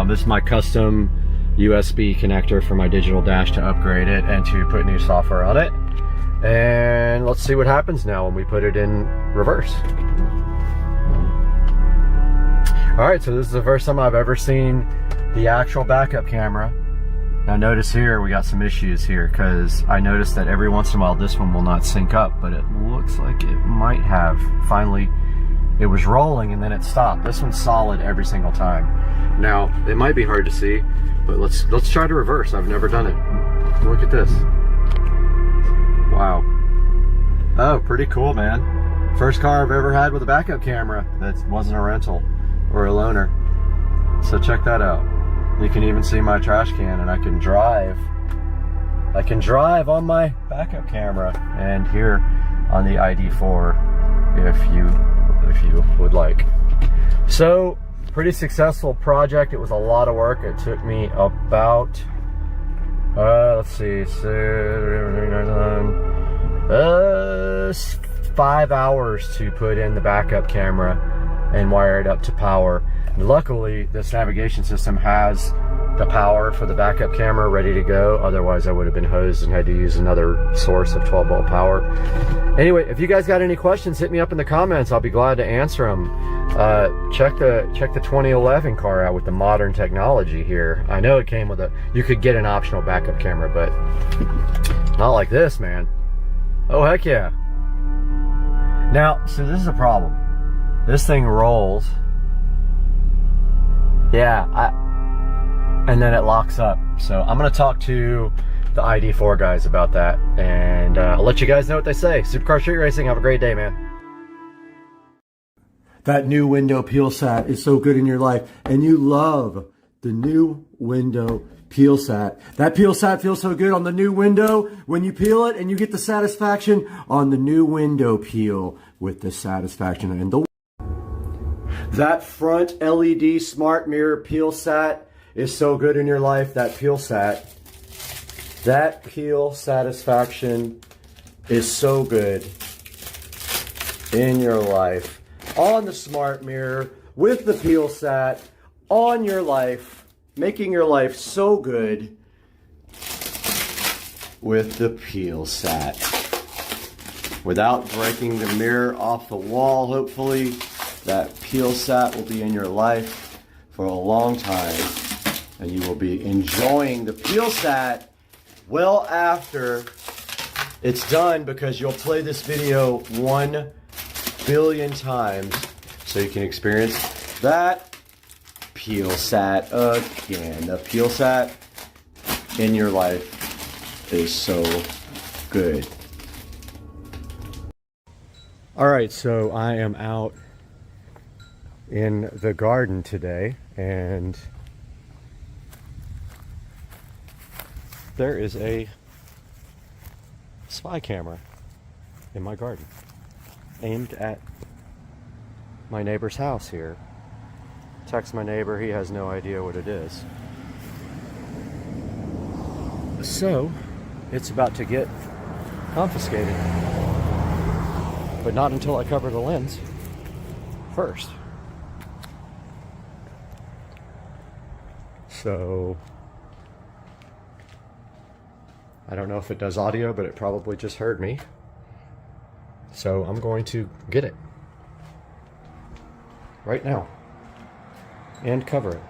This is my custom USB connector for my digital dash to upgrade it and to put new software on it. And let's see what happens now when we put it in reverse. All right, so this is the first time I've ever seen the actual backup camera. Now notice here, we got some issues here, because I noticed that every once in a while this one will not sync up, but it looks like it might have. Finally, it was rolling and then it stopped. This one's solid every single time. Now, it might be hard to see, but let's try to reverse. I've never done it. Look at this. Wow. Oh, pretty cool, man. First car I've ever had with a backup camera that wasn't a rental or a loaner. So check that out. You can even see my trash can, and I can drive on my backup camera and here on the ID4 if you would like. So pretty successful project. It was a lot of work. It took me about let's see, 5 hours to put in the backup camera and wire it up to power. And luckily, this navigation system has the power for the backup camera ready to go. Otherwise, I would have been hosed and had to use another source of 12-volt power. Anyway, if you guys got any questions, hit me up in the comments. I'll be glad to answer them. Check the 2011 car out with the modern technology here. I know it came with you could get an optional backup camera, but not like this, man. Oh, heck yeah. Now, so this is a problem. This thing rolls. Yeah, and then it locks up. So I'm gonna talk to the ID4 guys about that, and I'll let you guys know what they say. Supercar Street Racing, have a great day, man. That new window peel set is so good in your life, and you love the new window peel sat. That peel sat feels so good on the new window when you peel it, and you get the satisfaction on the new window peel with the satisfaction. And that front LED smart mirror peel sat is so good in your life. That peel sat, that peel satisfaction is so good in your life. On the smart mirror with the peel sat on your life, making your life so good with the peel sat. Without breaking the mirror off the wall, hopefully, that peel sat will be in your life for a long time, and you will be enjoying the peel sat well after it's done, because you'll play this video 1 billion times so you can experience that peel sat again. The peel sat in your life is so good. All right, so I am out in the garden today, and there is a spy camera in my garden aimed at my neighbor's house here. Text my neighbor, he has no idea what it is. So it's about to get confiscated, but not until I cover the lens first. So I don't know if it does audio, but it probably just heard me. So I'm going to get it right now and cover it.